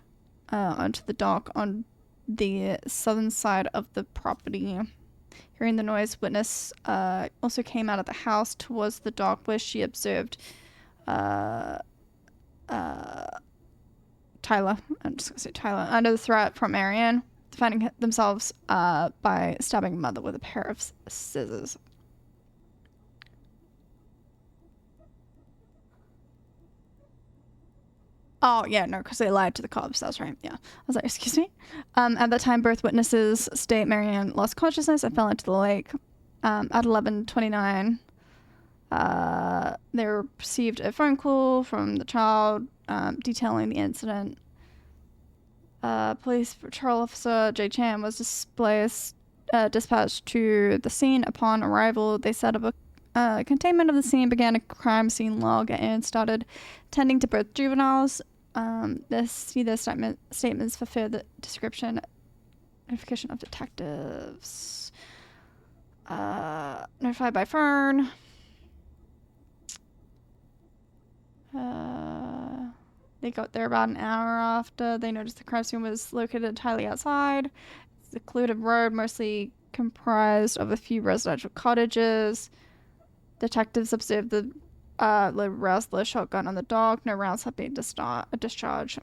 onto the dock on the southern side of the property. Hearing the noise, witness also came out of the house towards the dock where she observed Tyler. I'm just gonna say Tyler. Under the threat from Marianne, defending themselves by stabbing mother with a pair of scissors. Oh, yeah, no, because they lied to the cops. That's right. Yeah. I was like, excuse me? At that time, both witnesses state Marianne lost consciousness and fell into the lake. At 11:29, they received a phone call from the child detailing the incident. Police patrol officer Jay Chan was dispatched to the scene. Upon arrival, they set up a containment of the scene, began a crime scene log, and started tending to both juveniles. See their statements for further notification of detectives. Notified by phone. They got there about an hour after. They noticed the crime scene was located entirely outside. It's a secluded road, mostly comprised of a few residential cottages. Detectives observed the Rassler shotgun on the dog. No rounds had been discharged.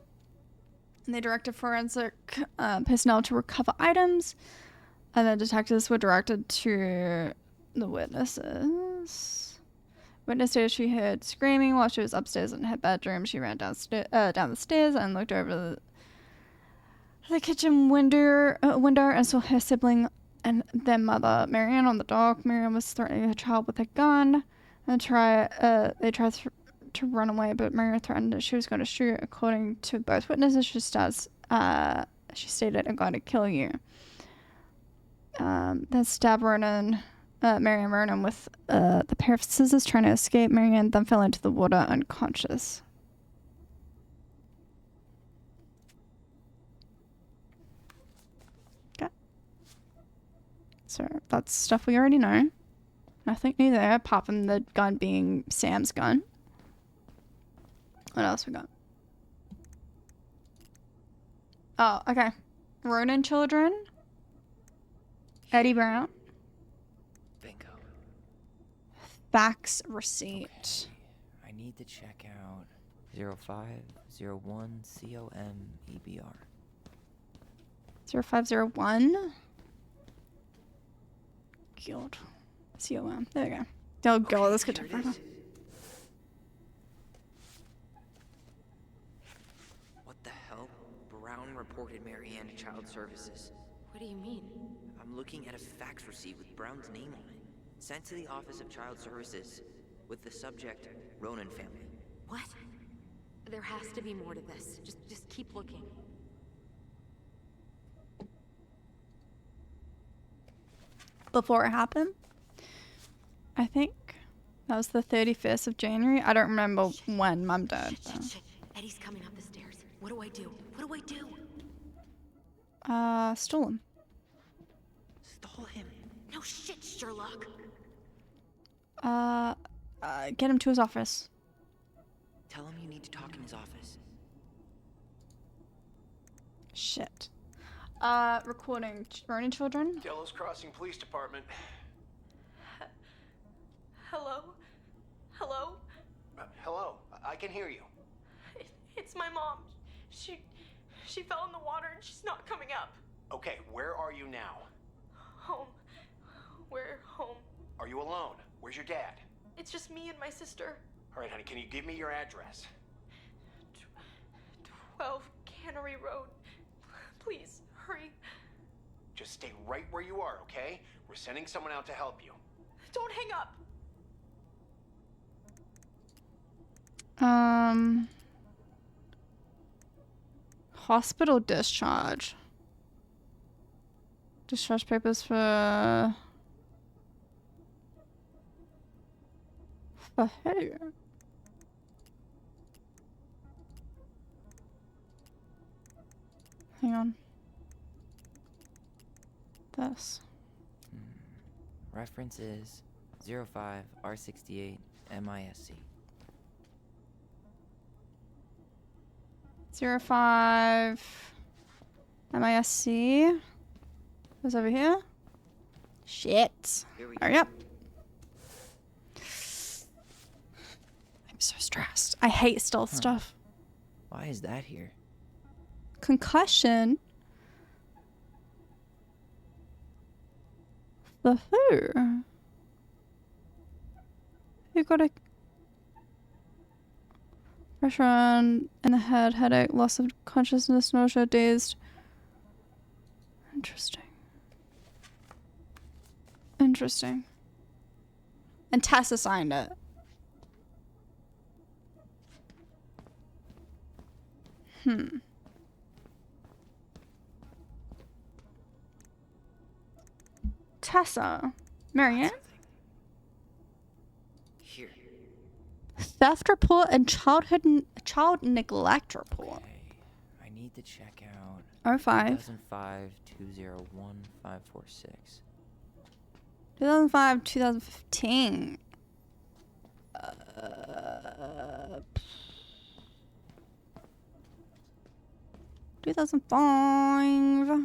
And they directed forensic personnel to recover items. And then detectives were directed to the witnesses. Witness said she heard screaming while she was upstairs in her bedroom. She ran down the stairs and looked over the kitchen window and saw her sibling and their mother, Marianne, on the dock. Marianne was threatening her child with a gun. And they tried to run away, but Marianne threatened that she was going to shoot. According to both witnesses, she stated, "I'm going to kill you." Then stabbed Marianne Ronan with the pair of scissors, trying to escape. Marianne then fell into the water unconscious. Okay. So that's stuff we already know. Nothing new there, apart from the gun being Sam's gun. What else we got? Oh, okay. Ronan children. Eddie Brown. Bingo. Fax receipt. I need to check out 0501 COMEBR. 0501. God. COM. There we go. Oh god, this could take forever. What the hell? Brown reported Marianne to Child Services. What do you mean? I'm looking at a fax receipt with Brown's name on it. Sent to the Office of Child Services with the subject, Ronan family. What? There has to be more to this. Just keep looking. Before it happened, I think that was the 31st of January. I don't remember when Mum died. Shit. Eddie's coming up the stairs. What do I do? What do I do? Stole him. Stole him? No shit, Sherlock. Get him to his office. Tell him you need to talk in his office. Shit. Recording Ronan children. Delos Crossing Police Department. Hello? Hello? Hello, I can hear you. It's my mom. She fell in the water and she's not coming up. Okay, where are you now? Home. We're home. Are you alone? Where's your dad? It's just me and my sister. All right, honey, can you give me your address? 12 Cannery Road. Please, hurry. Just stay right where you are, okay? We're sending someone out to help you. Don't hang up. Hospital discharge. Discharge papers for who? Hang on. This. Reference is 05 R68 MISC. 05 MISC. What's over here? Shit. Hurry up. So stressed. I hate stealth stuff. Why is that here? Concussion? The who? Who got a pressure on in the head, headache, loss of consciousness, nausea, dazed. Interesting. And Tessa signed it. Tessa. Marianne? Here. Theft report and child neglect report. Okay. I need to check out 05. 2005 201 546. 2005, 2015. 2005.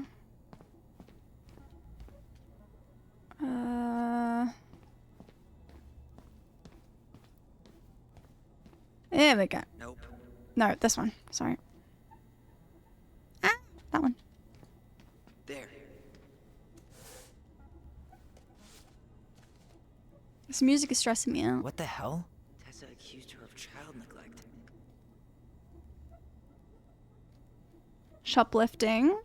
There we go. Nope. No, this one. Sorry. That one. There. This music is stressing me out. What the hell? Tessa accused her of child neglect. Shoplifting.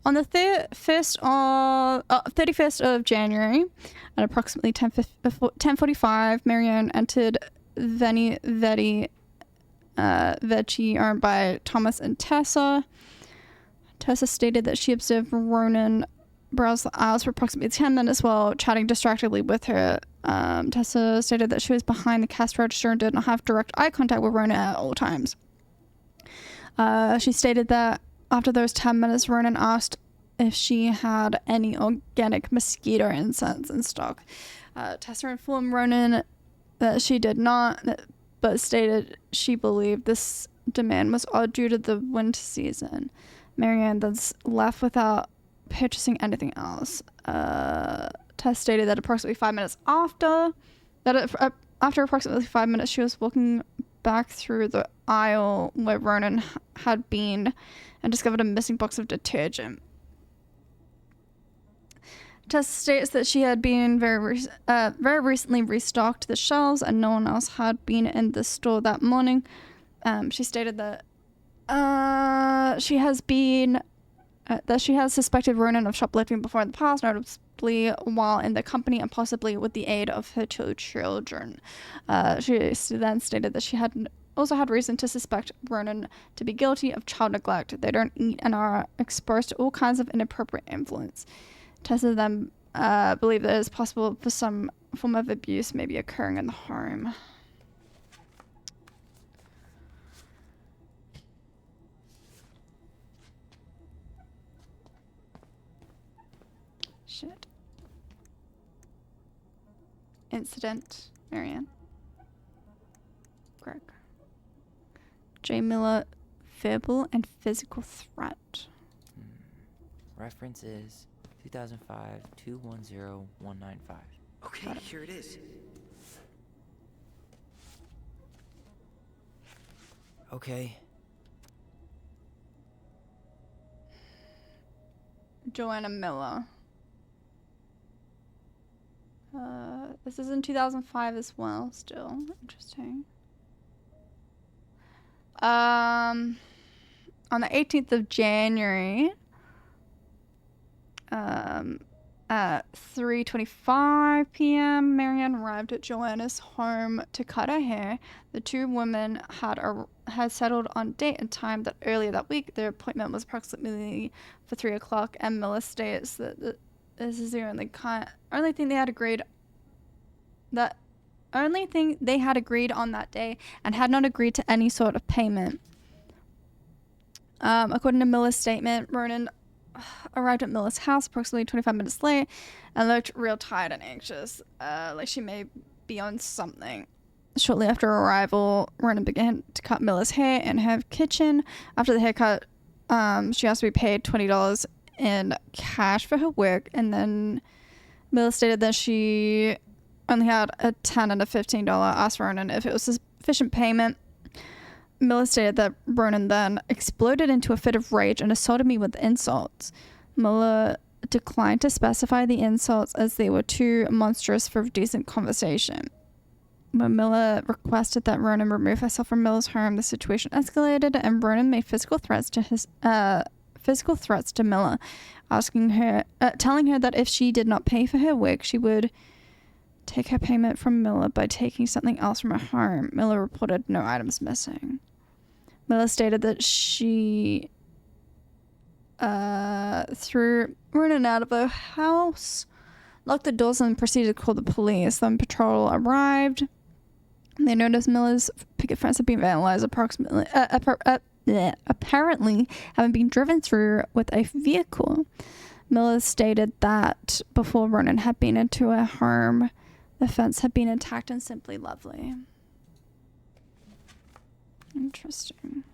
On the 31st of January, at approximately 10:45, Marianne entered Veni Vedi Vecchi, owned by Thomas and Tessa. Tessa stated that she observed Ronan browse the aisles for approximately 10 minutes while chatting distractedly with her. Tessa stated that she was behind the cash register and did not have direct eye contact with Ronan at all times. She stated that after those 10 minutes, Ronan asked if she had any organic mosquito incense in stock. Tessa informed Ronan that she did not, but stated she believed this demand was odd due to the winter season. Marianne then left without purchasing anything else. Tess stated that approximately 5 minutes after approximately 5 minutes, she was walking back through the aisle where Ronan had been and discovered a missing box of detergent. Tess states that she had been very recently restocked the shelves and no one else had been in the store that morning. She stated that she has suspected Ronan of shoplifting before in the past, notably while in the company and possibly with the aid of her two children. She then stated that she had also had reason to suspect Ronan to be guilty of child neglect. They don't eat and are exposed to all kinds of inappropriate influence. Tessa then believed that it is possible for some form of abuse may be occurring in the home. Shit. Incident. Marianne. Greg. J. Miller. Verbal and physical threat. Reference is 2005 210 195. Okay, here it is. Okay. Joanna Miller. This is in 2005 as well, still. Interesting. On the 18th of January, at 3:25 p.m., Marianne arrived at Joanna's home to cut her hair. The two women had settled on date and time that earlier that week. Their appointment was approximately for 3 o'clock, and Miller states that this is the only thing they had agreed on that day and had not agreed to any sort of payment. According to Miller's statement, Ronan arrived at Miller's house approximately 25 minutes late and looked real tired and anxious, like she may be on something. Shortly after arrival, Ronan began to cut Miller's hair in her kitchen. After the haircut, she asked to be paid $20 in cash for her work, and then Miller stated that she only had a $10 and a $15 asked Ronan if it was sufficient payment. Miller stated that Ronan then exploded into a fit of rage and assaulted me with insults. Miller declined to specify the insults as they were too monstrous for decent conversation. When Miller requested that Ronan remove herself from Miller's home, the situation escalated and Ronan made physical threats to Miller, telling her that if she did not pay for her wig, she would take her payment from Miller by taking something else from her home. Miller reported no items missing. Miller stated that she threw Ronan out of her house, locked the doors, and proceeded to call the police. Then patrol arrived. They noticed Miller's picket fence had been vandalized, apparently having been driven through with a vehicle. Miller stated that before Ronan had been into her home, the fence had been intact and simply lovely. Interesting.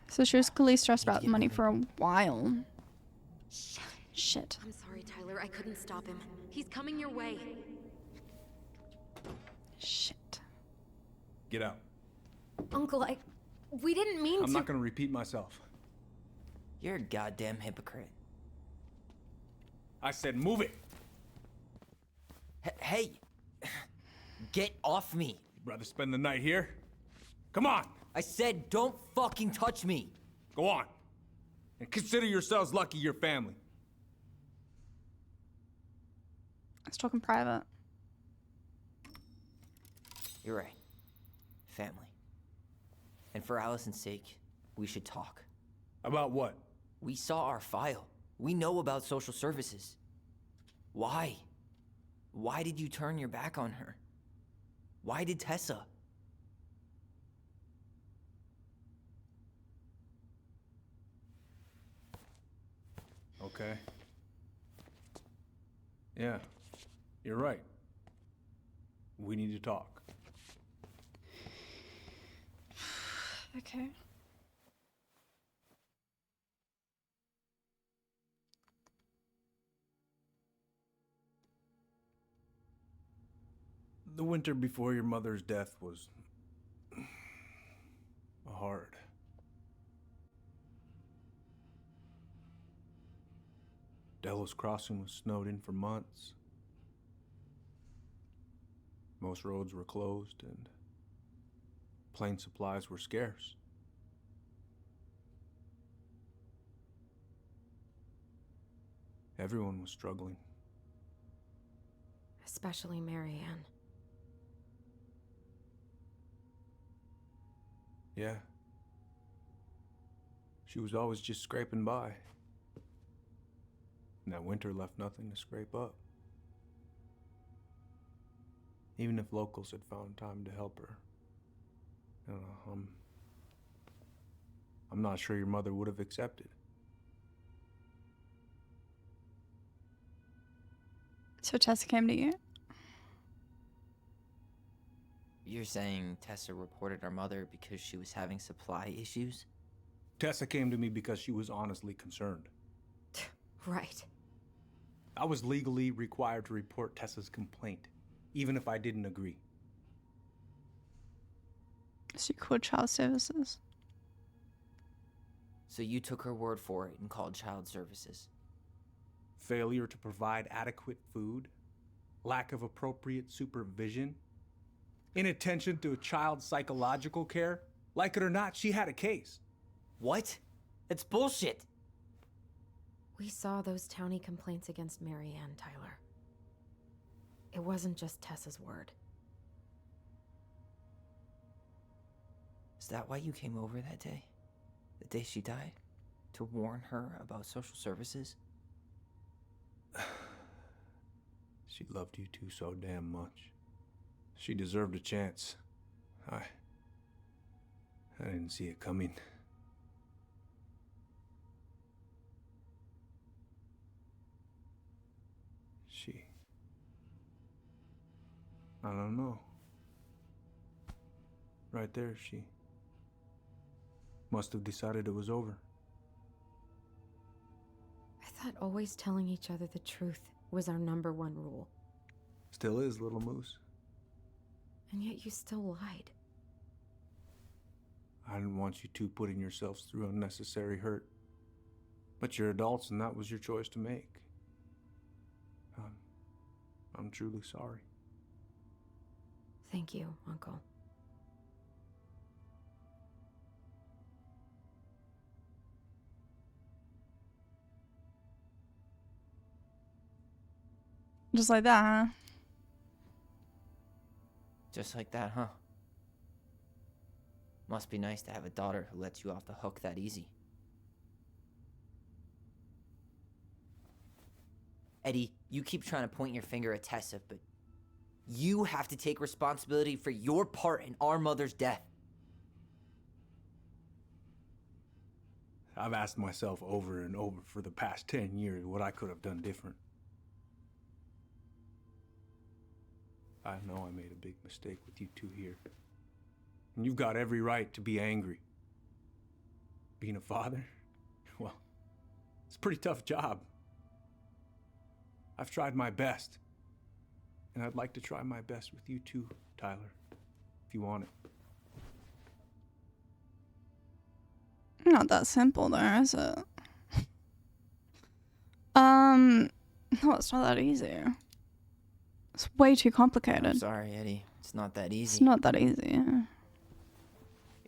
So she was clearly stressed about money for a while. Shit. I'm sorry, Tyler. I couldn't stop him. He's coming your way. Shit. Get out. Uncle, we didn't mean to. I'm not gonna repeat myself. You're a goddamn hypocrite. I said move it. Hey! Get off me! You'd rather spend the night here? Come on! I said don't fucking touch me! Go on. And consider yourselves lucky you're family. I was talking private. You're right. Family. And for Allison's sake, we should talk. About what? We saw our file. We know about social services. Why? Why did you turn your back on her? Why did Tessa? Okay. Yeah, you're right. We need to talk. Okay. The winter before your mother's death was hard. Delos Crossing was snowed in for months. Most roads were closed and plane supplies were scarce. Everyone was struggling. Especially Marianne. Yeah. She was always just scraping by. And that winter left nothing to scrape up. Even if locals had found time to help her. I don't know, I'm not sure your mother would have accepted. So Tessa came to you? You're saying Tessa reported our mother because she was having supply issues? Tessa came to me because she was honestly concerned. Right. I was legally required to report Tessa's complaint, even if I didn't agree. So you called child services? So you took her word for it and called child services? Failure to provide adequate food, lack of appropriate supervision, inattention to a child's psychological care. Like it or not, she had a case. What? That's bullshit! We saw those townie complaints against Marianne, Tyler. It wasn't just Tessa's word. Is that why you came over that day? The day she died? To warn her about social services? She loved you two so damn much. She deserved a chance. I didn't see it coming. I don't know. Right there, she must have decided it was over. I thought always telling each other the truth was our #1 rule. Still is, little moose. And yet you still lied. I didn't want you two putting yourselves through unnecessary hurt. But you're adults and that was your choice to make. I'm truly sorry. Thank you, Uncle. Just like that, huh? Just like that, huh? Must be nice to have a daughter who lets you off the hook that easy. Eddie, you keep trying to point your finger at Tessa, but you have to take responsibility for your part in our mother's death. I've asked myself over and over for the past 10 years what I could have done different. I know I made a big mistake with you two here. And you've got every right to be angry. Being a father? Well, it's a pretty tough job. I've tried my best. And I'd like to try my best with you too, Tyler, if you want it. Not that simple though, is it? No, it's not that easy. It's way too complicated. I'm sorry, Eddie. It's not that easy. It's not that easy.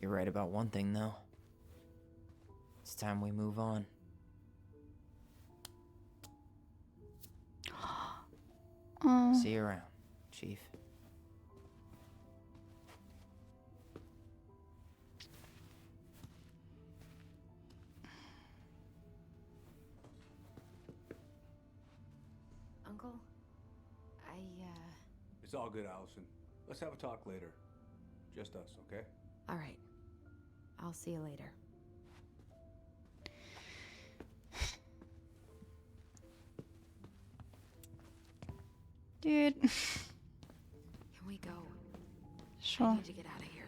You're right about one thing, though. It's time we move on. See you around, Chief. Uncle, It's all good, Allison. Let's have a talk later. Just us, okay? all right. I'll see you later. Dude. Can we go? Sure. I need to get out of here.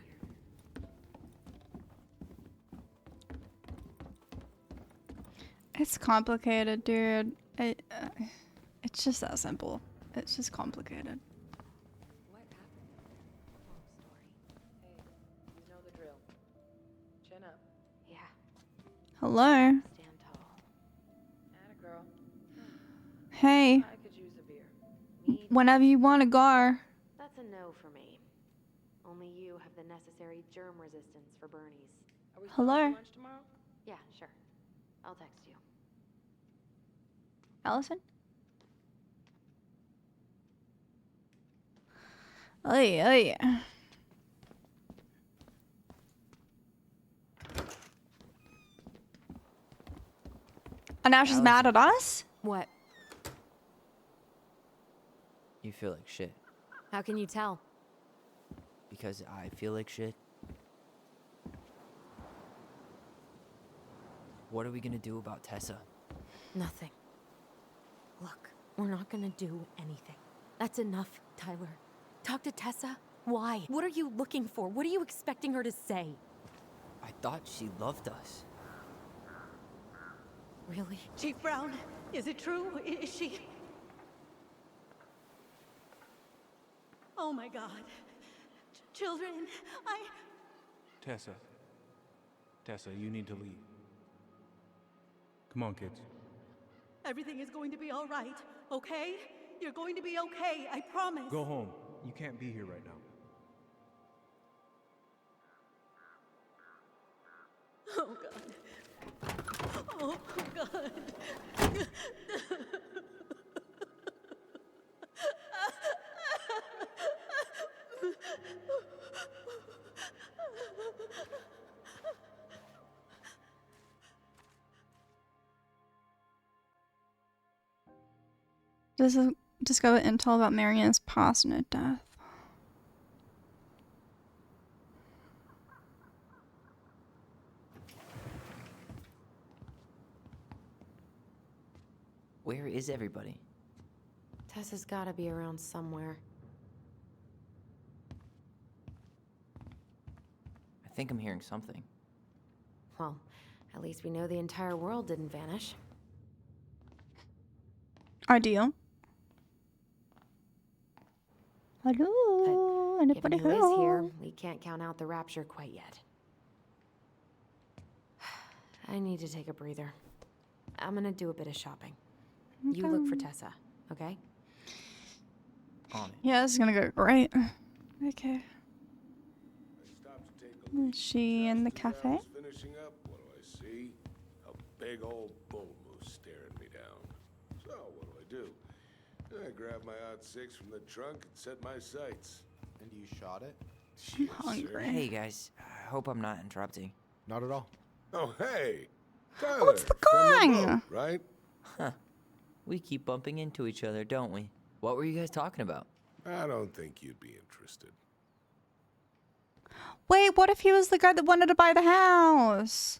It's complicated, dude. It's just that simple. It's just complicated. What happened? Long story. Hey, you know the drill. Chin up. Yeah. Hello. Stand tall. Atta girl. Hey. I could use a beer. Whenever you want to go. That's a no for me. Only you have the necessary germ resistance for Bernie's. Are we Hello? still at lunch tomorrow? Yeah, sure. I'll text you. Allison? Oh yeah. And now she's mad at us? What? You feel like shit. How can you tell? Because I feel like shit. What are we gonna do about Tessa? Nothing. Look, we're not gonna do anything. That's enough, Tyler. Talk to Tessa? Why? What are you looking for? What are you expecting her to say? I thought she loved us. Really? Chief Brown, is it true? Is she... Oh my God. Children, Tessa. Tessa, you need to leave. Come on, kids. Everything is going to be all right, okay? You're going to be okay, I promise. Go home. You can't be here right now. Oh God. Oh God. Discover intel about Marianne's past and her death. Where is everybody? Tessa's gotta be around somewhere. I think I'm hearing something. Well, at least we know the entire world didn't vanish. Ideal. Hello? Anybody Given who is here, home? we can't count out the rapture quite yet. I need to take a breather. I'm gonna do a bit of shopping. You look for Okay. Tessa, okay? On it. Yeah, this is gonna go great. Okay. I stopped to take a look. Is she in the Just as I cafe? was finishing up, what do I see? A big old bull moose staring me down. So what do? I grabbed my .6 from the trunk and set my sights. And you shot it? I'm hungry. Hey guys, I hope I'm not interrupting. Not at all. Oh hey, Tyler. What's the from the gang? boat, right? Huh. We keep bumping into each other, don't we? What were you guys talking about? I don't think you'd be interested. Wait, what if he was the guy that wanted to buy the house?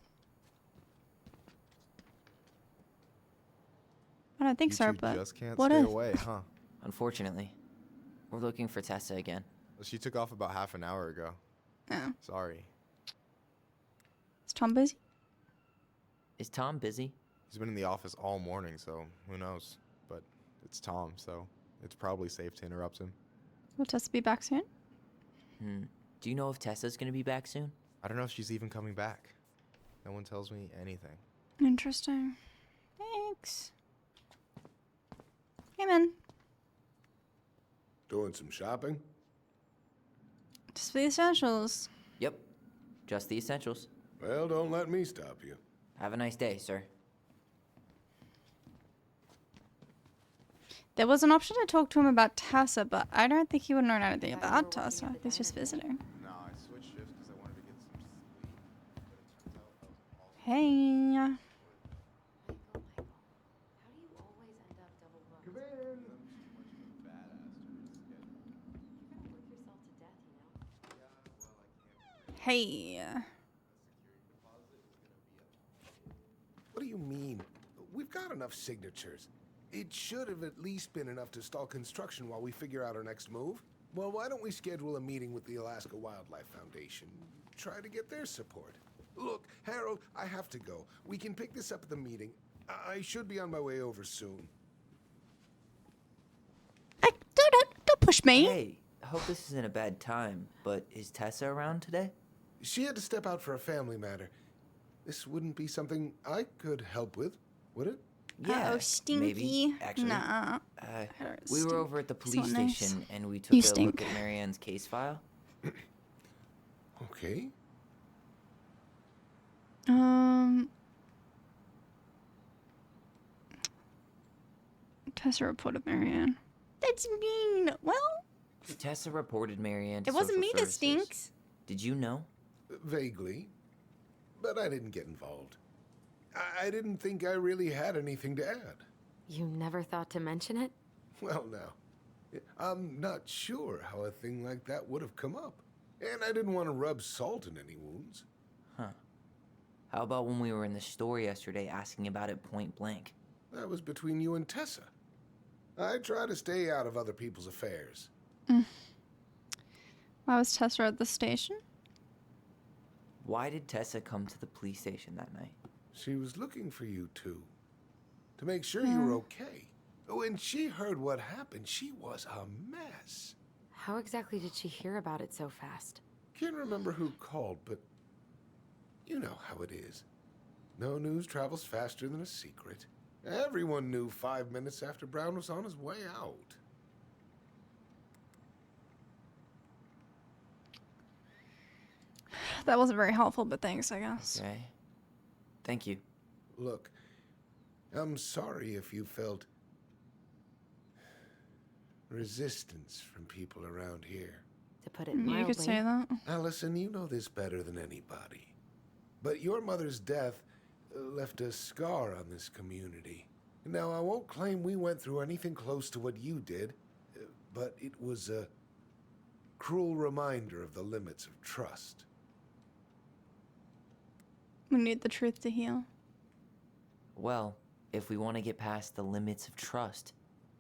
I don't think You so, two but just can't what stay if? away, huh? Unfortunately, we're looking for Tessa again. She took off about half an hour ago. Oh. Sorry. Is Tom busy? Is Tom busy? He's been in the office all morning, so who knows? But it's Tom, so it's probably safe to interrupt him. Will Tessa be back soon? Do you know if Tessa's gonna be back soon? I don't know if she's even coming back. No one tells me anything. Interesting. Thanks. Hey, man. Doing some shopping? Just for the essentials. Yep. Just the essentials. Well, don't let me stop you. Have a nice day, sir. There was an option to talk to him about Tessa, but I don't think he would know anything about Tessa. He's just visiting. No, I switched shifts because I wanted to get some sleep. But it turns out I was also Hey. Michael, how do you always end up double booked? Come in. You're gonna work yourself to death, you know? Hey. What do you mean? We've got enough signatures. It should have at least been enough to stall construction while we figure out our next move. Well, why don't we schedule a meeting with the Alaska Wildlife Foundation? Try to get their support. Look, Harold, I have to go. We can pick this up at the meeting. I should be on my way over soon. Don't push me. Hey, I hope this isn't a bad time, but is Tessa around today? She had to step out for a family matter. This wouldn't be something I could help with, would it? Yeah, Oh, stinky. maybe, actually. Nah. We were over at the police not nice. station and we took You a stink. look at Marianne's case file. Okay. Tessa reported Marianne. That's mean. Well, Tessa reported Marianne to it wasn't social me that services. stinks. Did you know? Vaguely. But I didn't get involved. I didn't think I really had anything to add. You never thought to mention it? Well, now, I'm not sure how a thing like that would have come up. And I didn't want to rub salt in any wounds. Huh. How about when we were in the store yesterday asking about it point blank? That was between you and Tessa. I try to stay out of other people's affairs. Why was Tessa at the station? Why did Tessa come to the police station that night? She was looking for you two. To make sure you were okay. When she heard what happened, she was a mess. How exactly did she hear about it so fast? Can't remember who called, but you know how it is. No news travels faster than a secret. Everyone knew 5 minutes after Brown was on his way out. That wasn't very helpful, but thanks, I guess. Okay. Thank you. Look, I'm sorry if you felt resistance from people around here. To put it You mildly. could say that. Allison, you know this better than anybody. But your mother's death left a scar on this community. Now, I won't claim we went through anything close to what you did, but it was a cruel reminder of the limits of trust. We need the truth to heal. Well, if we want to get past the limits of trust,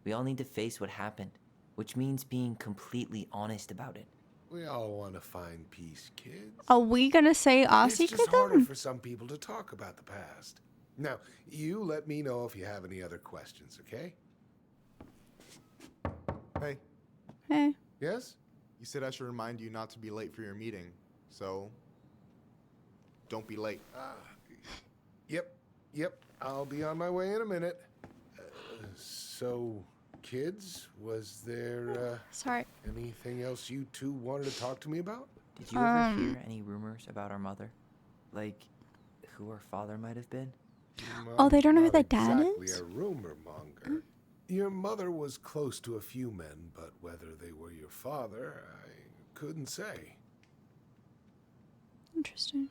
we all need to face what happened, which means being completely honest about it. We all want to find peace, kids. Are we gonna say our It's secret just harder then? for some people to talk about the past. Now, you let me know if you have any other questions, okay? Hey, Hey. Yes? you said I should remind you not to be late for your meeting, so don't be late. Yep. I'll be on my way in a minute. So, kids, was there Sorry. anything else you two wanted to talk to me about? Did you ever hear any rumors about our mother? Like, who her father might have been? Oh, they don't know who Not their dad exactly is? a rumor monger. Your mother was close to a few men, but whether they were your father, I couldn't say. Interesting.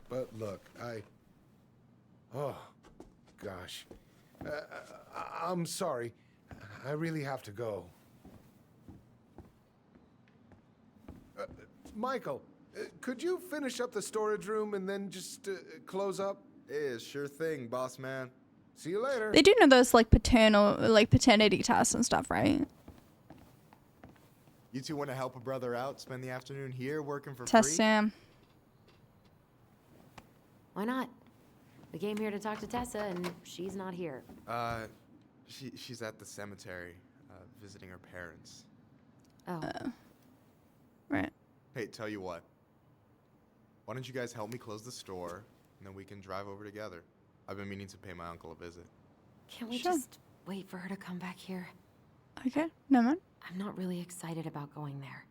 But look, oh, gosh. I'm sorry. I really have to go. Michael, could you finish up the storage room and then just close up? Yeah, sure thing, boss man. See you later. They do know those like paternity tests and stuff, right? You two want to help a brother out, spend the afternoon here working for Test free? Sam. Why not? We came here to talk to Tessa, and she's not here. She's at the cemetery, visiting her parents. Oh. Right. Hey, tell you what. Why don't you guys help me close the store, and then we can drive over together? I've been meaning to pay my uncle a visit. Can't we Sure. just wait for her to come back here? Okay. No man. I'm not really excited about going there.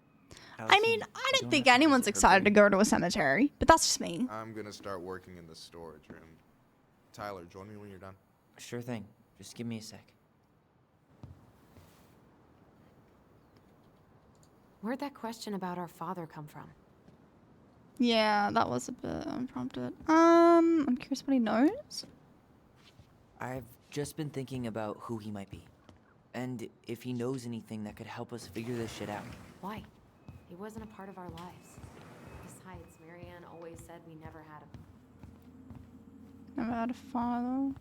I mean, I don't think anyone's excited to go to a cemetery, but that's just me. I'm gonna start working in the storage room. Tyler, join me when you're done. Sure thing. Just give me a sec. Where'd that question about our father come from? Yeah, that was a bit unprompted. I'm curious what he knows. I've just been thinking about who he might be. And if he knows anything that could help us figure this shit out. Why? He wasn't a part of our lives. Besides, Marianne always said we never had him. Never had a father.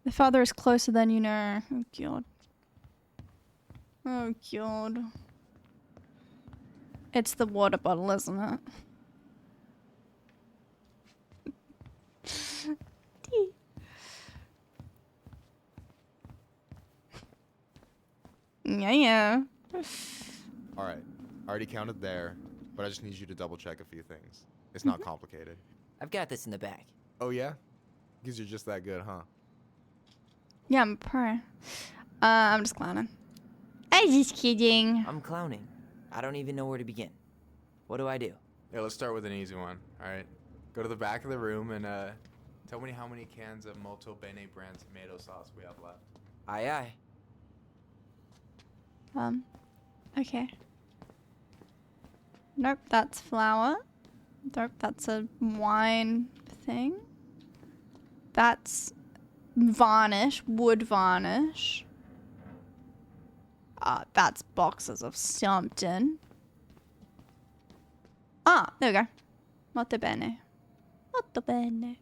The father is closer than you know. Oh god. Oh god. It's the water bottle, isn't it? Yeah. All right, I already counted there, but I just need you to double check a few things. It's not complicated. I've got this in the bag. Oh yeah? Because you're just that good, huh? Yeah, I'm a pro. I'm just clowning. I'm just kidding. I'm clowning. I don't even know where to begin. What do I do? Yeah, let's start with an easy one, all right? Go to the back of the room and tell me how many cans of Molto Bene brand tomato sauce we have left. Aye, aye. Okay. Nope, that's flour. Nope, that's a wine thing. That's varnish, wood varnish. That's boxes of something. Ah, there we go. Molto bene. Molto bene.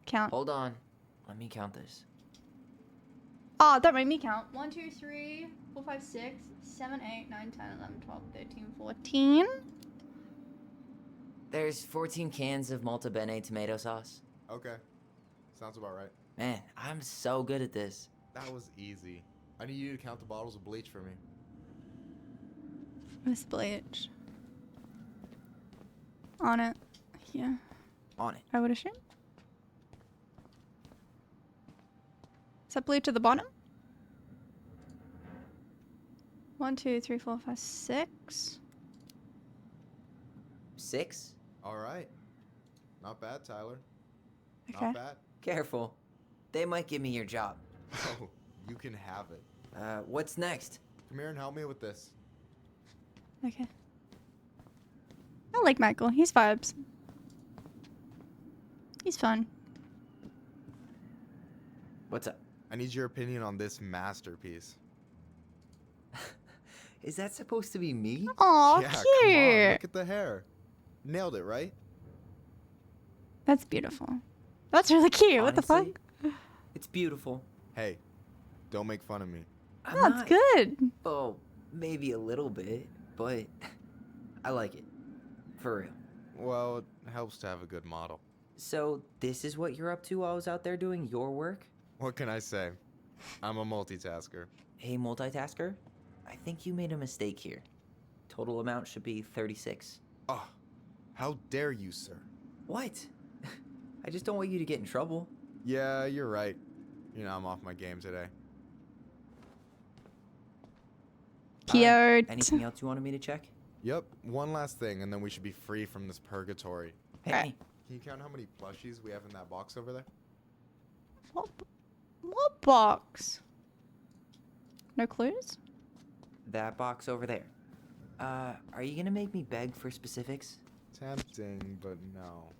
Count. Hold on. Let me count this. Oh, don't make me count. 1, 2, 3, 4, 5, 6, 7, 8, 9, 10, 11, 12, 13, 14. There's 14 cans of Molto Bene tomato sauce. Okay, sounds about right. Man, I'm so good at this. That was easy. I need you to count the bottles of bleach for me. Where's bleach? On it. Yeah. On it. I would assume. Is that bleach at the bottom? 1, 2, 3, 4, 5, 6. 6? All right. Not bad, Tyler. Okay. Not bad. Careful. They might give me your job. Oh, you can have it. What's next? Come here and help me with this. Okay. I like Michael. He's vibes. He's fun. What's up? I need your opinion on this masterpiece. Is that supposed to be me? Aw, Yeah, cute. come on. Look at the hair. Nailed it, right? That's beautiful. That's really cute. What the fuck? Honestly, it's beautiful. Hey, don't make fun of me. I'm That's not- good. Oh, maybe a little bit, but I like it. For real. Well, it helps to have a good model. So, this is what you're up to while I was out there doing your work? What can I say? I'm a multitasker. Hey, multitasker? I think you made a mistake here. Total amount should be 36. Oh, how dare you, sir? What? I just don't want you to get in trouble. Yeah, you're right. You know, I'm off my game today. Cute. Anything else you wanted me to check? Yep, one last thing, and then we should be free from this purgatory. Hey. Can you count how many plushies we have in that box over there? What box? No clues? That box over there. Are you gonna make me beg for specifics? Tempting, but no.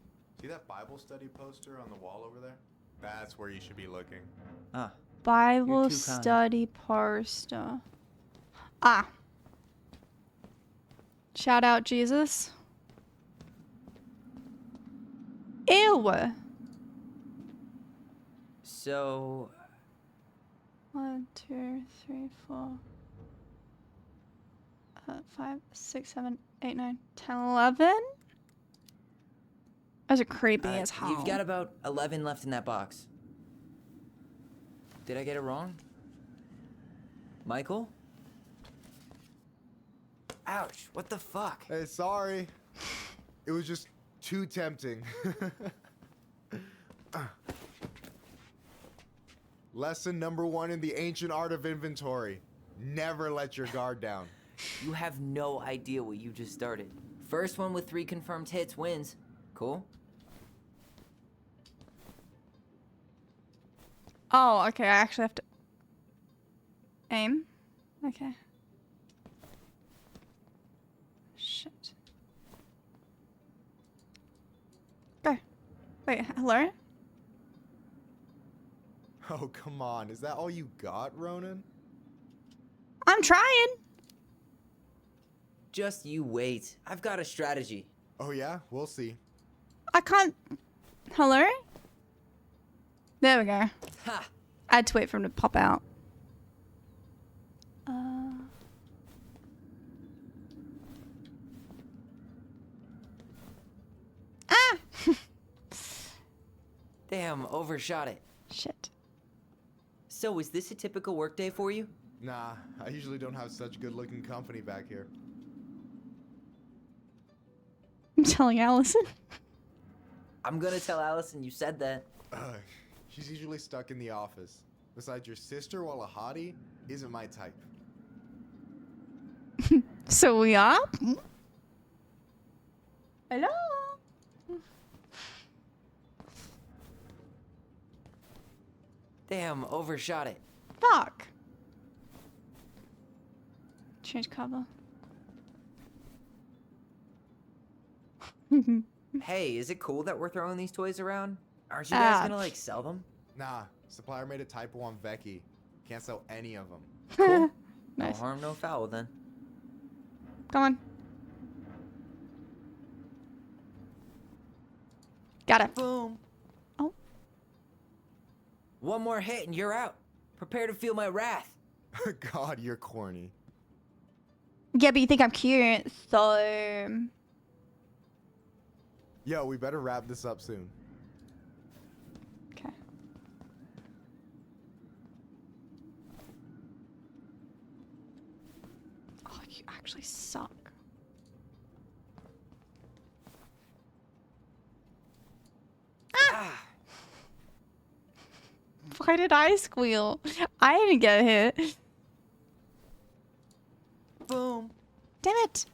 See that Bible study poster on the wall over there? That's where you should be looking. Ah. Bible too kind. study poster. Ah. Shout out Jesus. Ew. So, 1, 2, 3, 4, 5, 6, 7, 8, 9, 10, 11. Those are creepy as hell. you've got about 11 left in that box. Did I get it wrong? Michael? Ouch, what the fuck? Hey, sorry. It was just too tempting. Lesson number 1 in the ancient art of inventory. Never let your guard down. You have no idea what you just started. First one with 3 confirmed hits wins. Cool? Oh, okay. I actually have to aim. Okay. Shit. Go. Wait, hello? Oh, come on. Is that all you got, Ronan? I'm trying. Just you wait. I've got a strategy. Oh, yeah? We'll see. I can't. Hello? There we go. Ha! I had to wait for him to pop out. Ah! Damn, overshot it. Shit. So, is this a typical workday for you? Nah, I usually don't have such good-looking company back here. I'm telling Allison. I'm gonna tell Allison you said that. She's usually stuck in the office. Besides, your sister, while a hottie, isn't my type. So we are? Hello? Damn, overshot it. Fuck. Change cover. Hey, is it cool that we're throwing these toys around? Aren't you guys gonna, like, sell them? Nah, supplier made a typo on Vecchi. Can't sell any of them. Cool. Nice. No harm, no foul then. Come on. Got it. Boom. Oh. One more hit and you're out. Prepare to feel my wrath. God, you're corny. Yeah, but you think I'm cute, so... Yo, we better wrap this up soon. Okay. Oh, you actually suck. Ah! Why did I squeal? I didn't get hit. Boom. Damn it.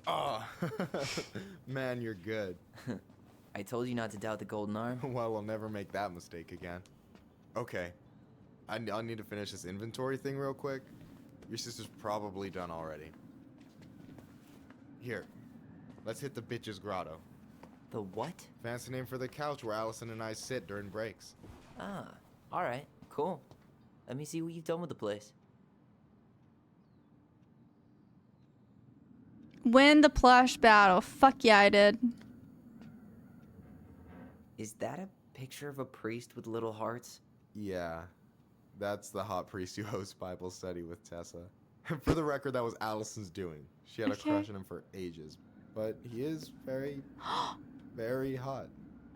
Oh, man, you're good. I told you not to doubt the golden arm. Well, I'll never make that mistake again. Okay. I'll need to finish this inventory thing real quick. Your sister's probably done already. Here, let's hit the bitch's grotto. The what? Fancy name for the couch where Allison and I sit during breaks. Ah, alright, cool. Let me see what you've done with the place. Win the plush battle. Fuck yeah, I did. Is that a picture of a priest with little hearts? Yeah. That's the hot priest who hosts Bible study with Tessa. For the record, that was Allison's doing. She had a crush on him for ages. But he is very, very hot.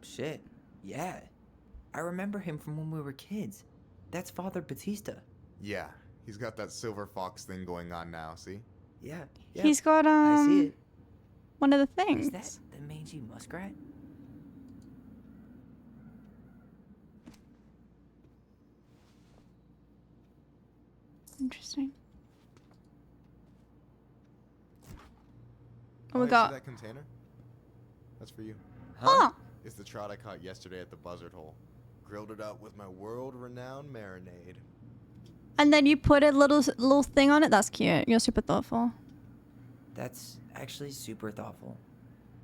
Shit. Yeah. I remember him from when we were kids. That's Father Batista. Yeah, he's got that silver fox thing going on now, see? Yeah. He's got I see it. one of the things. Is that the mangy muskrat? Interesting. Oh, Oh, we hey, got. see that container? That's for you. Huh? It's the trout I caught yesterday at the buzzard hole. Grilled it up with my world-renowned marinade. And then you put a little thing on it. That's cute. You're super thoughtful. That's actually super thoughtful.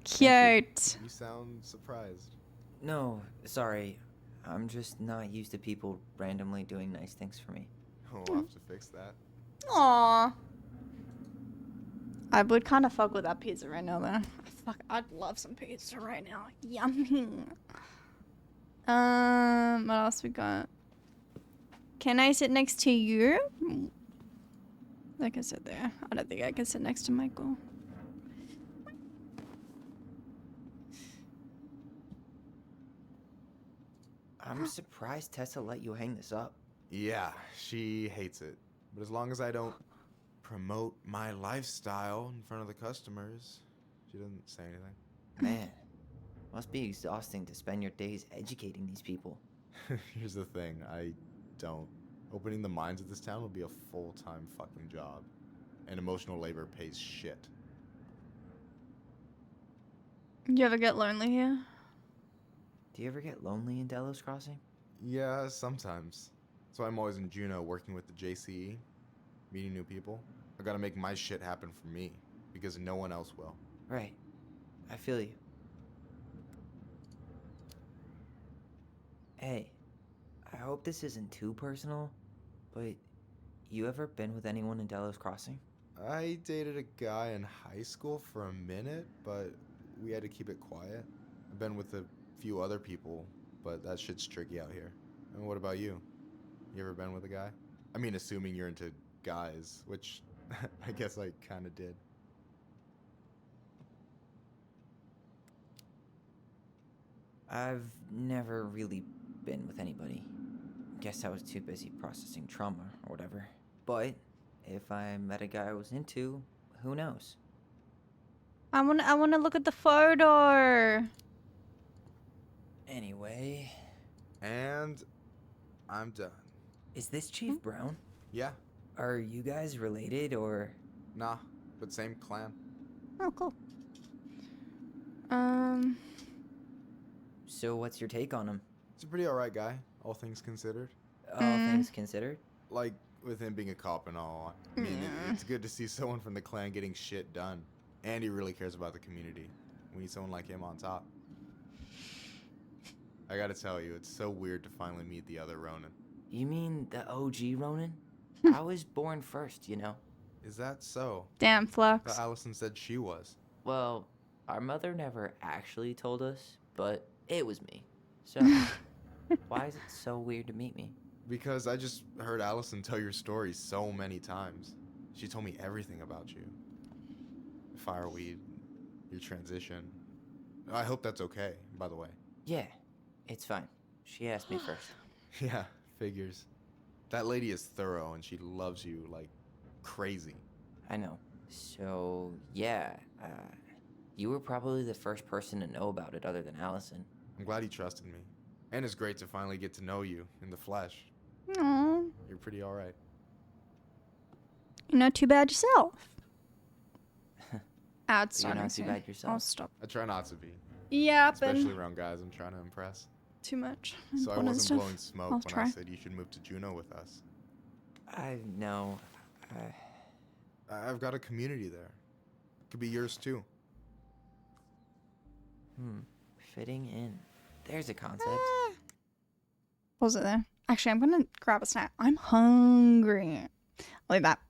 Cute. You sound surprised. No, sorry. I'm just not used to people randomly doing nice things for me. We'll have to fix that. Aww. I would kind of fuck with that pizza right now, though. Fuck, I'd love some pizza right now. Yummy. What else we got? Can I sit next to you? I can sit there. I don't think I can sit next to Michael. I'm surprised Tessa let you hang this up. Yeah, she hates it. But as long as I don't promote my lifestyle in front of the customers, she doesn't say anything. Man, must be exhausting to spend your days educating these people. Here's the thing, I don't. Opening the mines of this town will be a full-time fucking job. And emotional labor pays shit. You ever get lonely here? Do you ever get lonely in Delos Crossing? Yeah, sometimes. So I'm always in Juneau working with the JCE, meeting new people. I gotta make my shit happen for me, because no one else will. Right. I feel you. Hey, I hope this isn't too personal, but you ever been with anyone in Delos Crossing? I dated a guy in high school for a minute, but we had to keep it quiet. I've been with a few other people, but that shit's tricky out here. And what about you? You ever been with a guy? I mean, assuming you're into guys, which I guess I kind of did. I've never really been with anybody. Guess I was too busy processing trauma or whatever. But if I met a guy I was into, who knows? I wanna look at the photo. Anyway. And I'm done. Is this Chief Brown? Yeah. Are you guys related or? Nah, but same clan. Oh, cool. So what's your take on him? He's a pretty alright guy, all things considered. All things considered? Like, with him being a cop and all. I mean, it's good to see someone from the clan getting shit done. And he really cares about the community. We need someone like him on top. I gotta tell you, it's so weird to finally meet the other Ronin. You mean the OG Ronin? I was born first, you know? Is that so? Damn, Flux. But Allison said she was. Well, our mother never actually told us, but it was me. So, why is it so weird to meet me? Because I just heard Allison tell your story so many times. She told me everything about you. Fireweed, your transition. I hope that's okay, by the way. Yeah, it's fine. She asked me first. Yeah, figures. That lady is thorough and she loves you like crazy. I know. So, yeah, you were probably the first person to know about it other than Allison. I'm glad he trusted me. And it's great to finally get to know you in the flesh. Aww. You're pretty alright. You're not too bad yourself. Ads You're not too bad yourself. I'll stop. I try not to be. Yeah, especially around guys I'm trying to impress. Too much. So I wasn't blowing smoke I'll when try. I said you should move to Juneau with us. I know. I've got a community there. Could be yours too. Fitting in. There's a concept. Pause it there. Actually, I'm gonna grab a snack. I'm hungry. I'll be back.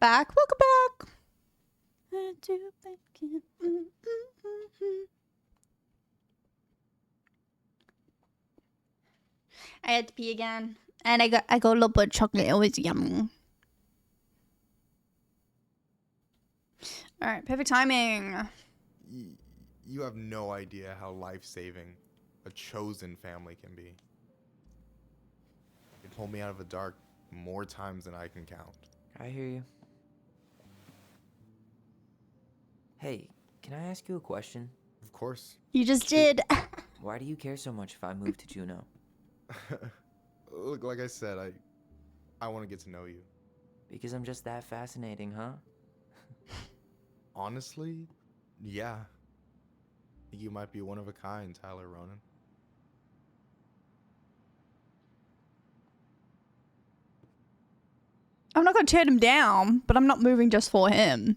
back. Welcome back. I had to pee again, and I got a little bit of chocolate. It was yummy. All right, perfect timing. You have no idea how life-saving a chosen family can be. They pulled me out of the dark more times than I can count. I hear you. Hey, can I ask you a question? Of course. You just did. Why do you care so much if I move to Juneau? Look, like I said, I want to get to know you. Because I'm just that fascinating, huh? Honestly, yeah. I think you might be one of a kind, Tyler Ronan. I'm not gonna turn him down, but I'm not moving just for him.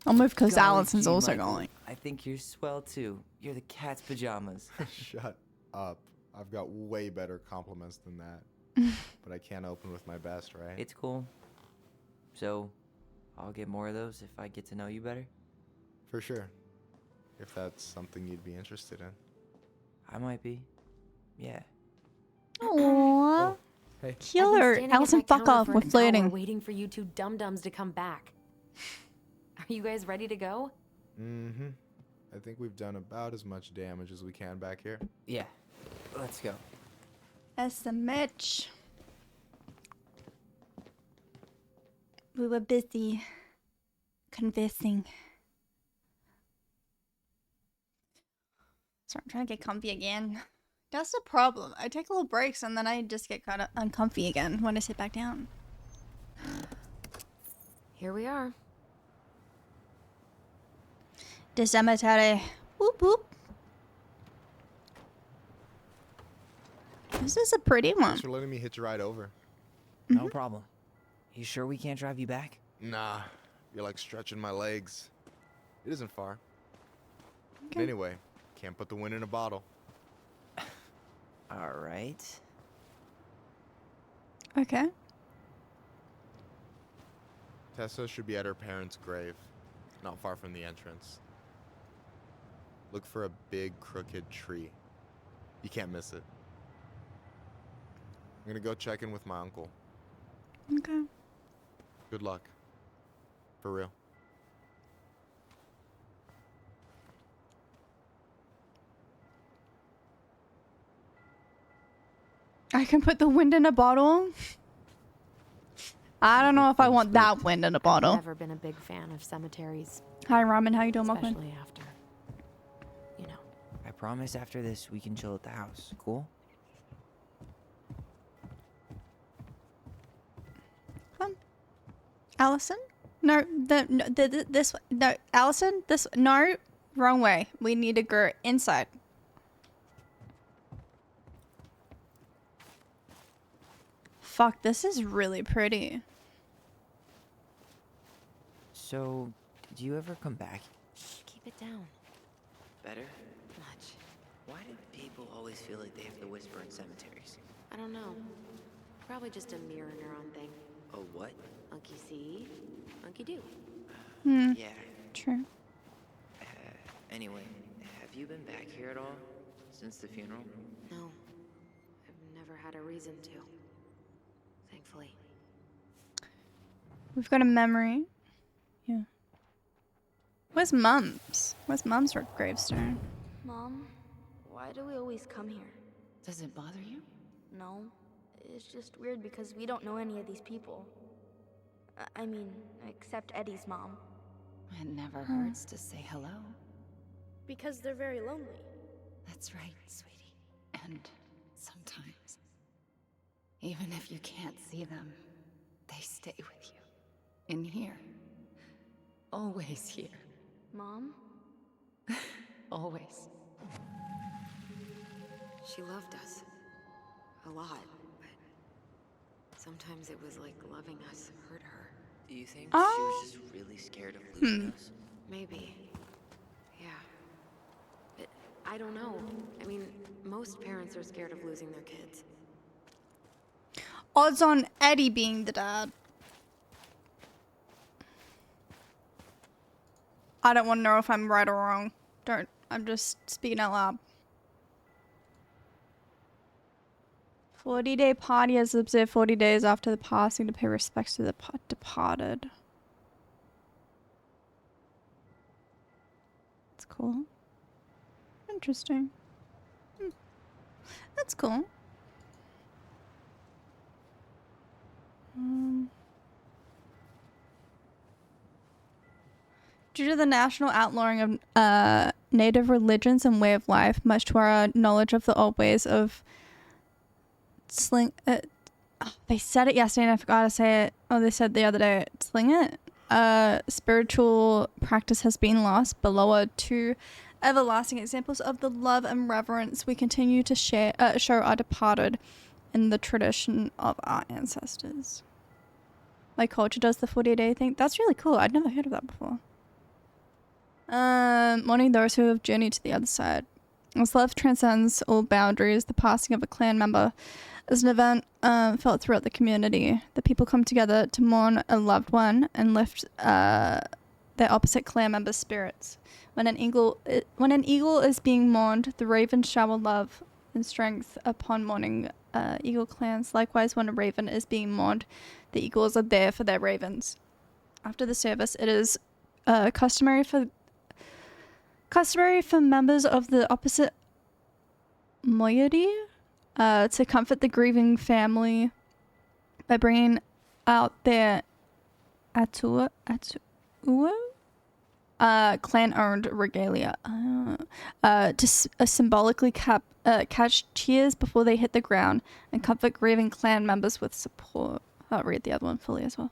I'll move because Golly Allison's gee, also Michael, going. I think you're swell too. You're the cat's pajamas. Shut up. I've got way better compliments than that. But I can't open with my best, right? It's cool. So, I'll get more of those if I get to know you better? For sure. If that's something you'd be interested in. I might be. Yeah. Aww. Hey. Killer. Allison, fuck off. We're flirting. Waiting for you two dum-dums to come back. Are you guys ready to go? Mm-hmm. I think we've done about as much damage as we can back here. Yeah. Let's go. SMH. We were busy conversing. Sorry, I'm trying to get comfy again. That's the problem. I take little breaks and then I just get kind of uncomfy again when I sit back down. Here we are. The cemetery. Whoop whoop. This is a pretty one. Thanks for letting me hitch a ride over. No problem. You sure we can't drive you back? Nah, you're like stretching my legs. It isn't far. Okay. Anyway, can't put the wind in a bottle. All right. Okay. Tessa should be at her parents' grave, not far from the entrance. Look for a big crooked tree. You can't miss it. I'm gonna go check in with my uncle. Okay. Good luck. For real. I can put the wind in a bottle. I don't know if I want that wind in a bottle. I've never been a big fan of cemeteries. Hi, Ramen. How you doing, Malcolm? Especially after, you know. I promise after this we can chill at the house. Cool? Allison? No, this no, Allison. This no, wrong way. We need to go inside. Fuck, this is really pretty. So, did you ever come back? Keep it down. Better? Much. Why do people always feel like they have to whisper in cemeteries? I don't know. Probably just a mirror neuron thing. Oh, what? Monkey see, monkey do. Hmm. Yeah. True. Anyway, have you been back here at all? Since the funeral? No. I've never had a reason to. Thankfully. We've got a memory. Yeah. Where's Mum's? Where's Mum's gravestone? Mom, why do we always come here? Does it bother you? No. It's just weird because we don't know any of these people. I mean, except Eddie's mom. It never hurts to say hello. Because they're very lonely. That's right, sweetie. And sometimes, even if you can't see them, they stay with you. In here. Always here. Mom? Always. She loved us. A lot. But sometimes it was like loving us hurt her. Do you think she was just really scared of losing us? Maybe. Yeah. But I don't know. I mean, most parents are scared of losing their kids. Odds on Eddie being the dad. I don't want to know if I'm right or wrong. I'm just speaking out loud. 40-day party is observed 40 days after the passing to pay respects to the departed. That's cool. Interesting. That's cool. Due to the national outlawing of native religions and way of life, much to our knowledge of the old ways of they said it yesterday and I forgot to say it. Oh, they said the other day, sling it. Spiritual practice has been lost, but lower two everlasting examples of the love and reverence we continue to show our departed in the tradition of our ancestors. My culture does the 40-day thing. That's really cool. I'd never heard of that before. Mourning those who have journeyed to the other side. As love transcends all boundaries, the passing of a clan member is an event felt throughout the community. The people come together to mourn a loved one and lift their opposite clan members' spirits. When an eagle is being mourned, the ravens shower love and strength upon mourning eagle clans. Likewise, when a raven is being mourned, the eagles are there for their ravens. After the service, it is customary for members of the opposite moiety to comfort the grieving family by bringing out their atua clan-owned regalia to symbolically catch tears before they hit the ground and comfort grieving clan members with support. I'll read the other one fully as well.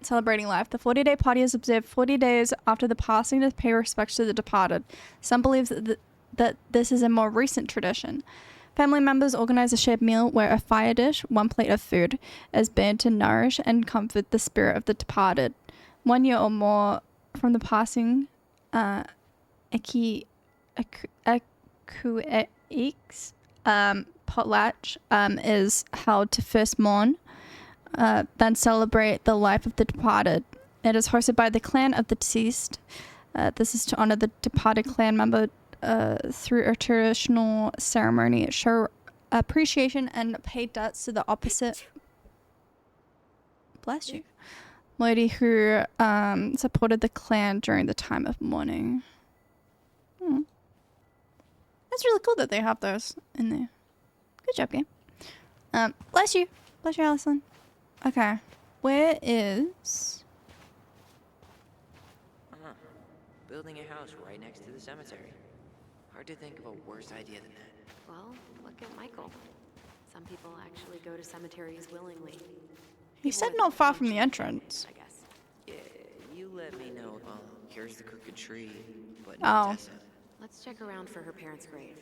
Celebrating life. The 40-day party is observed 40 days after the passing to pay respects to the departed. Some believe that this is a more recent tradition. Family members organize a shared meal where a fire dish, one plate of food, is burned to nourish and comfort the spirit of the departed. 1 year or more from the passing, potlatch is held to first mourn, then celebrate the life of the departed. It is hosted by the clan of the deceased. This is to honor the departed clan member through a traditional ceremony, show appreciation and pay debts to the opposite. Bless you. Lady who supported the clan during the time of mourning. That's really cool that they have those in there. Good job, game. Bless you. Bless you, Allison. Okay. Where is... Building a house right next to the cemetery. Hard to think of a worse idea than that. Well, look at Michael. Some people actually go to cemeteries willingly. He said not far from the entrance. I guess. Yeah, you let me know. Well, here's the crooked tree, but Oh. Tessa. Let's check around for her parents' grave,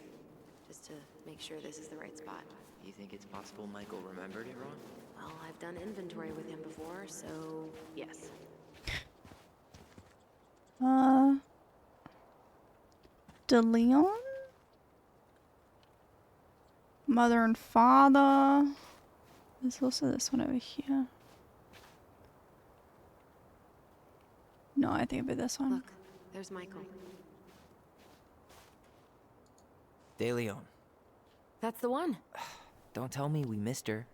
just to make sure this is the right spot. You think it's possible Michael remembered it wrong? Well, I've done inventory with him before, so yes. De Leon? Mother and father. There's also this one over here. No, I think it'd be this one. Look, there's Michael. De Leon. That's the one. Don't tell me we missed her.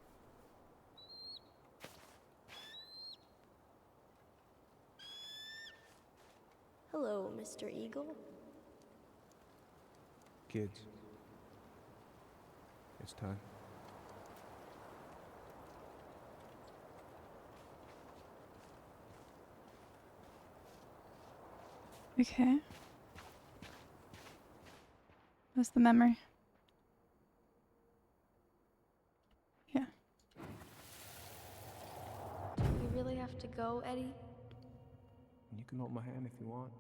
Hello, Mr. Eagle. Kids. It's time. Okay. Where's the memory? Yeah. Do we really have to go, Eddie? You can hold my hand if you want.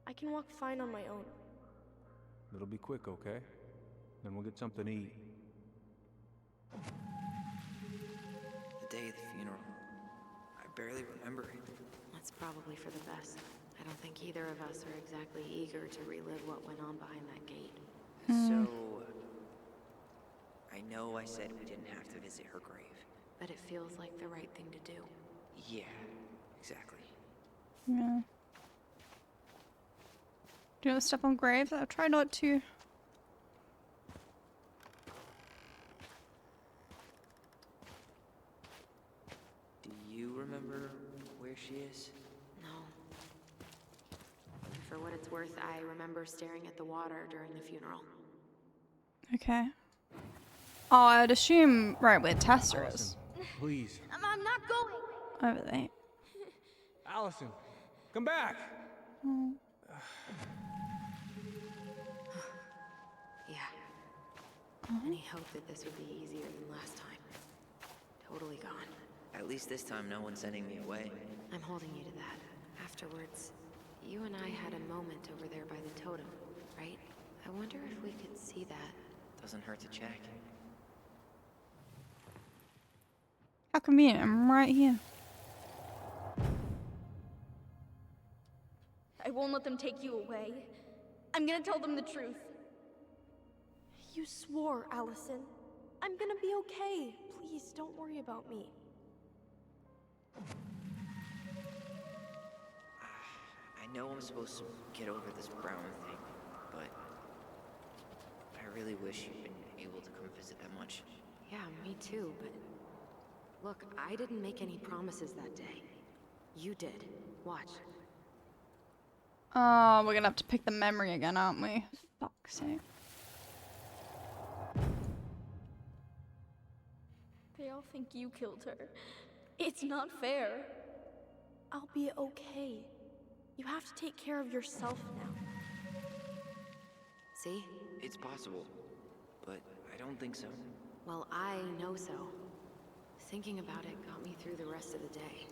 I can walk fine on my own. It'll be quick, okay? Then we'll get something to eat. The day of the funeral. I barely remember it. That's probably for the best. I don't think either of us are exactly eager to relive what went on behind that gate. So, I know I said we didn't have to visit her grave. But it feels like the right thing to do. Yeah, Exactly. Yeah. Do you want to step on graves? I'll try not to. Do you remember where she is? No. For what it's worth, I remember staring at the water during the funeral. Okay. Oh, I'd assume right where Tessa is. Please. I'm not going. Over there. Allison, come back. Oh. Yeah. Any hope that this would be easier than last time? Totally gone. At least this time no one's sending me away. I'm holding you to that. Afterwards, you and I had a moment over there by the totem, right? I wonder if we could see that. Doesn't hurt to check. How convenient. I'm right here. I won't let them take you away. I'm gonna tell them the truth. You swore, Allison. I'm gonna be okay. Please, don't worry about me. I know I'm supposed to get over this Brown thing, but I really wish you'd been able to come visit that much. Yeah, me too, but... Look, I didn't make any promises that day. You did. Watch. Oh, we're gonna have to pick the memory again, aren't we? Fuck's sake. They all think you killed her. It's not fair. I'll be okay. You have to take care of yourself now. See? It's possible, but I don't think so. Well, I know so. Thinking about it got me through the rest of the day.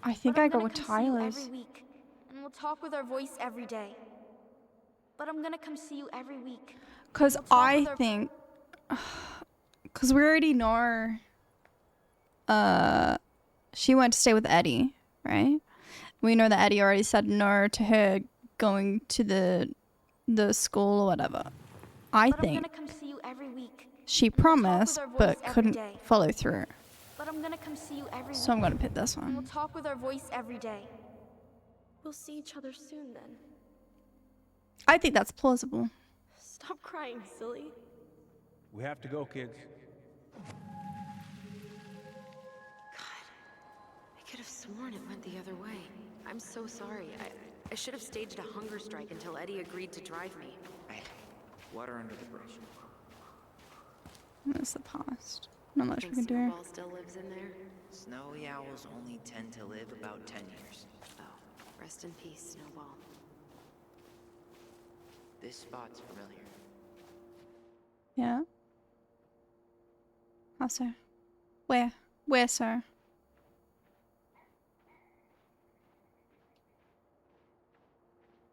I think But I I'm go gonna with come see you Tyler's. every week, and we'll talk with our voice every day. But I'm gonna come see you every week. Because We'll talk I with our- think... Because we already know... She went to stay with Eddie, right? We know that Eddie already said no to her going to the school or whatever. I But I'm think gonna come see you every week. she and we'll talk with promised our voice but every couldn't day. follow through. But I'm gonna come see you every So I'm week, gonna pick this and we'll one. talk with our voice every day. We'll see each other soon then. I think that's plausible. Stop crying, silly. We have to go, kids. I could have sworn it went the other way. I'm so sorry. I should have staged a hunger strike until Eddie agreed to drive me. Hey, water under the bridge. That's the past. Not much we Think can do. Snowball still lives in there? Snowy owls only tend to live about 10 years. Oh, rest in peace, Snowball. This spot's familiar. Yeah. How so? Where? Where, sir?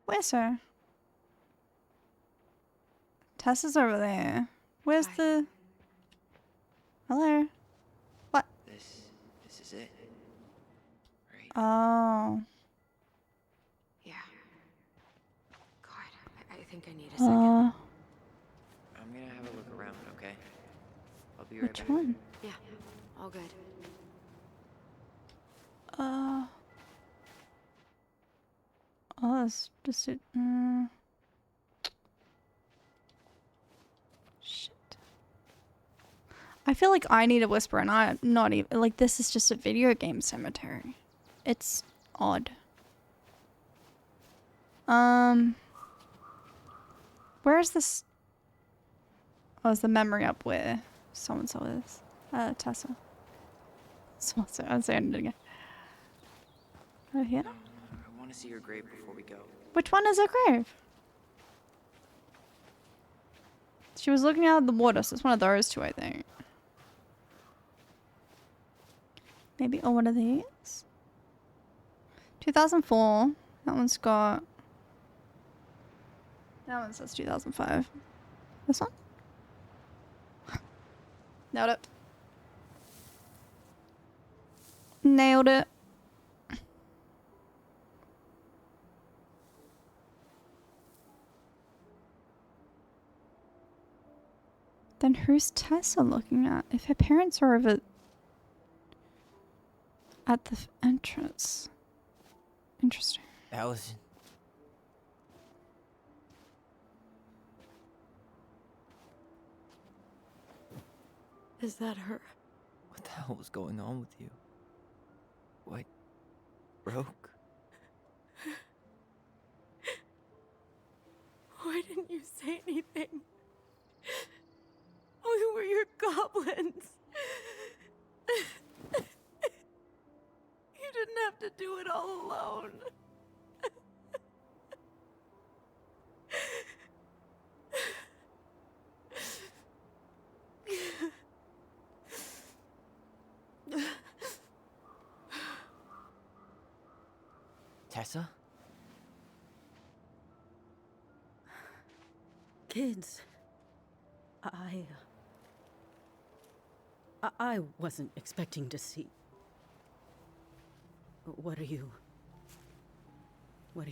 Where, sir? Tessa's over there. Where's the... Hello? What? This is it. Right? Oh. Yeah. God, I think I need a second. I'm gonna have a look around, okay? I'll be right Which back. one? Yeah, all good. Oh, it's just it. Shit. I feel like I need a whisper, and I'm not even like this is just a video game cemetery. It's odd. Where's this? Oh, is the memory up where so and so is? Tessa. So I'm saying it again. Oh, here. I want to see your grave before we go. Which one is her grave? She was looking out of the water, so it's one of those two, I think. Maybe, oh, one of these? 2004. That one's got... That one says 2005. This one? Nailed it. Nailed it. Then who's Tessa looking at? If her parents are over... At the entrance. Interesting. Allison. Is that her? What the hell was going on with you? What broke? Why didn't you say anything? We were your goblins. You didn't have to do it all alone. Tessa? Kids, I wasn't expecting to see. What are you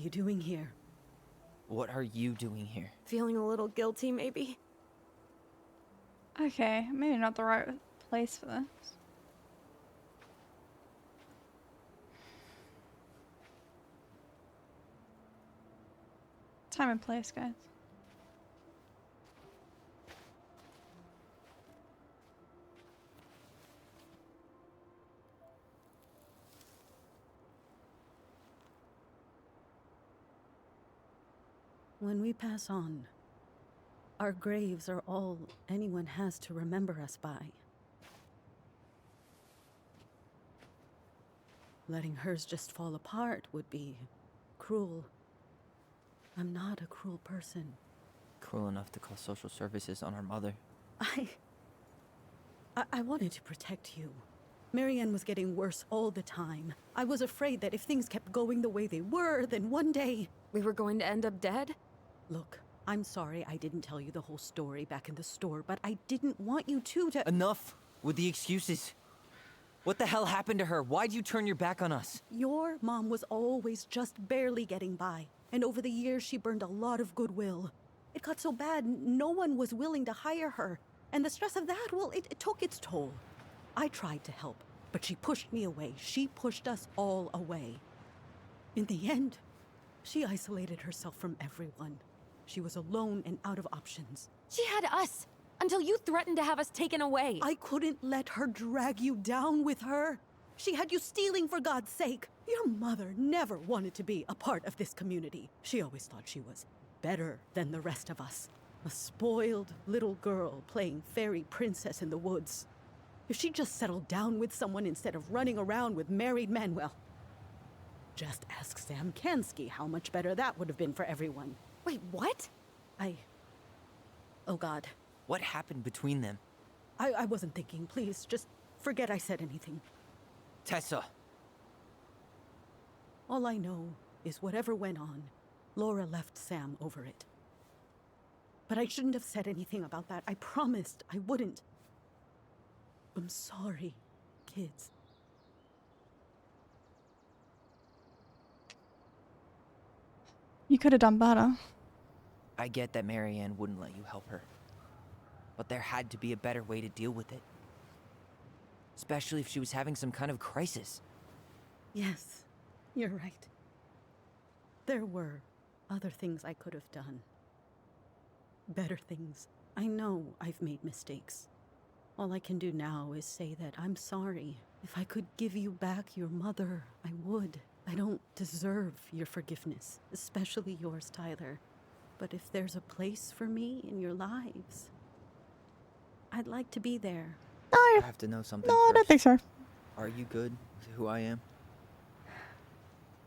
doing here? What are you doing here? Feeling a little guilty, maybe? Okay, maybe not the right place for this. Time and place, guys. When we pass on, our graves are all anyone has to remember us by. Letting hers just fall apart would be cruel. I'm not a cruel person. Cruel enough to call social services on our mother. I wanted to protect you. Marianne was getting worse all the time. I was afraid that if things kept going the way they were, then one day... We were going to end up dead? Look, I'm sorry I didn't tell you the whole story back in the store, but I didn't want you to... Enough with the excuses. What the hell happened to her? Why'd you turn your back on us? Your mom was always just barely getting by, and over the years she burned a lot of goodwill. It got so bad, no one was willing to hire her, and the stress of that, well, it took its toll. I tried to help, but she pushed me away. She pushed us all away. In the end, she isolated herself from everyone. She was alone and out of options. She had us, until you threatened to have us taken away. I couldn't let her drag you down with her. She had you stealing for God's sake. Your mother never wanted to be a part of this community. She always thought she was better than the rest of us. A spoiled little girl playing fairy princess in the woods. If she just settled down with someone instead of running around with married men, well, just ask Sam Kansky how much better that would have been for everyone. Wait, what? Oh God. What happened between them? I wasn't thinking. Please, just forget I said anything. Tessa! All I know is whatever went on, Laura left Sam over it. But I shouldn't have said anything about that. I promised I wouldn't. I'm sorry, kids. You could have done better. I get that Marianne wouldn't let you help her. But there had to be a better way to deal with it. Especially if she was having some kind of crisis. Yes, you're right. There were other things I could have done. Better things. I know I've made mistakes. All I can do now is say that I'm sorry. If I could give you back your mother, I would. I don't deserve your forgiveness, especially yours, Tyler. But if there's a place for me in your lives, I'd like to be there. I have to know something No, I don't first. think so. Are you good with who I am?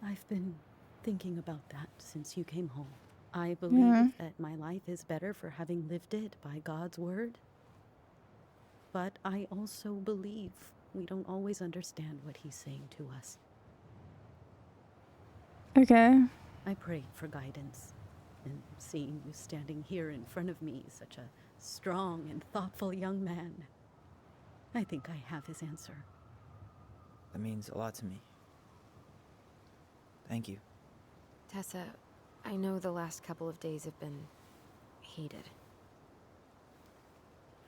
I've been thinking about that since you came home. I believe that my life is better for having lived it by God's word. But I also believe we don't always understand what he's saying to us. Okay. I prayed for guidance, and seeing you standing here in front of me, such a strong and thoughtful young man, I think I have his answer. That means a lot to me. Thank you. Tessa, I know the last couple of days have been heated.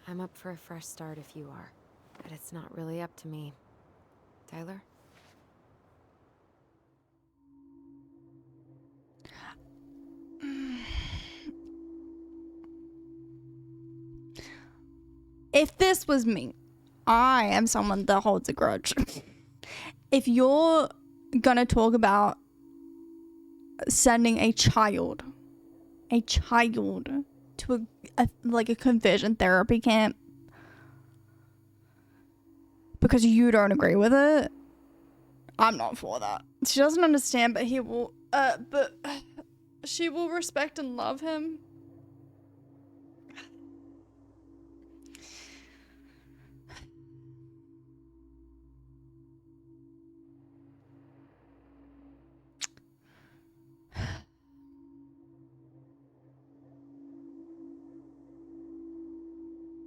I'm up for a fresh start if you are, but it's not really up to me. Tyler? if this was me, I am someone that holds a grudge. If you're gonna talk about sending a child to a conversion therapy camp because you don't agree with it, I'm not for that. She doesn't understand, but she will respect and love him.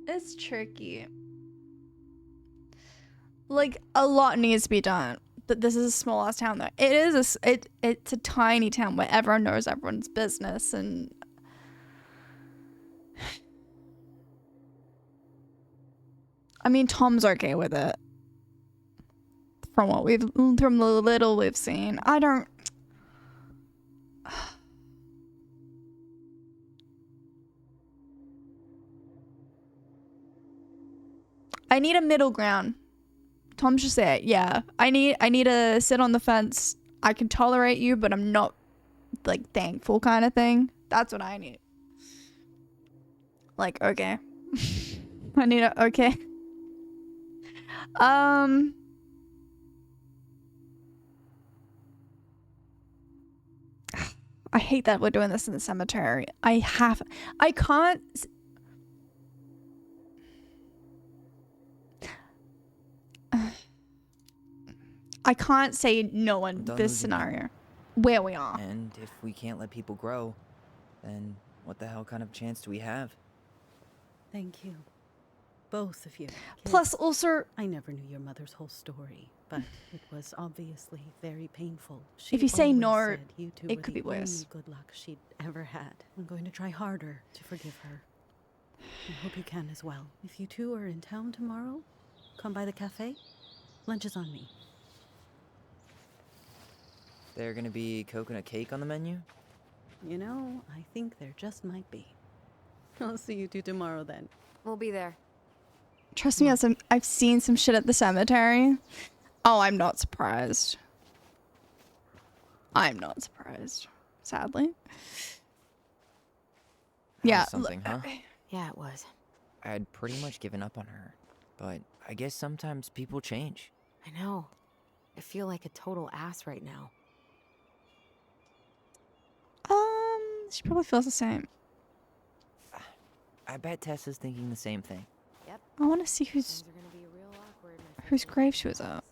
It's tricky. Like, a lot needs to be done. But this is a small ass town though. It's a tiny town where everyone knows everyone's business, and I mean Tom's okay with it. From the little we've seen. I need a middle ground. Tom should say it. Yeah, I need to sit on the fence. I can tolerate you, but I'm not like thankful kind of thing. That's what I need. Like, okay. I need a okay. I hate that we're doing this in the cemetery. I can't. I can't say no in this scenario where we are. And if we can't let people grow, then what the hell kind of chance do we have? Thank you. Both of you. Plus, also, I never knew your mother's whole story, but it was obviously very painful. If you say always no, said you two it were could the be worse. only good luck she'd ever had. I'm going to try harder to forgive her. I hope you can as well. If you two are in town tomorrow, come by the cafe. Lunch is on me. There gonna be coconut cake on the menu? You know, I think there just might be. I'll see you two tomorrow then. We'll be there. Trust me, I've seen some shit at the cemetery. Oh, I'm not surprised. I'm not surprised, sadly. Yeah. Something, huh? Yeah, it was. I had pretty much given up on her, but I guess sometimes people change. I know. I feel like a total ass right now. She probably feels the same. I bet Tessa's thinking the same thing. Yep. I want to see whose grave she was at.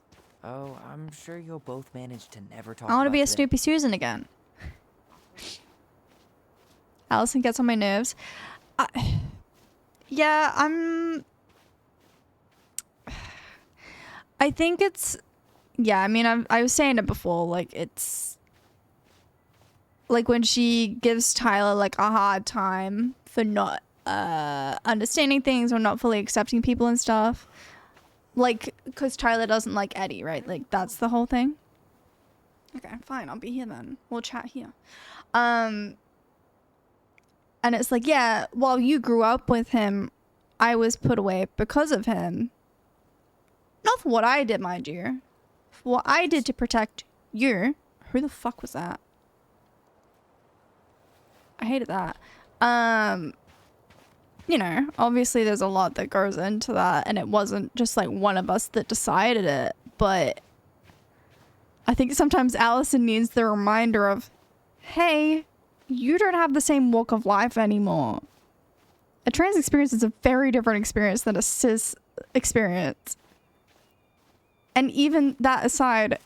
Oh, I'm sure you'll both manage to never talk I want to about be a it. Snoopy Susan again. Allison gets on my nerves. Yeah, I think it's... Yeah, I mean, I was saying it before. Like, it's... Like, when she gives Tyler, like, a hard time for not understanding things or not fully accepting people and stuff. Like, because Tyler doesn't like Eddie, right? Like, that's the whole thing. Okay, fine. I'll be here then. We'll chat here. And it's like, yeah, while you grew up with him, I was put away because of him. Not for what I did, mind you. For what I did to protect you. Who the fuck was that? I hated that. You know, obviously there's a lot that goes into that, and it wasn't just like one of us that decided it, but I think sometimes Allison needs the reminder of, hey, you don't have the same walk of life anymore. A trans experience is a very different experience than a cis experience. And even that aside,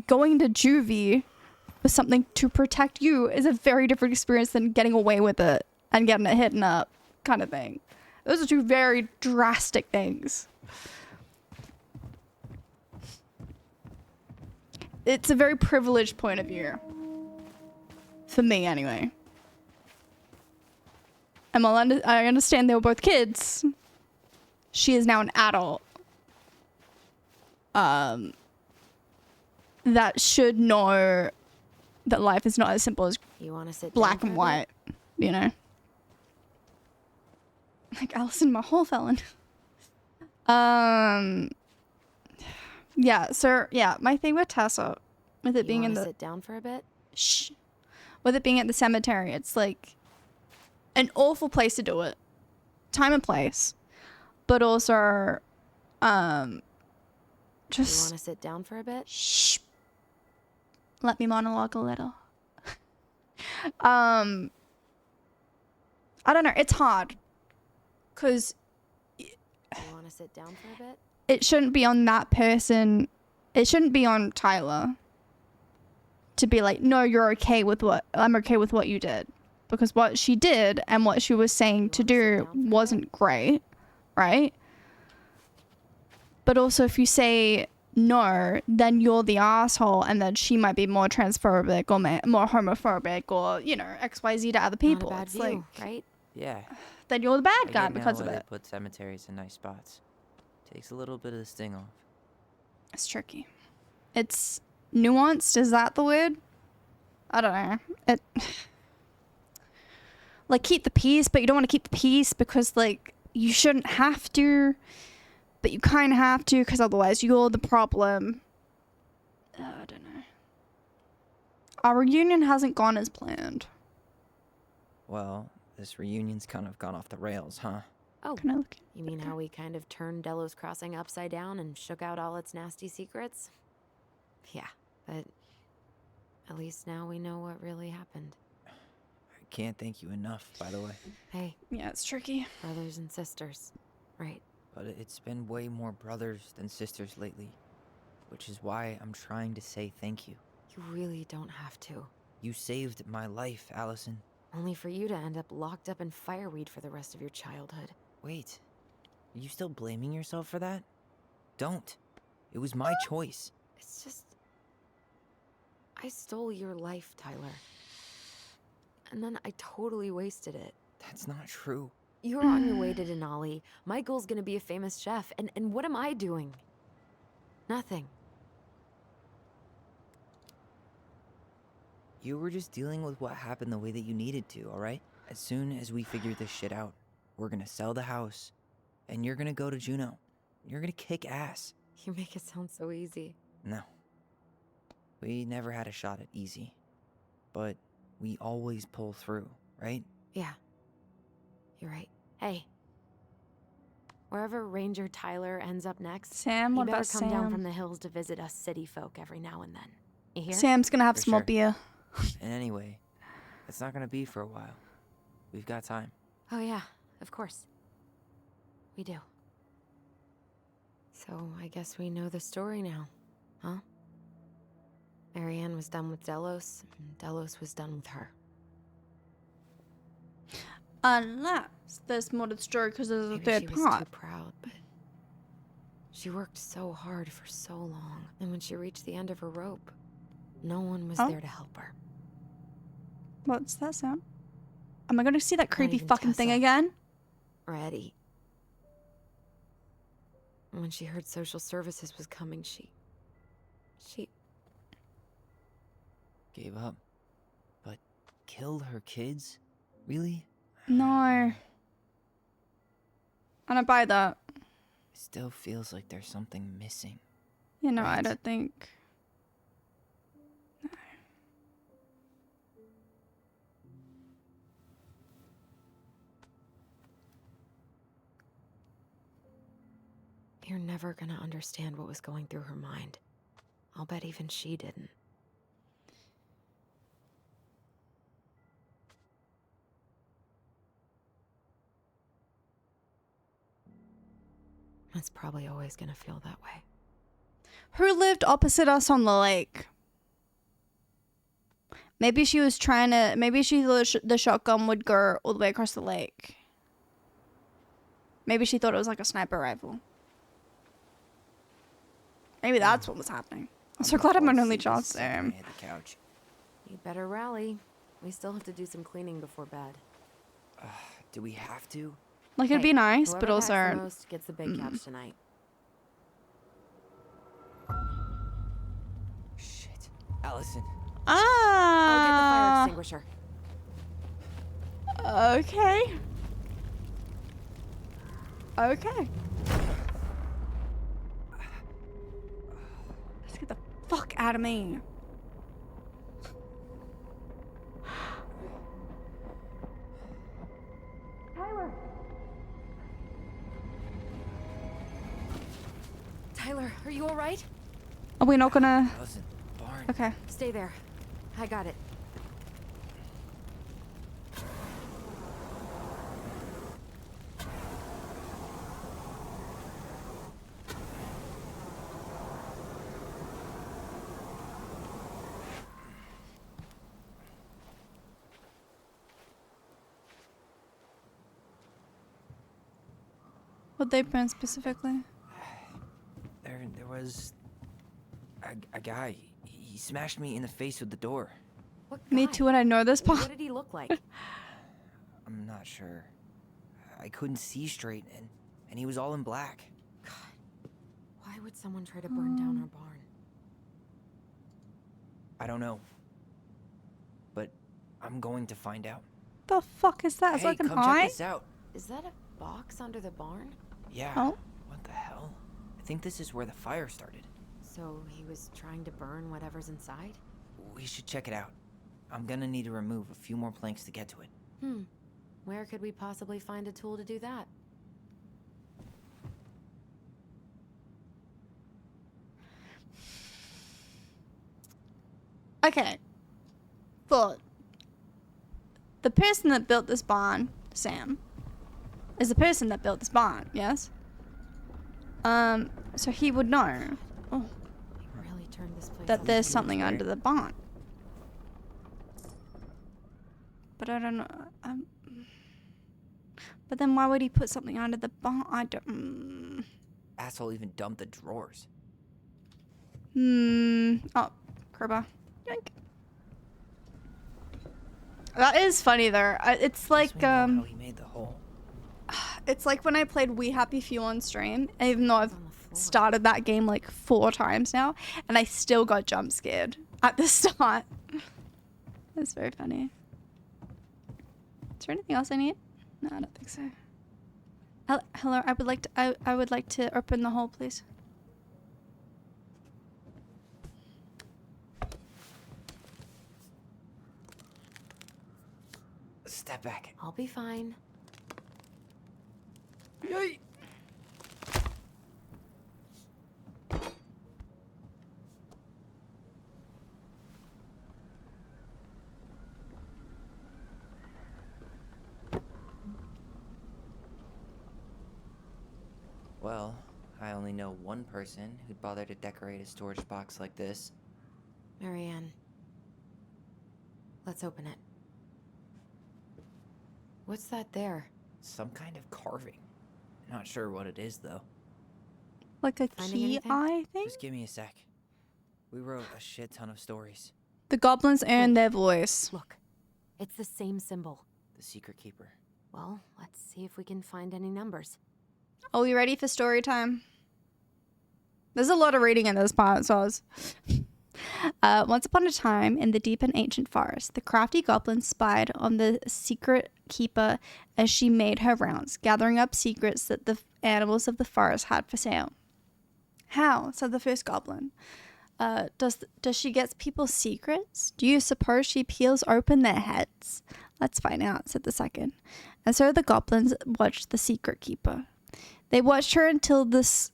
going to juvie with something to protect you is a very different experience than getting away with it and getting it hidden up kind of thing. Those are two very drastic things. It's a very privileged point of view. For me, anyway. And while I understand they were both kids, she is now an adult. That should know that life is not as simple as You want to sit black down and for a bit? white, you know? Like Allison Mulholland. Yeah, so yeah, my thing with Tessa, with it being in the sit down for a bit? shh, with it being at the cemetery, it's like an awful place to do it, time and place, but also, just You want to sit down for a bit? shh. Let me monologue a little. I don't know. It's hard, cause You want to sit down for a bit? it shouldn't be on that person. It shouldn't be on Tyler to be like, no, I'm okay with what you did. Because what she did and what she was saying to do wasn't great, right? But also if you say no, then you're the asshole and then she might be more transphobic or more homophobic or, you know, XYZ to other people. Not a bad It's view, like, right? Yeah. then you're the bad I guy get now because of why they it. put cemeteries in nice spots. Takes a little bit of the sting off. It's tricky. It's nuanced, is that the word? I don't know. It like keep the peace, but you don't want to keep the peace because like you shouldn't have to, but you kind of have to because otherwise you're the problem. I don't know. Our reunion hasn't gone as planned. Well, this reunion's kind of gone off the rails, huh? Oh, Can I look? you mean how we kind of turned Delos Crossing upside down and shook out all its nasty secrets? Yeah, but at least now we know what really happened. I can't thank you enough, by the way. Hey. Yeah, it's tricky. Brothers and sisters, right? But it's been way more brothers than sisters lately, which is why I'm trying to say thank you. You really don't have to. You saved my life, Allison. Only for you to end up locked up in fireweed for the rest of your childhood. Wait, are you still blaming yourself for that? Don't. It was my choice. It's just... I stole your life, Tyler. And then I totally wasted it. That's not true. You're on your way to Denali. Michael's gonna be a famous chef. And what am I doing? Nothing. You were just dealing with what happened the way that you needed to, alright? As soon as we figure this shit out, we're gonna sell the house, and you're gonna go to Juneau. You're gonna kick ass. You make it sound so easy. No. We never had a shot at easy. But we always pull through, right? Yeah. You're right. Hey. Wherever Ranger Tyler ends up next, Sam, he what better about come down Sam? from the hills to visit us city folk every now and then. You hear? Sam's gonna have For some more sure. beer. And anyway, it's not gonna be for a while. We've got time. Oh yeah, of course. We do. So I guess we know the story now, huh? Marianne was done with Delos, and Delos was done with her. Unless there's more to the story because there's a Maybe third she was part. too proud, but she worked so hard for so long, and when she reached the end of her rope, no one was Oh. there to help her. What's that sound? Am I gonna see that creepy even fucking thing Tessa. again? Or Eddie. When she heard social services was coming, she Gave up. But killed her kids? Really? No. I don't buy that. It still feels like there's something missing. You know, I Right. don't think. You're never gonna understand what was going through her mind. I'll bet even she didn't. It's probably always gonna feel that way. Who lived opposite us on the lake? Maybe she was trying to. Maybe she thought the shotgun would go all the way across the lake. Maybe she thought it was like a sniper rifle. Maybe that's what was happening. I'm so glad I'm an only child, Sam. Hit the couch. You'd better rally. We still have to do some cleaning before bed. Do we have to? Like, it'd be nice, but whoever also. packs the most gets the big couch tonight. Shit. Allison. I'll get the fire Ah. extinguisher. Okay. Okay. fuck out of me. Tyler, are you all right? Are we not gonna... Doesn't barn. Okay. Stay there. I got it. What they burn specifically? There was a guy. He smashed me in the face with the door. What Me guy? too, and I know this part. What did he look like? I'm not sure. I couldn't see straight, and he was all in black. Why would someone try to burn down our barn? I don't know. But I'm going to find out. The fuck is that? It's Hey, like an come eye? check this out. Is that a box under the barn? Yeah. Oh. What the hell? I think this is where the fire started. So he was trying to burn whatever's inside? We should check it out. I'm gonna need to remove a few more planks to get to it. Where could we possibly find a tool to do that? Okay. Thought. The person that built this barn, Sam, is the person that built this barn, yes? So he would know Really turned this place that out there's to be something true. under the barn. But I don't know. But then why would he put something under the barn? I don't... Asshole even dumped the drawers. Oh, crowbar. Yoink. That is funny though. It's like How he made the hole. it's like when I played We Happy Few on stream, and even though I've started that game like 4 times now, and I still got jump scared at the start. That's very funny. Is there anything else I need? No, I don't think so. Hello, I would like to open the hole, please. Step back. I'll be fine. Yay. Well, I only know one person who'd bother to decorate a storage box like this. Marianne. Let's open it. What's that there? Some kind of carving. Not sure what it is, though. Like a Finding key anything? eye thing? Just give me a sec. We wrote a shit ton of stories. The goblins earn their voice. Look, it's the same symbol. The Secret Keeper. Well, let's see if we can find any numbers. Are we ready for story time? There's a lot of reading in this part, so I was... once upon a time, in the deep and ancient forest, the crafty goblin spied on the secret keeper as she made her rounds, gathering up secrets that the animals of the forest had for sale. How? Said the first goblin. Does she get people's secrets? Do you suppose she peels open their heads? Let's find out, said the second. And so the goblins watched the secret keeper. They watched her until this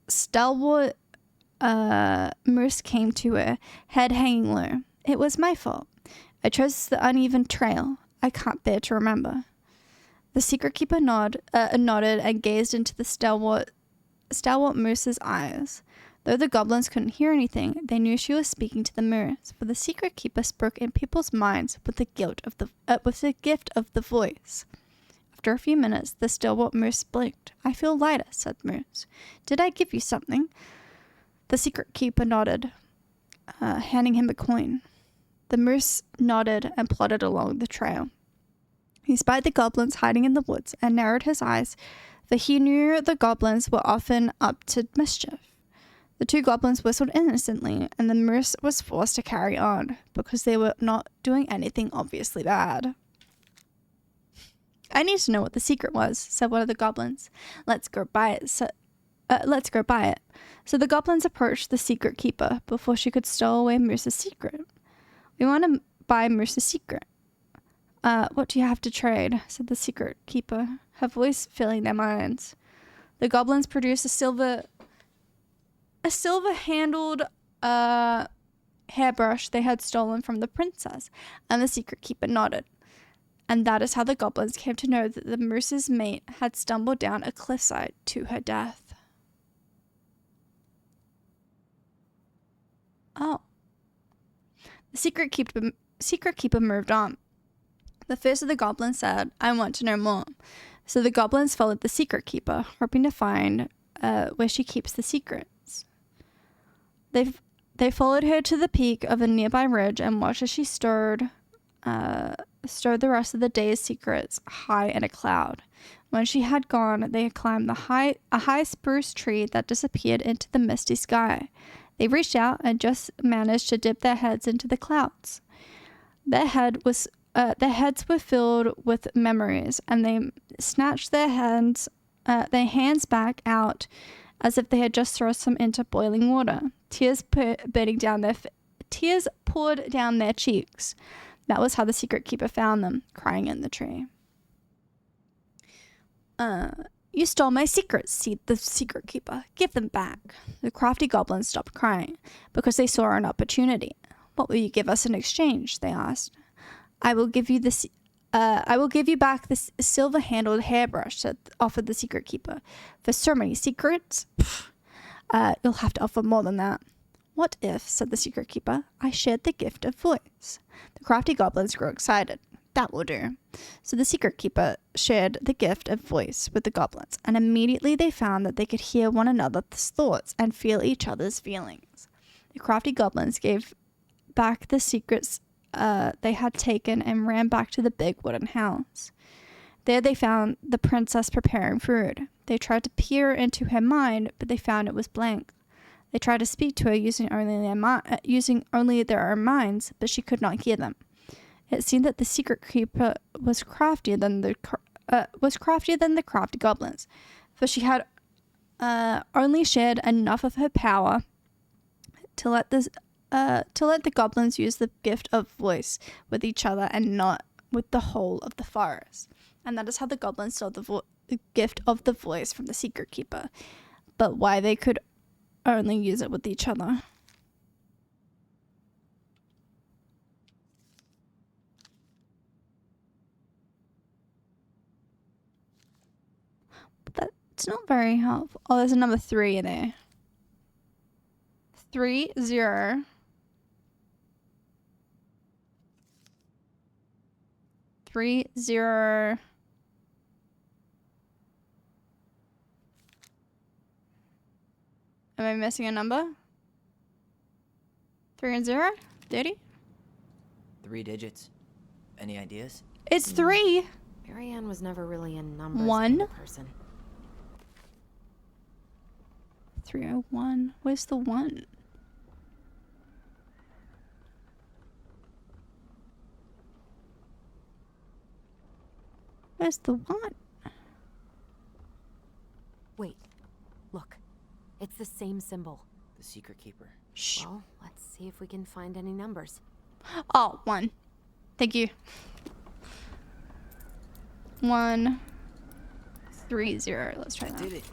stalwart moose came to her, head hanging low. It was my fault. I chose the uneven trail. I can't bear to remember. The secret keeper nodded and gazed into the stalwart moose's eyes. Though the goblins couldn't hear anything, they knew she was speaking to the moose. For the secret keeper spoke in people's minds with the gift of the voice. After a few minutes, the stalwart moose blinked. I feel lighter, said Moose. Did I give you something? The secret keeper nodded, handing him a coin. The moose nodded and plodded along the trail. He spied the goblins hiding in the woods and narrowed his eyes, for he knew the goblins were often up to mischief. The 2 goblins whistled innocently, and the moose was forced to carry on, because they were not doing anything obviously bad. I need to know what the secret was, said one of the goblins. Let's go by it, let's go buy it. So the goblins approached the secret keeper before she could stow away Moose's secret. We want to buy Moose's secret. What do you have to trade? Said the secret keeper, her voice filling their minds. The goblins produced a silver-handled hairbrush they had stolen from the princess, and the secret keeper nodded. And that is how the goblins came to know that the moose's mate had stumbled down a cliffside to her death. Oh. The secret keeper moved on. The first of the goblins said, I want to know more. So the goblins followed the secret keeper, hoping to find where she keeps the secrets. They followed her to the peak of a nearby ridge and watched as she stored the rest of the day's secrets high in a cloud. When she had gone, they had climbed a high spruce tree that disappeared into the misty sky. They reached out and just managed to dip their heads into the clouds. Their heads were filled with memories, and they snatched their hands back out as if they had just thrust them into boiling water. Tears poured down their cheeks. That was how the secret keeper found them, crying in the tree. You stole my secrets, said the secret keeper. Give them back. The crafty goblins stopped crying because they saw an opportunity. What will you give us in exchange? They asked. I will give you back this silver-handled hairbrush, offered the secret keeper. For so many secrets? You'll have to offer more than that. What if, said the secret keeper, I shared the gift of voice? The crafty goblins grew excited. That will do. So the secret keeper shared the gift of voice with the goblins, and immediately they found that they could hear one another's thoughts and feel each other's feelings. The crafty goblins gave back the secrets they had taken and ran back to the big wooden house. There they found the princess preparing food. They tried to peer into her mind, but they found it was blank. They tried to speak to her using only their own minds, but she could not hear them. It seemed that the secret keeper was craftier than the crafty goblins, for she had only shared enough of her power to let the goblins use the gift of voice with each other and not with the whole of the forest. And that is how the goblins stole the gift of the voice from the secret keeper, but why they could only use it with each other. But that's not very helpful. Oh, there's another 3 in there. 3, 0. 3, 0. Am I missing a number? 3 and 0? 30? 3 digits. Any ideas? It's 3. Marianne was never really a numbers 1 person. 301. Where's the 1? Where's the 1? Wait, look. It's the same symbol. The secret keeper. Shh. Well, let's see if we can find any numbers. Oh, 1. Thank you. 1, 3, 0. Let's try that. Did it.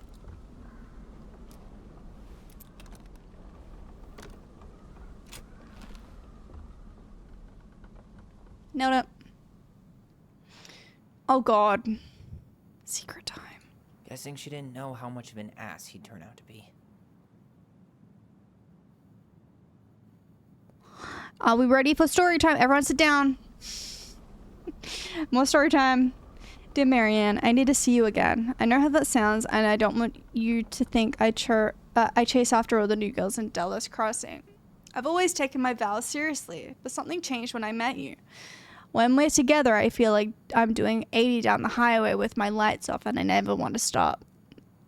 Nailed it. Oh god. Secret time. Guessing she didn't know how much of an ass he'd turn out to be. Are we ready for story time? Everyone sit down. More story time. Dear Marianne, I need to see you again. I know how that sounds, and I don't want you to think I chase after all the new girls in Delos Crossing. I've always taken my vows seriously, but something changed when I met you. When we're together, I feel like I'm doing 80 down the highway with my lights off, and I never want to stop.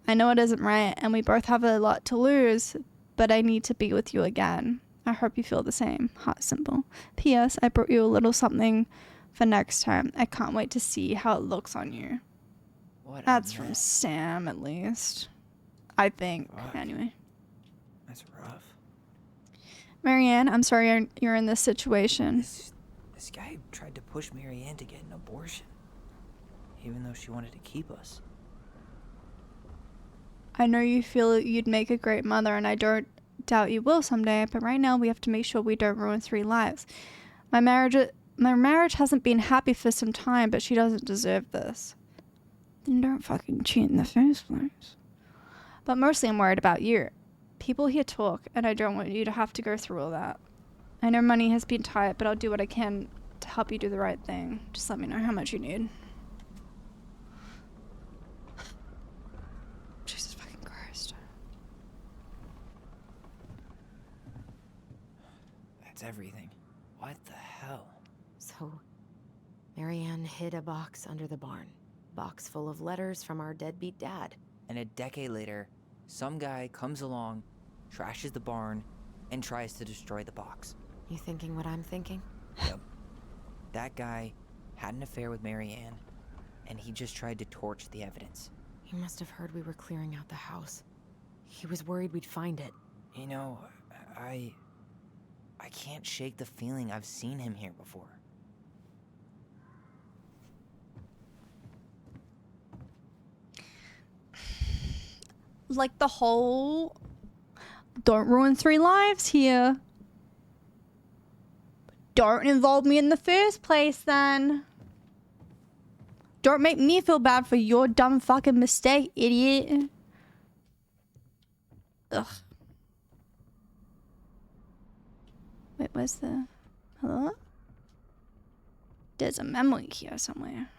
I know it isn't right, and we both have a lot to lose, but I need to be with you again. I hope you feel the same. Heart symbol. P.S. I brought you a little something for next time. I can't wait to see how it looks on you. What? That's from Sam, at least. I think. Anyway. That's rough. Marianne, I'm sorry you're in this situation. This guy tried to push Marianne to get an abortion, even though she wanted to keep us. I know you feel you'd make a great mother, and I don't doubt you will someday, but right now we have to make sure we don't ruin 3 lives. My marriage hasn't been happy for some time, but she doesn't deserve this. Then don't fucking cheat in the first place. But mostly I'm worried about you. People here talk, and I don't want you to have to go through all that. I know money has been tight, but I'll do what I can to help you do the right thing. Just let me know how much you need. Jesus fucking Christ. That's everything. What the hell? So, Marianne hid a box under the barn. Box full of letters from our deadbeat dad. And a decade later, some guy comes along, trashes the barn, and tries to destroy the box. You thinking what I'm thinking? Yep. That guy had an affair with Marianne, and he just tried to torch the evidence. He must have heard we were clearing out the house. He was worried we'd find it. You know, I can't shake the feeling I've seen him here before. Like the whole don't ruin 3 lives here. Don't involve me in the first place then. Don't make me feel bad for your dumb fucking mistake, idiot. Ugh. Wait, where's the... Hello? There's a memory here somewhere.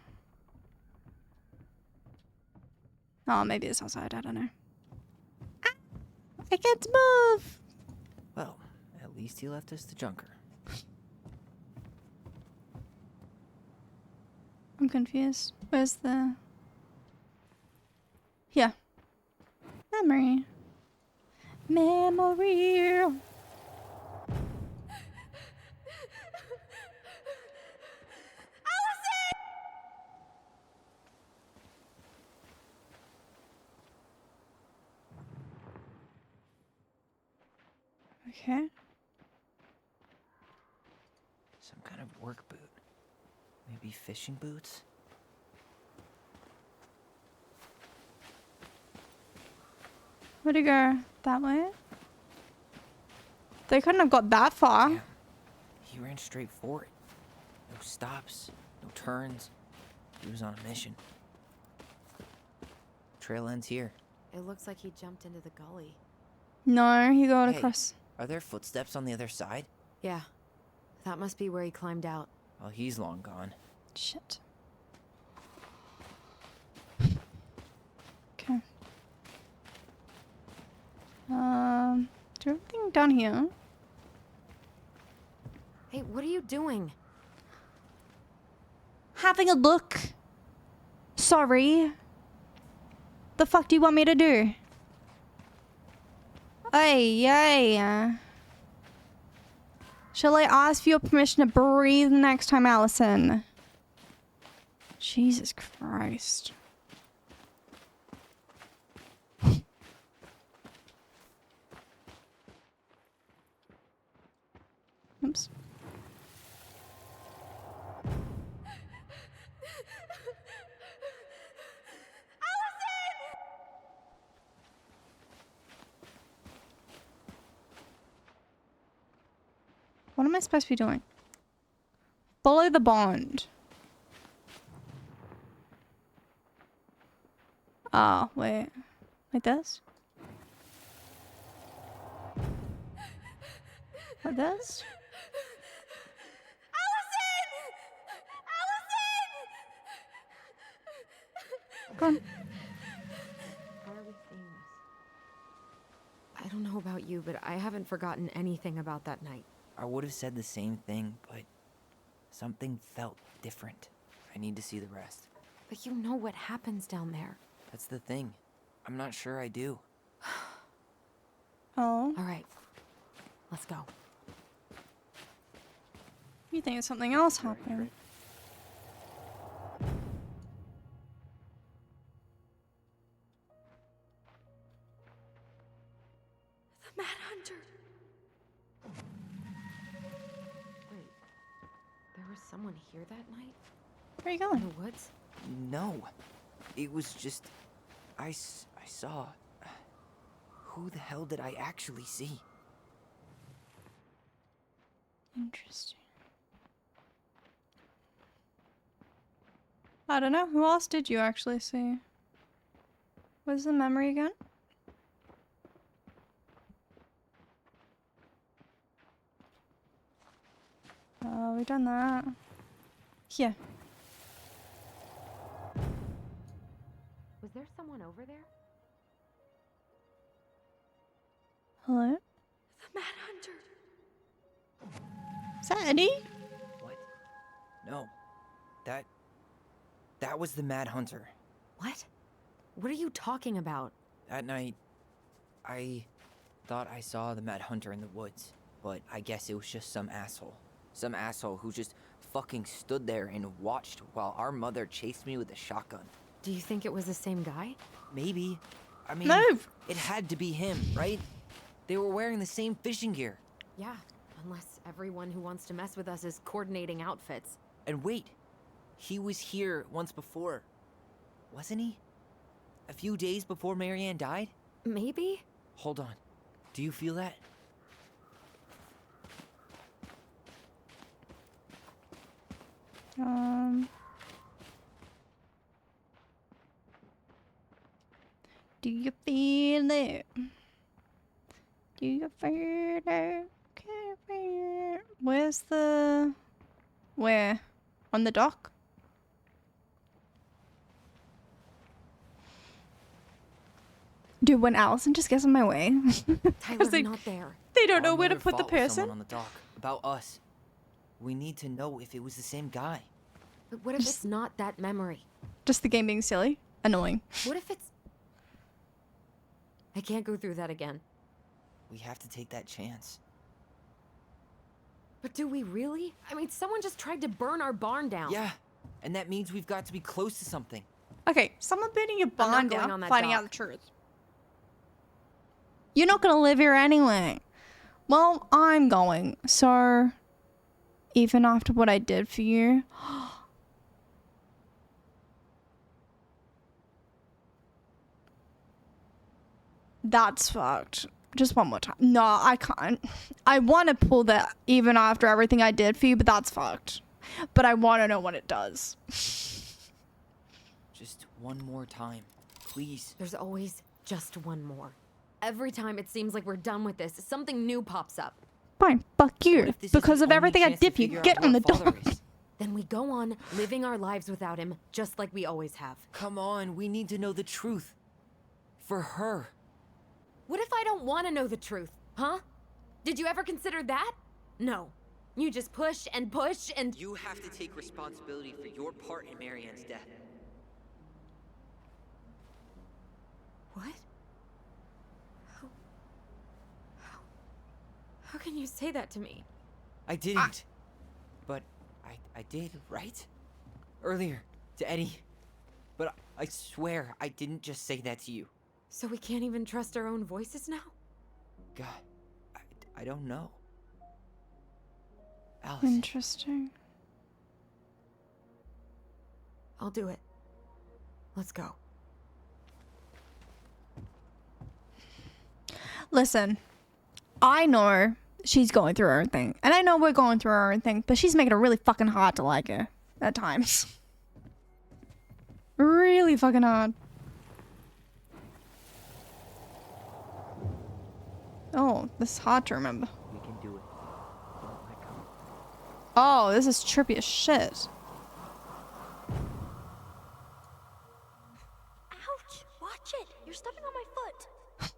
Oh, maybe it's outside, I don't know. Ah, I can't move! Well, at least he left us the junker. I'm confused. Where's the... Here. Memory. Memory. Okay. Some kind of work boot. Maybe fishing boots? Where'd he go? That way? They couldn't have got that far. Damn. He ran straight for it. No stops, no turns. He was on a mission. Trail ends here. It looks like he jumped into the gully. No, he got Hey, across. Are there footsteps on the other side? Yeah. That must be where he climbed out. Well, he's long gone. Shit. Okay. Do anything down here? Hey, what are you doing? Having a look. Sorry. The fuck do you want me to do? Hey. Shall I ask for your permission to breathe next time, Allison? Jesus Christ. Oops. What am I supposed to be doing? Follow the bond. Oh, wait. Like this? Like this? Go on. How are we seeing this? I don't know about you, but I haven't forgotten anything about that night. I would have said the same thing, but something felt different. I need to see the rest. But you know what happens down there. That's the thing. I'm not sure I do. Oh. All right. Let's go. You think something else happened? someone here that night? Where are you going? In the woods? No. It was just... I saw... Who the hell did I actually see? Interesting. I don't know. Who else did you actually see? What's the memory again? Oh, we done that. Here. Was there someone over there? Hello? The Mad Hunter. Is that Eddie? What? No. That was the Mad Hunter. What? What are you talking about? That night, I thought I saw the Mad Hunter in the woods, but I guess it was just some asshole. Some asshole who just fucking stood there and watched while our mother chased me with a shotgun. Do you think it was the same guy? Maybe. I mean, Move! It had to be him, right? They were wearing the same fishing gear. Yeah, unless everyone who wants to mess with us is coordinating outfits. And wait, he was here once before, wasn't he? A few days before Marianne died? Maybe? Hold on. Do you feel that? Do you feel it? Do you feel it? Can you feel it? Where's the... Where? On the dock? Dude, when Allison just gets in my way, Tyler's like, not there. they don't know Our where to mother put the fought with person. someone on the dock about us. We need to know if it was the same guy. But what if it's not that memory? Just the game being silly? Annoying. What if it's... I can't go through that again. We have to take that chance. But do we really? I mean, someone just tried to burn our barn down. Yeah, and that means we've got to be close to something. Okay, someone burning your I'm not barn going down, on that finding out dock. the truth. You're not gonna live here anyway. Well, I'm going. So, even after what I did for you... That's fucked. Just one more time. No, I can't. I want to pull that even after everything I did for you, but that's fucked. But I want to know what it does. Just one more time, please. There's always just one more. Every time it seems like we're done with this, something new pops up. Fine, fuck you. If this is Because the of only everything I chance to did for you, figure out get who on our the father door. is. Then we go on living our lives without him, just like we always have. Come on, we need to know the truth. For her. What if I don't want to know the truth, huh? Did you ever consider that? No. You just push and push and... You have to take responsibility for your part in Marianne's death. What? How can you say that to me? I didn't. But I did, right? Earlier, to Eddie. But I swear I didn't just say that to you. So we can't even trust our own voices now? God, I don't know. Allison. Interesting. I'll do it. Let's go. Listen, I know she's going through her own thing. And I know we're going through our own thing, but she's making it really fucking hard to like her at times. Really fucking hard. Oh, this is hard to remember. You can do it. Don't let go. Oh, this is trippy as shit. Ouch! Watch it! You're stepping on my foot.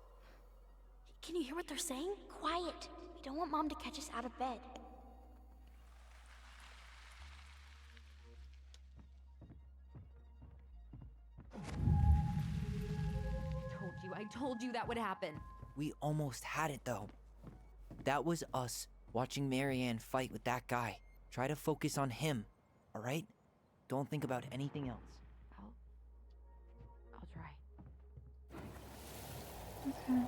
Can you hear what they're saying? Quiet. We don't want Mom to catch us out of bed. I told you that would happen. We almost had it though. That was us watching Marianne fight with that guy. Try to focus on him, alright? Don't think about anything else. I'll try. Okay.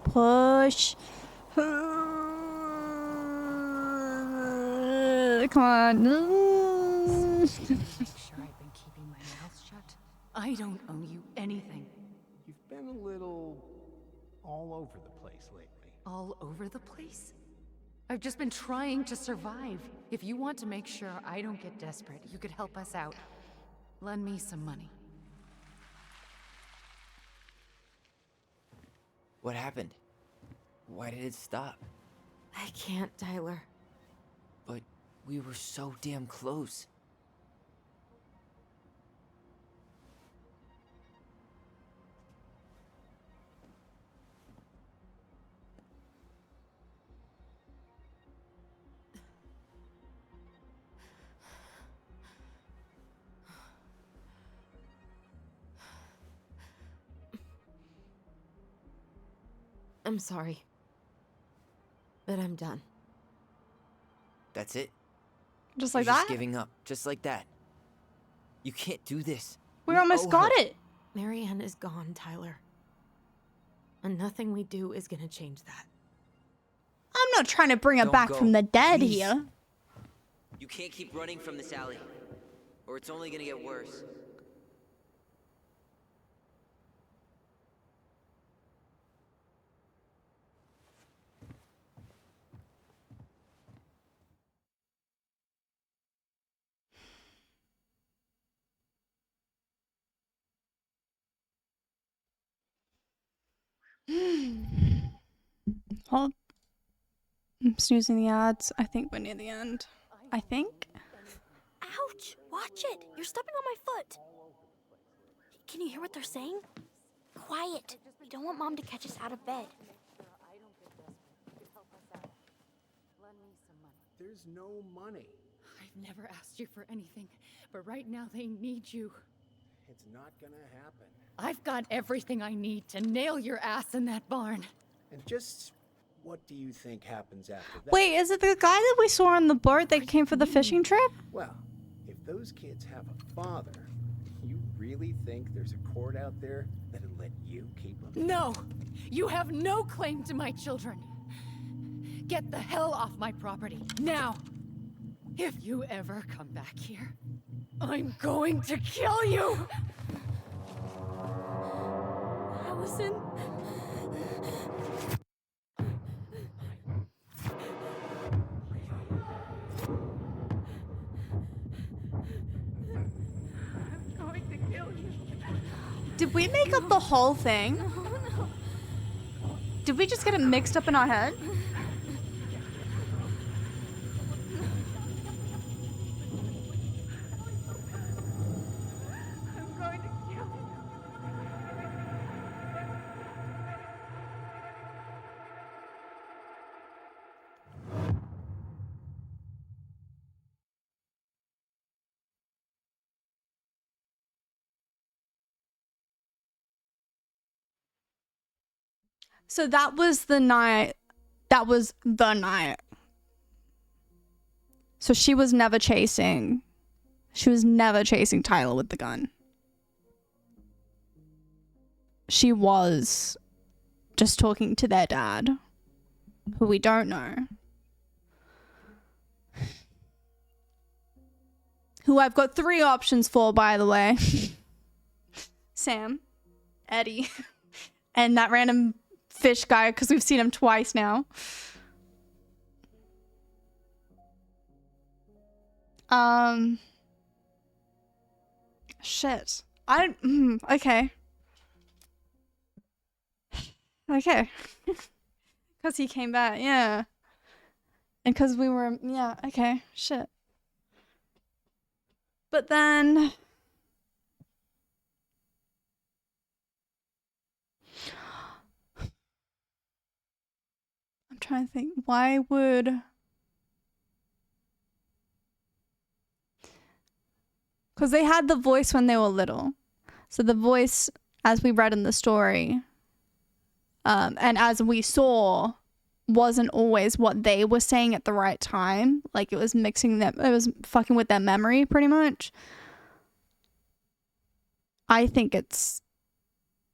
Push. Come on. Make sure I've been keeping my mouth shut. I don't owe you anything. You've been a little all over the place lately. All over the place? I've just been trying to survive. If you want to make sure I don't get desperate, you could help us out. Lend me some money. What happened? Why did it stop? I can't, Tyler. But we were so damn close. I'm sorry. But I'm done. That's it? Just like You're that? Just giving up, just like that. You can't do this. We almost got it. Marianne is gone, Tyler. And nothing we do is gonna change that. I'm not trying to bring her Don't back go, from the dead please. here. You can't keep running from this alley, or it's only gonna get worse. Hold. I'm snoozing the ads. I think we're near the end. I think. Ouch! Watch it! You're stepping on my foot! Can you hear what they're saying? Quiet! We don't want Mom to catch us out of bed. There's no money. I've never asked you for anything, but right now they need you. It's not gonna happen. I've got everything I need to nail your ass in that barn. And just what do you think happens after that? Wait, is it the guy that we saw on the boat that came for the fishing trip? Well, if those kids have a father, you really think there's a court out there that'll let you keep them? No! You have no claim to my children. Get the hell off my property, now! If you ever come back here, I'm going to kill you! Allison? I'm going to kill you. Did we make up the whole thing? Did we just get it mixed up in our head? I'm going to kill you. So that was the night. That was the night. So she was never chasing. She was never chasing Tyler with the gun. She was just talking to their dad, who we don't know. Who I've got 3 options for, by the way. Sam, Eddie, and that random fish guy, because we've seen him twice now. Shit. Okay. Okay. Because he came back, yeah. And because we were, yeah, okay, shit. But then... I'm trying to think, why would... Because they had the voice when they were little. So the voice, as we read in the story, and as we saw, wasn't always what they were saying at the right time. Like, it was mixing them, it was fucking with their memory, pretty much. I think it's...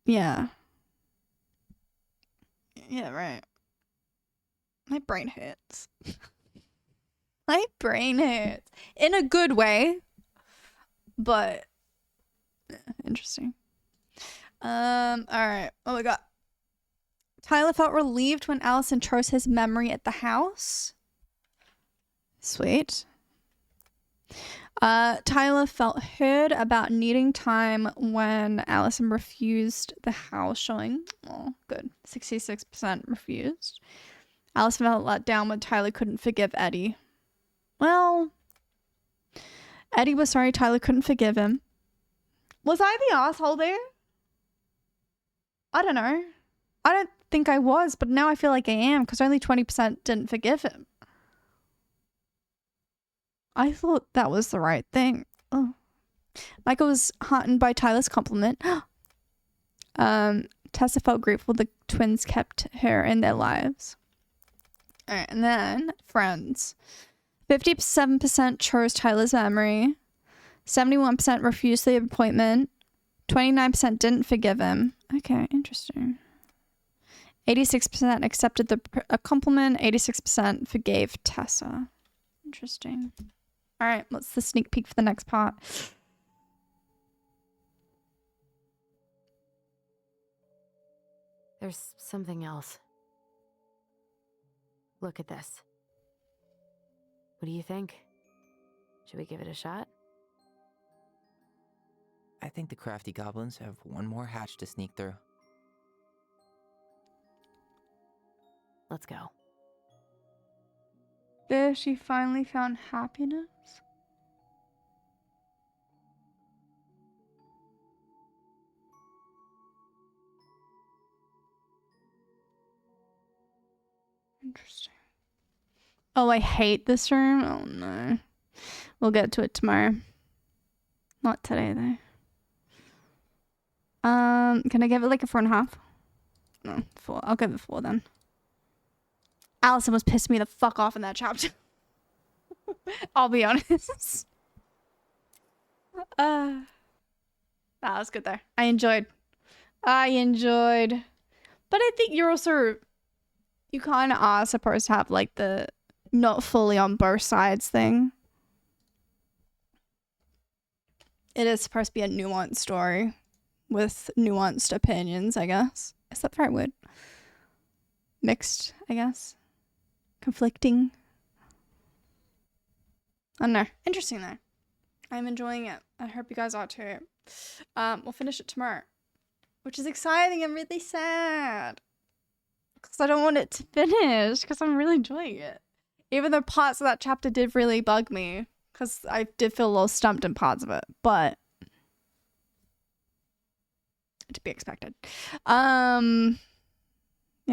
Yeah. Yeah, right. My brain hurts. My brain hurts. In a good way. But interesting. Alright. Oh my god. Tyler felt relieved when Allison chose his memory at the house. Sweet. Tyler felt heard about needing time when Allison refused the house showing. Oh, good. 66% refused. Allison felt let down when Tyler couldn't forgive Eddie. Well, Eddie was sorry Tyler couldn't forgive him. Was I the asshole there? I don't know. I don't think I was, but now I feel like I am because only 20% didn't forgive him. I thought that was the right thing. Oh. Michael was heartened by Tyler's compliment. Tessa felt grateful the twins kept her in their lives. Alright, and then friends. 57% chose Tyler's memory. 71% refused the appointment. 29% didn't forgive him. Okay, interesting. 86% accepted a compliment. 86% forgave Tessa. Interesting. All right, what's the sneak peek for the next part? There's something else. Look at this. What do you think? Should we give it a shot? I think the crafty goblins have one more hatch to sneak through. Let's go. There she finally found happiness. Interesting. Oh, I hate this room. Oh no. We'll get to it tomorrow. Not today though. Can I give it like a 4.5? No, 4. I'll give it 4 then. Allison was pissing me the fuck off in that chapter. I'll be honest. That was good there. I enjoyed. But I think you're also, you kind of are supposed to have like the not fully on both sides thing. It is supposed to be a nuanced story with nuanced opinions, I guess. Is that the right word? Mixed, I guess. Conflicting. I don't know. Interesting though. I'm enjoying it. I hope you guys are too. We'll finish it tomorrow, which is exciting. I'm really sad because I don't want it to finish because I'm really enjoying it. Even though parts of that chapter did really bug me because I did feel a little stumped in parts of it, but to be expected. You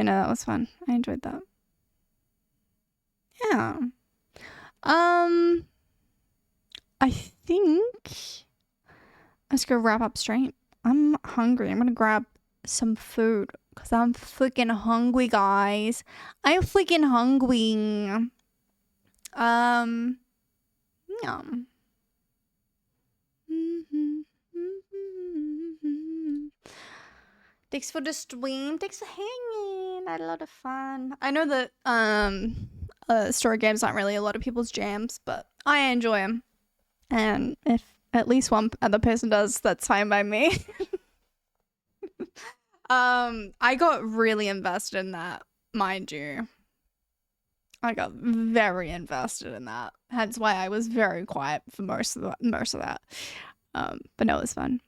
know, that was fun. I enjoyed that. Yeah. I think let's go wrap up stream. I'm hungry. I'm gonna grab some food because I'm freaking hungry, guys. I'm freaking hungry. Yum. Thanks for the stream. Thanks for hanging. I had a lot of fun. I know that story games aren't really a lot of people's jams, but I enjoy them. And if at least one other person does, that's fine by me. I got really invested in that, mind you. I got very invested in that. Hence why I was very quiet for most of that. But no, it was fun.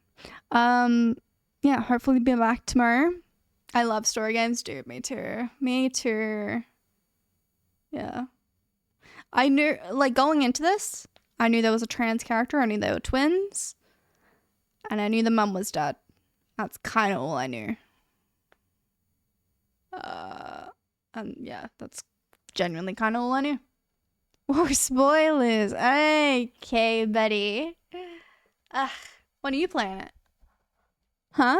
Yeah, hopefully be back tomorrow. I love story games, dude. Me too. Yeah. I knew, like, going into this, I knew there was a trans character. I knew they were twins. And I knew the mum was dead. That's kind of all I knew. And yeah, that's genuinely kind of all I knew. Oh, spoilers. Okay, buddy. When are you playing it? Huh?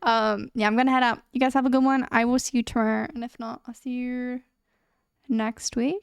Yeah, I'm gonna head out. You guys have a good one. I will see you tomorrow. And if not, I'll see you next week.